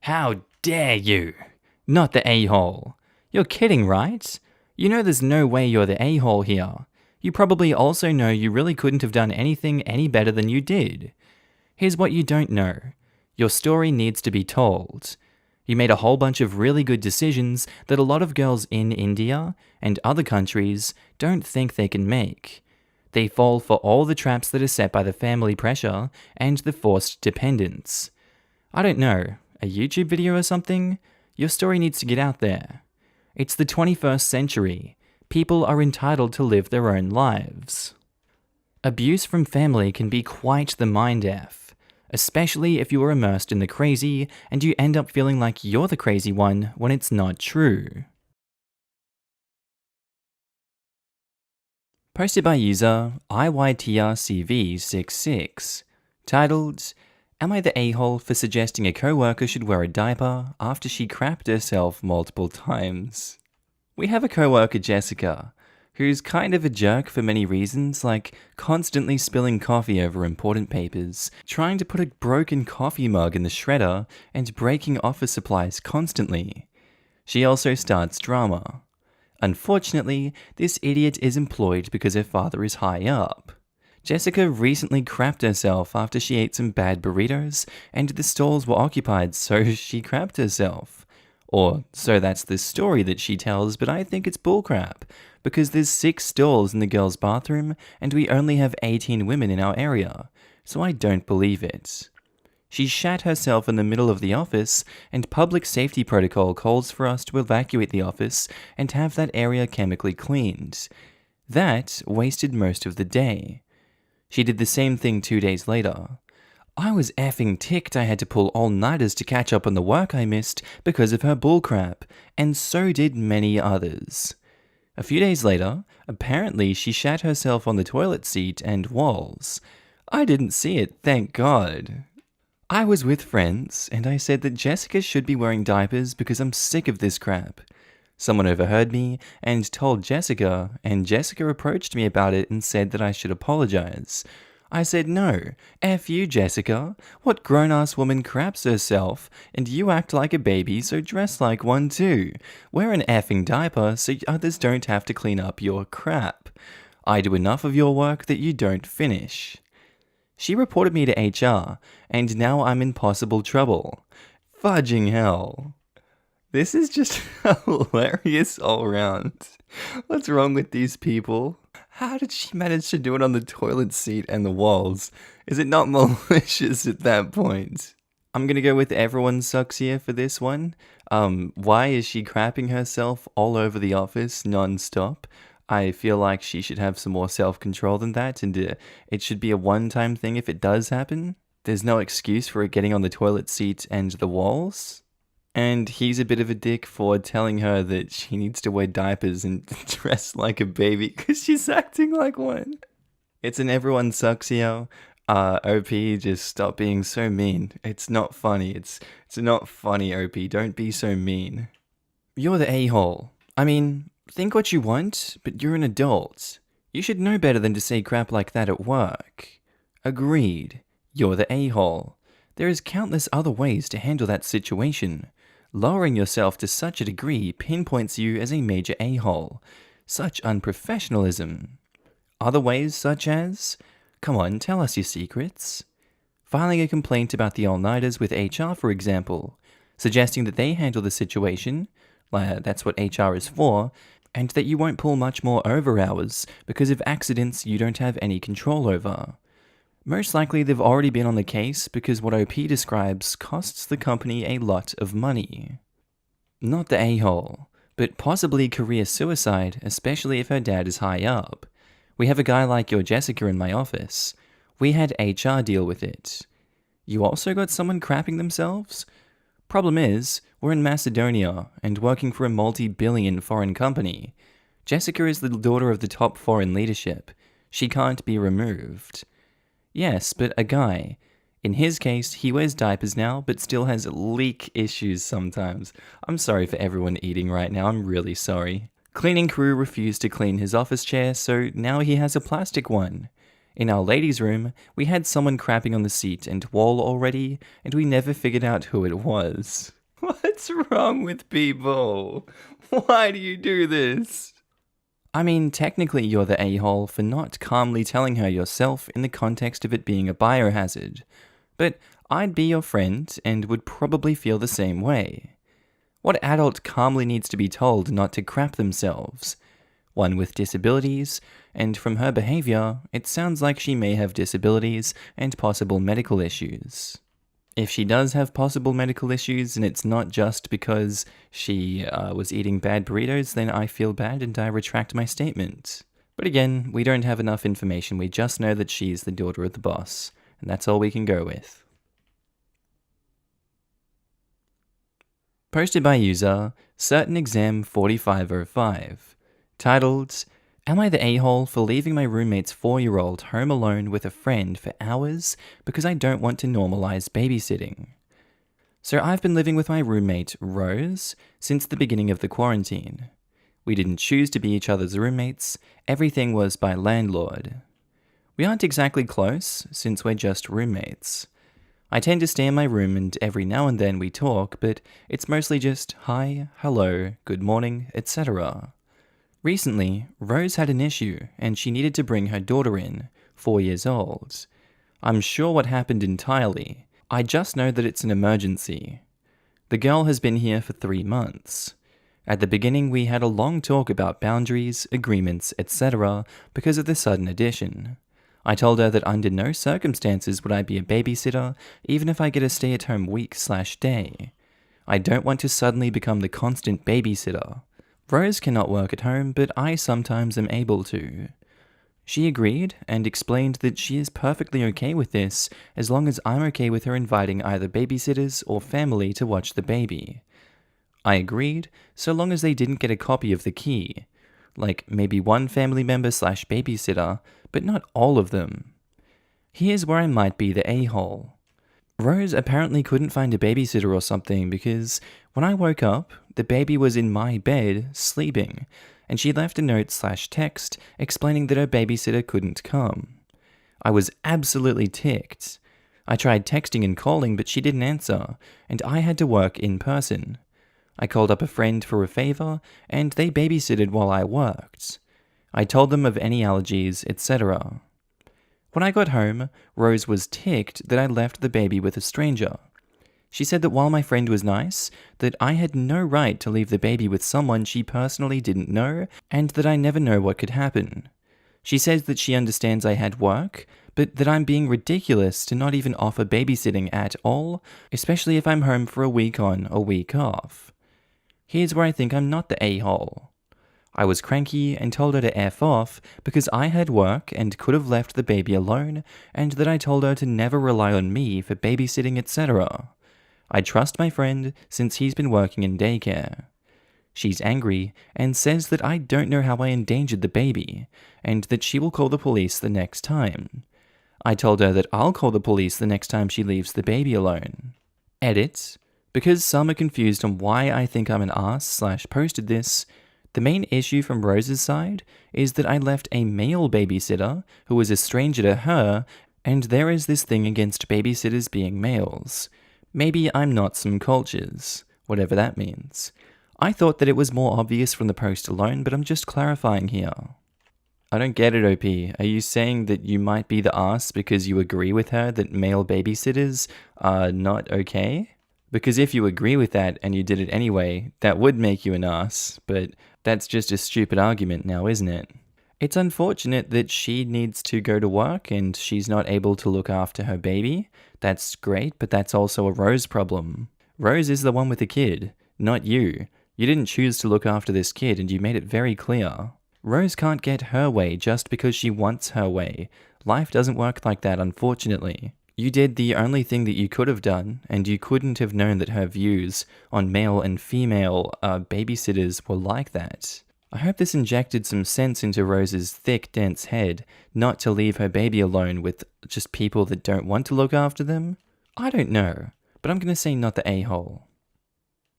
How dare you? Not the a-hole. You're kidding, right? You know there's no way you're the a-hole here. You probably also know you really couldn't have done anything any better than you did. Here's what you don't know. Your story needs to be told. You made a whole bunch of really good decisions that a lot of girls in India and other countries don't think they can make. They fall for all the traps that are set by the family pressure and the forced dependence. I don't know, a YouTube video or something? Your story needs to get out there. It's the 21st century. People are entitled to live their own lives. Abuse from family can be quite the mind-F. Especially if you are immersed in the crazy and you end up feeling like you're the crazy one when it's not true. Posted by user AITA-CV66, titled, "Am I the a-hole for suggesting a co-worker should wear a diaper after she crapped herself multiple times?" We have a co-worker, Jessica, who's kind of a jerk for many reasons, like constantly spilling coffee over important papers, trying to put a broken coffee mug in the shredder, and breaking office supplies constantly. She also starts drama. Unfortunately, this idiot is employed because her father is high up. Jessica recently crapped herself after she ate some bad burritos, and the stalls were occupied, so she crapped herself. Or, so that's the story that she tells, but I think it's bullcrap, because there's 6 stalls in the girls' bathroom, and we only have 18 women in our area, so I don't believe it. She shat herself in the middle of the office, and public safety protocol calls for us to evacuate the office and have that area chemically cleaned. That wasted most of the day. She did the same thing 2 days later. I was effing ticked I had to pull all-nighters to catch up on the work I missed because of her bullcrap, and so did many others. A few days later, apparently she shat herself on the toilet seat and walls. I didn't see it, thank God. I was with friends, and I said that Jessica should be wearing diapers because I'm sick of this crap. Someone overheard me and told Jessica, and Jessica approached me about it and said that I should apologize. I said no, F you, Jessica. What grown-ass woman craps herself, and you act like a baby, so dress like one too. Wear an effing diaper so others don't have to clean up your crap. I do enough of your work that you don't finish. She reported me to HR, and now I'm in possible trouble. Fudging hell. This is just hilarious all round. What's wrong with these people? How did she manage to do it on the toilet seat and the walls? Is it not malicious at that point? I'm gonna go with everyone sucks here for this one. Why is she crapping herself all over the office non-stop? I feel like she should have some more self-control than that, and it should be a one-time thing if it does happen. There's no excuse for it getting on the toilet seat and the walls. And he's a bit of a dick for telling her that she needs to wear diapers and dress like a baby because she's acting like one. It's an everyone sucks here. OP, just stop being so mean. It's not funny. It's not funny, OP. Don't be so mean. You're the a-hole. I mean, think what you want, but you're an adult. You should know better than to say crap like that at work. Agreed. You're the a-hole. There is countless other ways to handle that situation. Lowering yourself to such a degree pinpoints you as a major a-hole. Such unprofessionalism. Other ways such as... Come on, tell us your secrets. Filing a complaint about the all-nighters with HR, for example. Suggesting that they handle the situation, that's what HR is for, and that you won't pull much more over hours because of accidents you don't have any control over. Most likely they've already been on the case because what OP describes costs the company a lot of money. Not the a-hole, but possibly career suicide, especially if her dad is high up. We have a guy like your Jessica in my office. We had HR deal with it. You also got someone crapping themselves? Problem is, we're in Macedonia and working for a multi-billion foreign company. Jessica is the daughter of the top foreign leadership. She can't be removed. Yes, but a guy. In his case, he wears diapers now, but still has leak issues sometimes. I'm sorry for everyone eating right now, I'm really sorry. Cleaning crew refused to clean his office chair, so now he has a plastic one. In our ladies' room, we had someone crapping on the seat and wall already, and we never figured out who it was. What's wrong with people? Why do you do this? I mean, technically you're the a-hole for not calmly telling her yourself in the context of it being a biohazard. But I'd be your friend and would probably feel the same way. What adult calmly needs to be told not to crap themselves? One with disabilities, and from her behavior, it sounds like she may have disabilities and possible medical issues. If she does have possible medical issues and it's not just because she was eating bad burritos, then I feel bad and I retract my statement. But again, we don't have enough information, we just know that she's the daughter of the boss, and that's all we can go with. Posted by user Certain Exam 4505, titled, Am I the a-hole for leaving my roommate's 4-year-old home alone with a friend for hours because I don't want to normalize babysitting? So I've been living with my roommate, Rose, since the beginning of the quarantine. We didn't choose to be each other's roommates, everything was by landlord. We aren't exactly close, since we're just roommates. I tend to stay in my room and every now and then we talk, but it's mostly just hi, hello, good morning, etc. Recently, Rose had an issue and she needed to bring her daughter in, 4 years old. I'm sure what happened entirely. I just know that it's an emergency. The girl has been here for 3 months. At the beginning we had a long talk about boundaries, agreements, etc. because of the sudden addition. I told her that under no circumstances would I be a babysitter, even if I get a stay-at-home week/day. I don't want to suddenly become the constant babysitter. Rose cannot work at home, but I sometimes am able to. She agreed and explained that she is perfectly okay with this as long as I'm okay with her inviting either babysitters or family to watch the baby. I agreed, so long as they didn't get a copy of the key. Like maybe one family member/babysitter, but not all of them. Here's where I might be the a-hole. Rose apparently couldn't find a babysitter or something because when I woke up, the baby was in my bed, sleeping, and she left a note/text explaining that her babysitter couldn't come. I was absolutely ticked. I tried texting and calling, but she didn't answer, and I had to work in person. I called up a friend for a favor, and they babysitted while I worked. I told them of any allergies, etc. When I got home, Rose was ticked that I left the baby with a stranger. She said that while my friend was nice, that I had no right to leave the baby with someone she personally didn't know, and that I never know what could happen. She says that she understands I had work, but that I'm being ridiculous to not even offer babysitting at all, especially if I'm home for a week on, a week off. Here's where I think I'm not the a-hole. I was cranky and told her to F off because I had work and could have left the baby alone, and that I told her to never rely on me for babysitting, etc. I trust my friend since he's been working in daycare. She's angry and says that I don't know how I endangered the baby, and that she will call the police the next time. I told her that I'll call the police the next time she leaves the baby alone. Edit. Because some are confused on why I think I'm an ass/posted this, the main issue from Rose's side is that I left a male babysitter who was a stranger to her, and there is this thing against babysitters being males. Maybe I'm not some cultures, whatever that means. I thought that it was more obvious from the post alone, but I'm just clarifying here. I don't get it, OP. Are you saying that you might be the ass because you agree with her that male babysitters are not okay? Because if you agree with that and you did it anyway, that would make you an ass, but that's just a stupid argument now, isn't it? It's unfortunate that she needs to go to work and she's not able to look after her baby. That's great, but that's also a Rose problem. Rose is the one with the kid, not you. You didn't choose to look after this kid and you made it very clear. Rose can't get her way just because she wants her way. Life doesn't work like that, unfortunately. You did the only thing that you could have done, and you couldn't have known that her views on male and female babysitters were like that. I hope this injected some sense into Rose's thick, dense head, not to leave her baby alone with just people that don't want to look after them. I don't know, but I'm gonna say not the a-hole.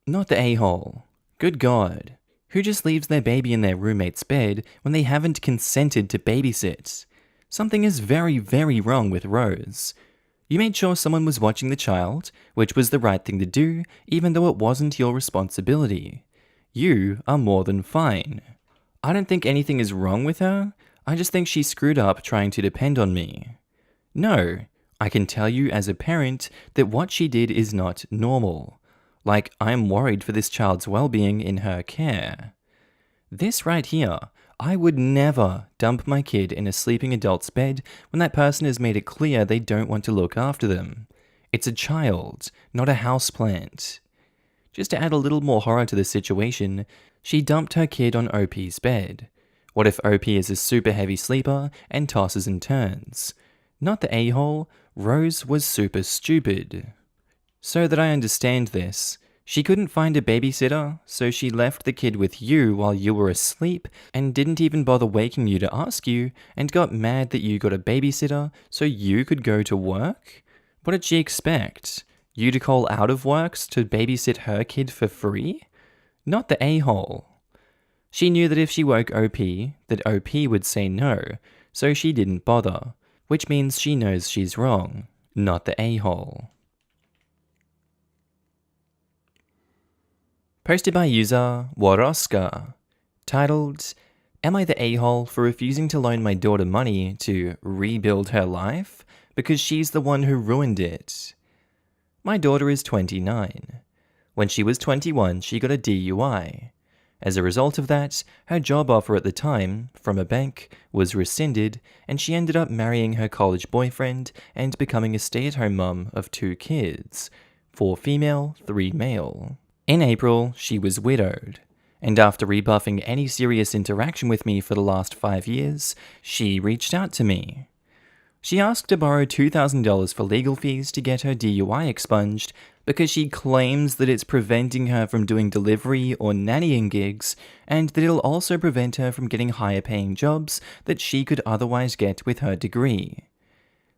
Not the a-hole. Good God. Who just leaves their baby in their roommate's bed when they haven't consented to babysit? Something is very, very wrong with Rose. You made sure someone was watching the child, which was the right thing to do, even though it wasn't your responsibility. You are more than fine. I don't think anything is wrong with her. I just think she screwed up trying to depend on me. No, I can tell you as a parent that what she did is not normal. Like, I am worried for this child's well-being in her care. This right here, I would never dump my kid in a sleeping adult's bed when that person has made it clear they don't want to look after them. It's a child, not a houseplant. Just to add a little more horror to the situation, she dumped her kid on OP's bed. What if OP is a super heavy sleeper and tosses and turns? Not the a-hole, Rose was super stupid. So that I understand this, she couldn't find a babysitter, so she left the kid with you while you were asleep and didn't even bother waking you to ask you, and got mad that you got a babysitter so you could go to work? What did she expect? You to call out of works to babysit her kid for free? Not the a-hole. She knew that if she woke OP, that OP would say no, so she didn't bother, which means she knows she's wrong. Not the a-hole. Posted by user Waroska, titled, "Am I the a-hole for refusing to loan my daughter money to rebuild her life? Because she's the one who ruined it." My daughter is 29. When she was 21, she got a DUI. As a result of that, her job offer at the time, from a bank, was rescinded, and she ended up marrying her college boyfriend and becoming a stay-at-home mum of 2 kids, 4 female, 3 male. In April, she was widowed, and after rebuffing any serious interaction with me for the last 5 years, she reached out to me. She asked to borrow $2,000 for legal fees to get her DUI expunged because she claims that it's preventing her from doing delivery or nannying gigs, and that it'll also prevent her from getting higher paying jobs that she could otherwise get with her degree.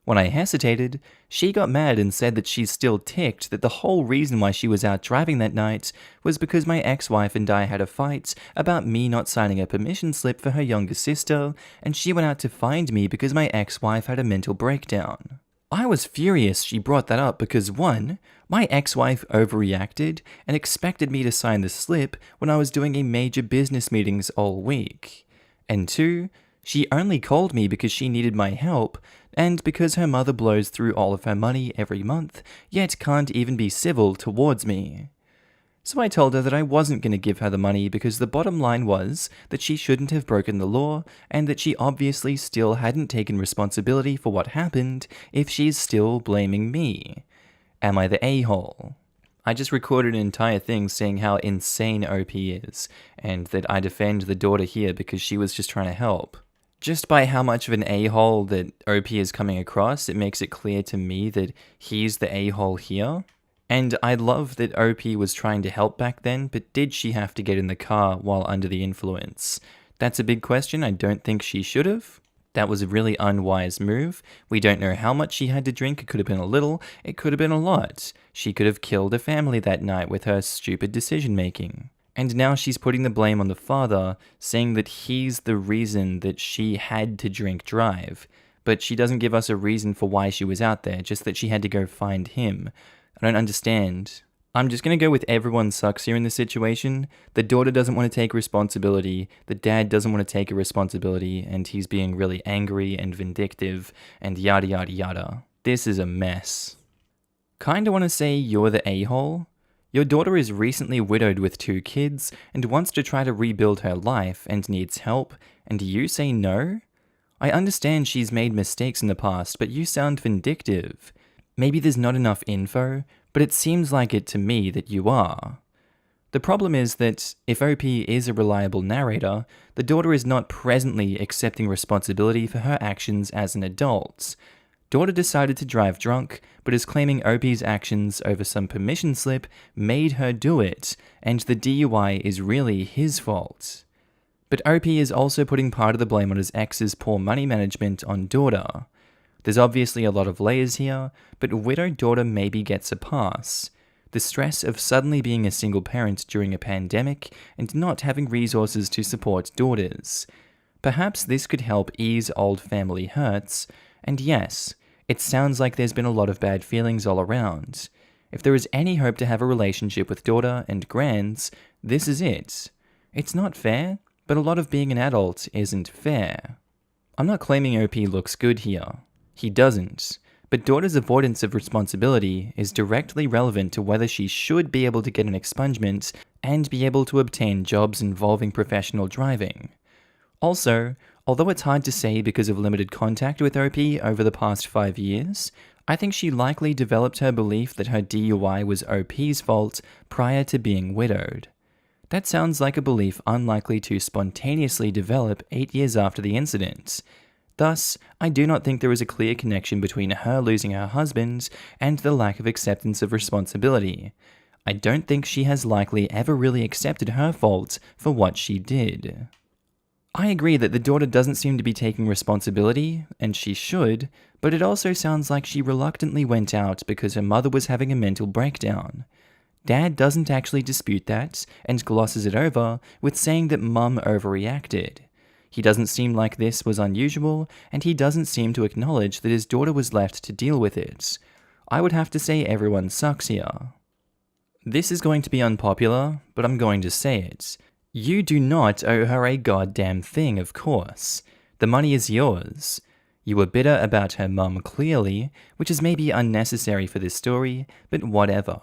When I hesitated, she got mad and said that she's still ticked that the whole reason why she was out driving that night was because my ex-wife and I had a fight about me not signing a permission slip for her younger sister, and she went out to find me because my ex-wife had a mental breakdown. I was furious she brought that up because 1, my ex-wife overreacted and expected me to sign the slip when I was doing a major business meetings all week, and 2, she only called me because she needed my help, and because her mother blows through all of her money every month, yet can't even be civil towards me. So I told her that I wasn't going to give her the money because the bottom line was that she shouldn't have broken the law and that she obviously still hadn't taken responsibility for what happened if she's still blaming me. Am I the a-hole? I just recorded an entire thing saying how insane OP is, and that I defend the daughter here because she was just trying to help. Just by how much of an a-hole that OP is coming across, it makes it clear to me that he's the a-hole here. And I love that OP was trying to help back then, but did she have to get in the car while under the influence? That's a big question. I don't think she should have. That was a really unwise move. We don't know how much she had to drink. It could have been a little. It could have been a lot. She could have killed a family that night with her stupid decision making. And now she's putting the blame on the father, saying that he's the reason that she had to drink drive. But she doesn't give us a reason for why she was out there, just that she had to go find him. I don't understand. I'm just going to go with everyone sucks here in this situation. The daughter doesn't want to take responsibility. The dad doesn't want to take a responsibility, and he's being really angry and vindictive and yada yada yada. This is a mess. Kinda want to say you're the a-hole. Your daughter is recently widowed with 2 kids and wants to try to rebuild her life and needs help, and you say no? I understand she's made mistakes in the past, but you sound vindictive. Maybe there's not enough info, but it seems like it to me that you are. The problem is that if OP is a reliable narrator, the daughter is not presently accepting responsibility for her actions as an adult. Daughter decided to drive drunk, but is claiming OP's actions over some permission slip made her do it, and the DUI is really his fault. But OP is also putting part of the blame on his ex's poor money management on daughter. There's obviously a lot of layers here, but widowed daughter maybe gets a pass. The stress of suddenly being a single parent during a pandemic and not having resources to support daughters. Perhaps this could help ease old family hurts, and yes, it sounds like there's been a lot of bad feelings all around. If there is any hope to have a relationship with daughter and grands, this is it. It's not fair, but a lot of being an adult isn't fair. I'm not claiming OP looks good here. He doesn't, but daughter's avoidance of responsibility is directly relevant to whether she should be able to get an expungement and be able to obtain jobs involving professional driving. Also, although it's hard to say because of limited contact with OP over the past 5 years, I think she likely developed her belief that her DUI was OP's fault prior to being widowed. That sounds like a belief unlikely to spontaneously develop 8 years after the incident. Thus, I do not think there is a clear connection between her losing her husband and the lack of acceptance of responsibility. I don't think she has likely ever really accepted her fault for what she did. I agree that the daughter doesn't seem to be taking responsibility, and she should, but it also sounds like she reluctantly went out because her mother was having a mental breakdown. Dad doesn't actually dispute that, and glosses it over with saying that Mum overreacted. He doesn't seem like this was unusual, and he doesn't seem to acknowledge that his daughter was left to deal with it. I would have to say everyone sucks here. This is going to be unpopular, but I'm going to say it. You do not owe her a goddamn thing, of course. The money is yours. You were bitter about her mum clearly, which is maybe unnecessary for this story, but whatever.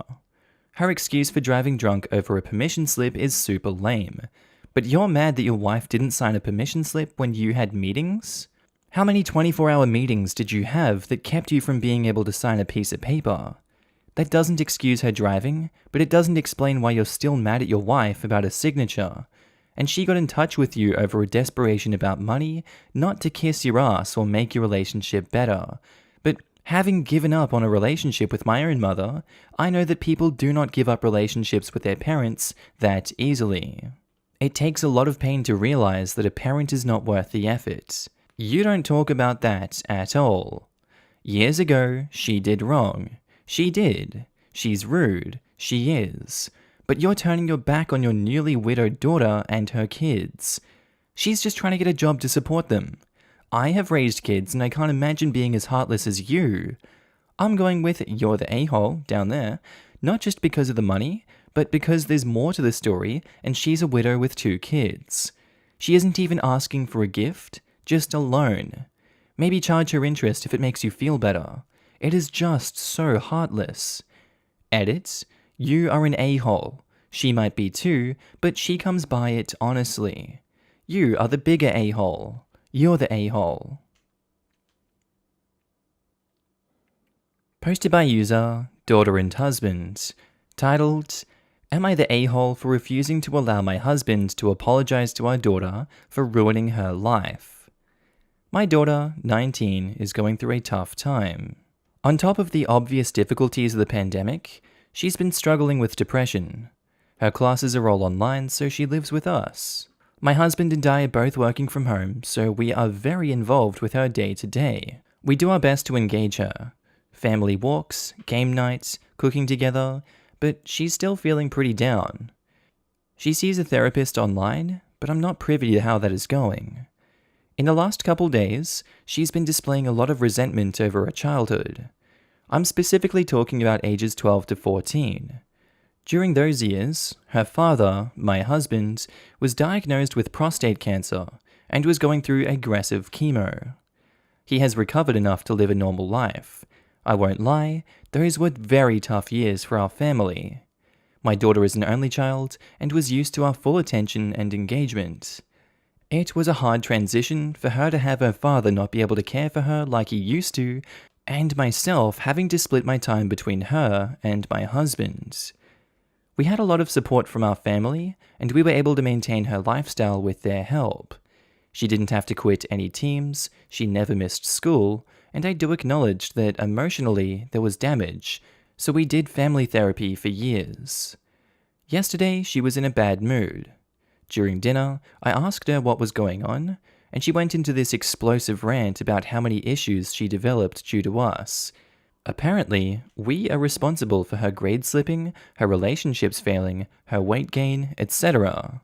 Her excuse for driving drunk over a permission slip is super lame. But you're mad that your wife didn't sign a permission slip when you had meetings? How many 24-hour meetings did you have that kept you from being able to sign a piece of paper? That doesn't excuse her driving, but it doesn't explain why you're still mad at your wife about a signature. And she got in touch with you over a desperation about money, not to kiss your ass or make your relationship better. But having given up on a relationship with my own mother, I know that people do not give up relationships with their parents that easily. It takes a lot of pain to realize that a parent is not worth the effort. You don't talk about that at all. Years ago, she did wrong. She did. She's rude. She is. But you're turning your back on your newly widowed daughter and her kids. She's just trying to get a job to support them. I have raised kids and I can't imagine being as heartless as you. I'm going with you're the a-hole down there, not just because of the money, but because there's more to the story and she's a widow with 2 kids. She isn't even asking for a gift, just a loan. Maybe charge her interest if it makes you feel better. It is just so heartless. Edit, you are an a-hole. She might be too, but she comes by it honestly. You are the bigger a-hole. You're the a-hole. Posted by user, daughter and husband. Titled, Am I the a-hole for refusing to allow my husband to apologize to our daughter for ruining her life? My daughter, 19, is going through a tough time. On top of the obvious difficulties of the pandemic, she's been struggling with depression. Her classes are all online, so she lives with us. My husband and I are both working from home, so we are very involved with her day to day. We do our best to engage her. Family walks, game nights, cooking together, but she's still feeling pretty down. She sees a therapist online, but I'm not privy to how that is going. In the last couple days, she's been displaying a lot of resentment over her childhood. I'm specifically talking about ages 12 to 14. During those years, her father, my husband, was diagnosed with prostate cancer and was going through aggressive chemo. He has recovered enough to live a normal life. I won't lie, those were very tough years for our family. My daughter is an only child and was used to our full attention and engagement. It was a hard transition for her to have her father not be able to care for her like he used to, and myself having to split my time between her and my husband. We had a lot of support from our family, and we were able to maintain her lifestyle with their help. She didn't have to quit any teams, she never missed school, and I do acknowledge that emotionally there was damage, so we did family therapy for years. Yesterday, she was in a bad mood. During dinner, I asked her what was going on, and she went into this explosive rant about how many issues she developed due to us. Apparently, we are responsible for her grade slipping, her relationships failing, her weight gain, etc.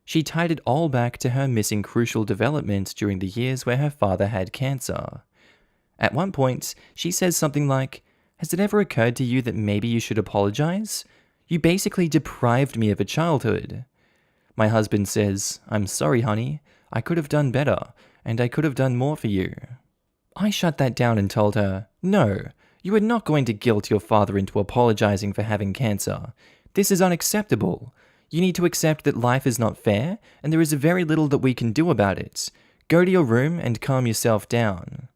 She tied it all back to her missing crucial development during the years where her father had cancer. At one point, she says something like, "Has it ever occurred to you that maybe you should apologize? You basically deprived me of a childhood." My husband says, "I'm sorry, honey. I could have done better, and I could have done more for you." I shut that down and told her, "No, you are not going to guilt your father into apologizing for having cancer. This is unacceptable. You need to accept that life is not fair, and there is very little that we can do about it. Go to your room and calm yourself down."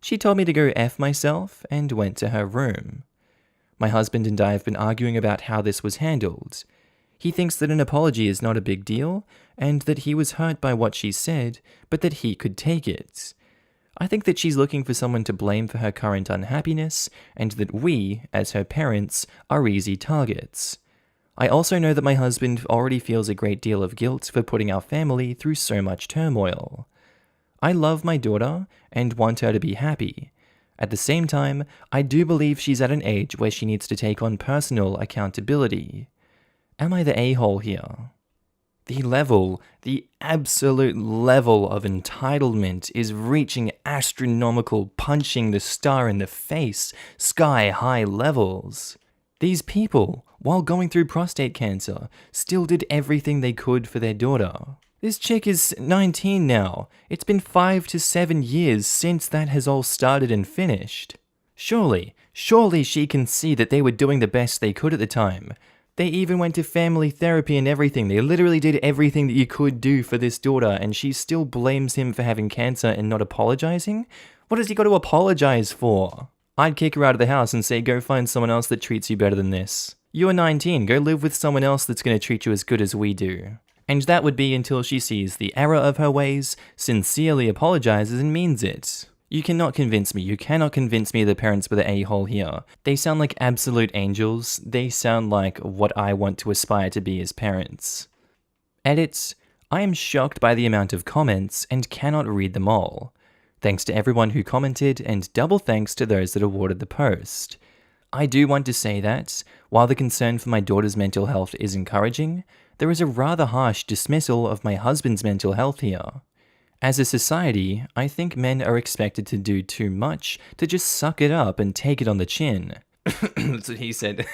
She told me to go F myself and went to her room. My husband and I have been arguing about how this was handled. He thinks that an apology is not a big deal, and that he was hurt by what she said, but that he could take it. I think that she's looking for someone to blame for her current unhappiness, and that we, as her parents, are easy targets. I also know that my husband already feels a great deal of guilt for putting our family through so much turmoil. I love my daughter and want her to be happy. At the same time, I do believe she's at an age where she needs to take on personal accountability. Am I the a-hole here? The absolute level of entitlement is reaching astronomical, punching the star in the face, sky-high levels. These people, while going through prostate cancer, still did everything they could for their daughter. This chick is 19 now. It's been 5 to 7 years since that has all started and finished. Surely she can see that they were doing the best they could at the time. They even went to family therapy and everything. They literally did everything that you could do for this daughter, and she still blames him for having cancer and not apologizing? What has he got to apologize for? I'd kick her out of the house and say, go find someone else that treats you better than this. You're 19, go live with someone else that's going to treat you as good as we do. And that would be until she sees the error of her ways, sincerely apologizes and means it. You cannot convince me the parents were the a-hole here. They sound like absolute angels. They sound like what I want to aspire to be as parents. Edit. I am shocked by the amount of comments and cannot read them all. Thanks to everyone who commented, and double thanks to those that awarded the post. I do want to say that, while the concern for my daughter's mental health is encouraging, there is a rather harsh dismissal of my husband's mental health here. As a society, I think men are expected to do too much, to just suck it up and take it on the chin. That's what he said.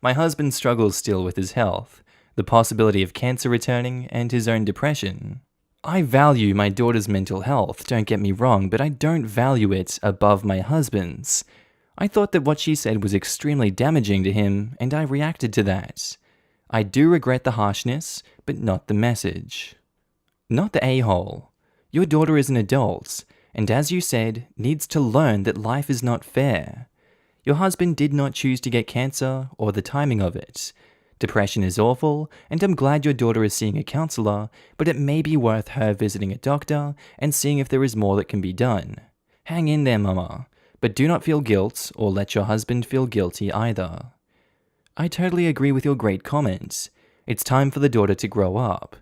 My husband struggles still with his health, the possibility of cancer returning, and his own depression. I value my daughter's mental health, don't get me wrong, but I don't value it above my husband's. I thought that what she said was extremely damaging to him, and I reacted to that. I do regret the harshness, but not the message. Not the a-hole. Your daughter is an adult, and as you said, needs to learn that life is not fair. Your husband did not choose to get cancer or the timing of it. Depression is awful, and I'm glad your daughter is seeing a counselor, but it may be worth her visiting a doctor and seeing if there is more that can be done. Hang in there, mama, but do not feel guilt or let your husband feel guilty either. I totally agree with your great comments. It's time for the daughter to grow up.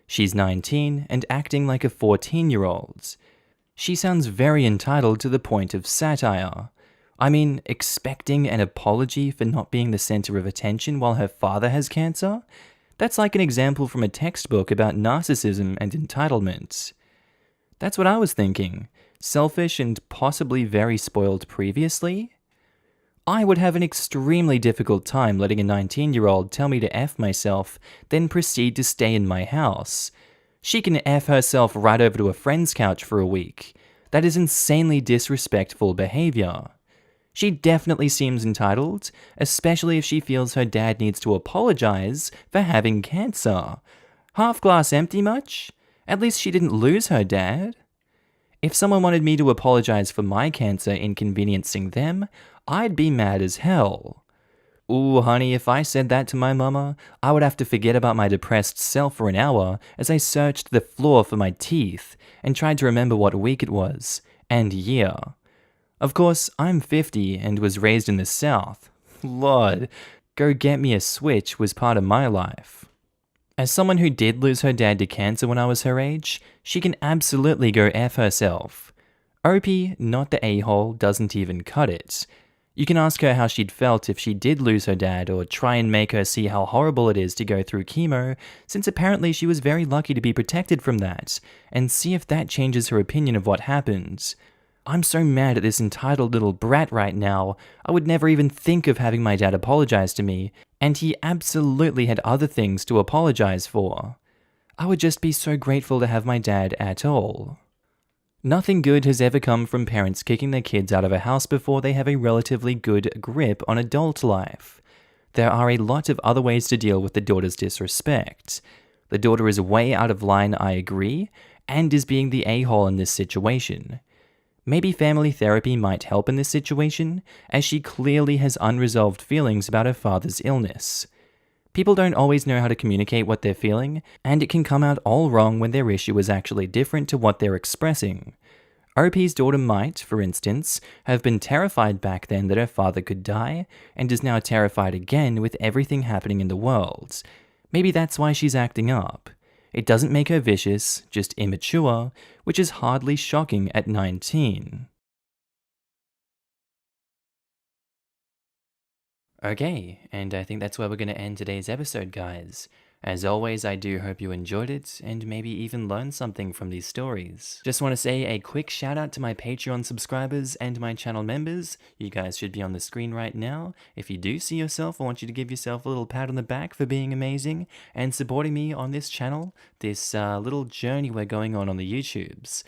She's 19 and acting like a 14-year-old. She sounds very entitled to the point of satire. I mean, expecting an apology for not being the center of attention while her father has cancer? That's like an example from a textbook about narcissism and entitlement. That's what I was thinking. Selfish and possibly very spoiled previously? I would have an extremely difficult time letting a 19-year-old tell me to F myself, then proceed to stay in my house. She can F herself right over to a friend's couch for a week. That is insanely disrespectful behavior. She definitely seems entitled, especially if she feels her dad needs to apologize for having cancer. Half glass empty much? At least she didn't lose her dad. If someone wanted me to apologize for my cancer inconveniencing them, I'd be mad as hell. Ooh, honey, if I said that to my mama, I would have to forget about my depressed self for an hour as I searched the floor for my teeth and tried to remember what week it was, and year. Of course, I'm 50 and was raised in the South. Lord, go get me a Switch was part of my life. As someone who did lose her dad to cancer when I was her age, she can absolutely go F herself. Opie, not the a-hole, doesn't even cut it. You can ask her how she'd felt if she did lose her dad, or try and make her see how horrible it is to go through chemo, since apparently she was very lucky to be protected from that, and see if that changes her opinion of what happened. I'm so mad at this entitled little brat right now, I would never even think of having my dad apologize to me, and he absolutely had other things to apologize for. I would just be so grateful to have my dad at all. Nothing good has ever come from parents kicking their kids out of a house before they have a relatively good grip on adult life. There are a lot of other ways to deal with the daughter's disrespect. The daughter is way out of line, I agree, and is being the a-hole in this situation. Maybe family therapy might help in this situation, as she clearly has unresolved feelings about her father's illness. People don't always know how to communicate what they're feeling, and it can come out all wrong when their issue is actually different to what they're expressing. Opie's daughter might, for instance, have been terrified back then that her father could die, and is now terrified again with everything happening in the world. Maybe that's why she's acting up. It doesn't make her vicious, just immature, which is hardly shocking at 19. Okay, and I think that's where we're going to end today's episode, guys. As always, I do hope you enjoyed it, and maybe even learned something from these stories. Just want to say a quick shout out to my Patreon subscribers and my channel members. You guys should be on the screen right now. If you do see yourself, I want you to give yourself a little pat on the back for being amazing and supporting me on this channel, this little journey we're going on the YouTubes.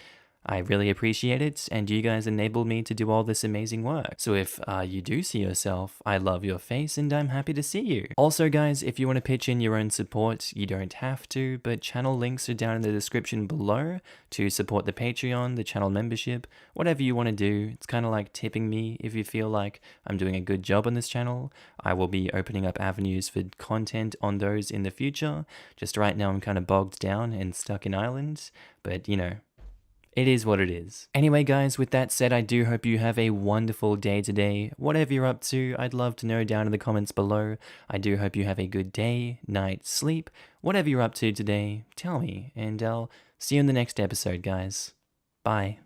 I really appreciate it, and you guys enable me to do all this amazing work. So if you do see yourself, I love your face and I'm happy to see you. Also guys, if you want to pitch in your own support, you don't have to, but channel links are down in the description below to support the Patreon, the channel membership, whatever you want to do. It's kind of like tipping me if you feel like I'm doing a good job on this channel. I will be opening up avenues for content on those in the future. Just right now I'm kind of bogged down and stuck in Ireland, but you know, it is what it is. Anyway guys, with that said, I do hope you have a wonderful day today. Whatever you're up to, I'd love to know down in the comments below. I do hope you have a good day, night, sleep. Whatever you're up to today, tell me, and I'll see you in the next episode, guys. Bye.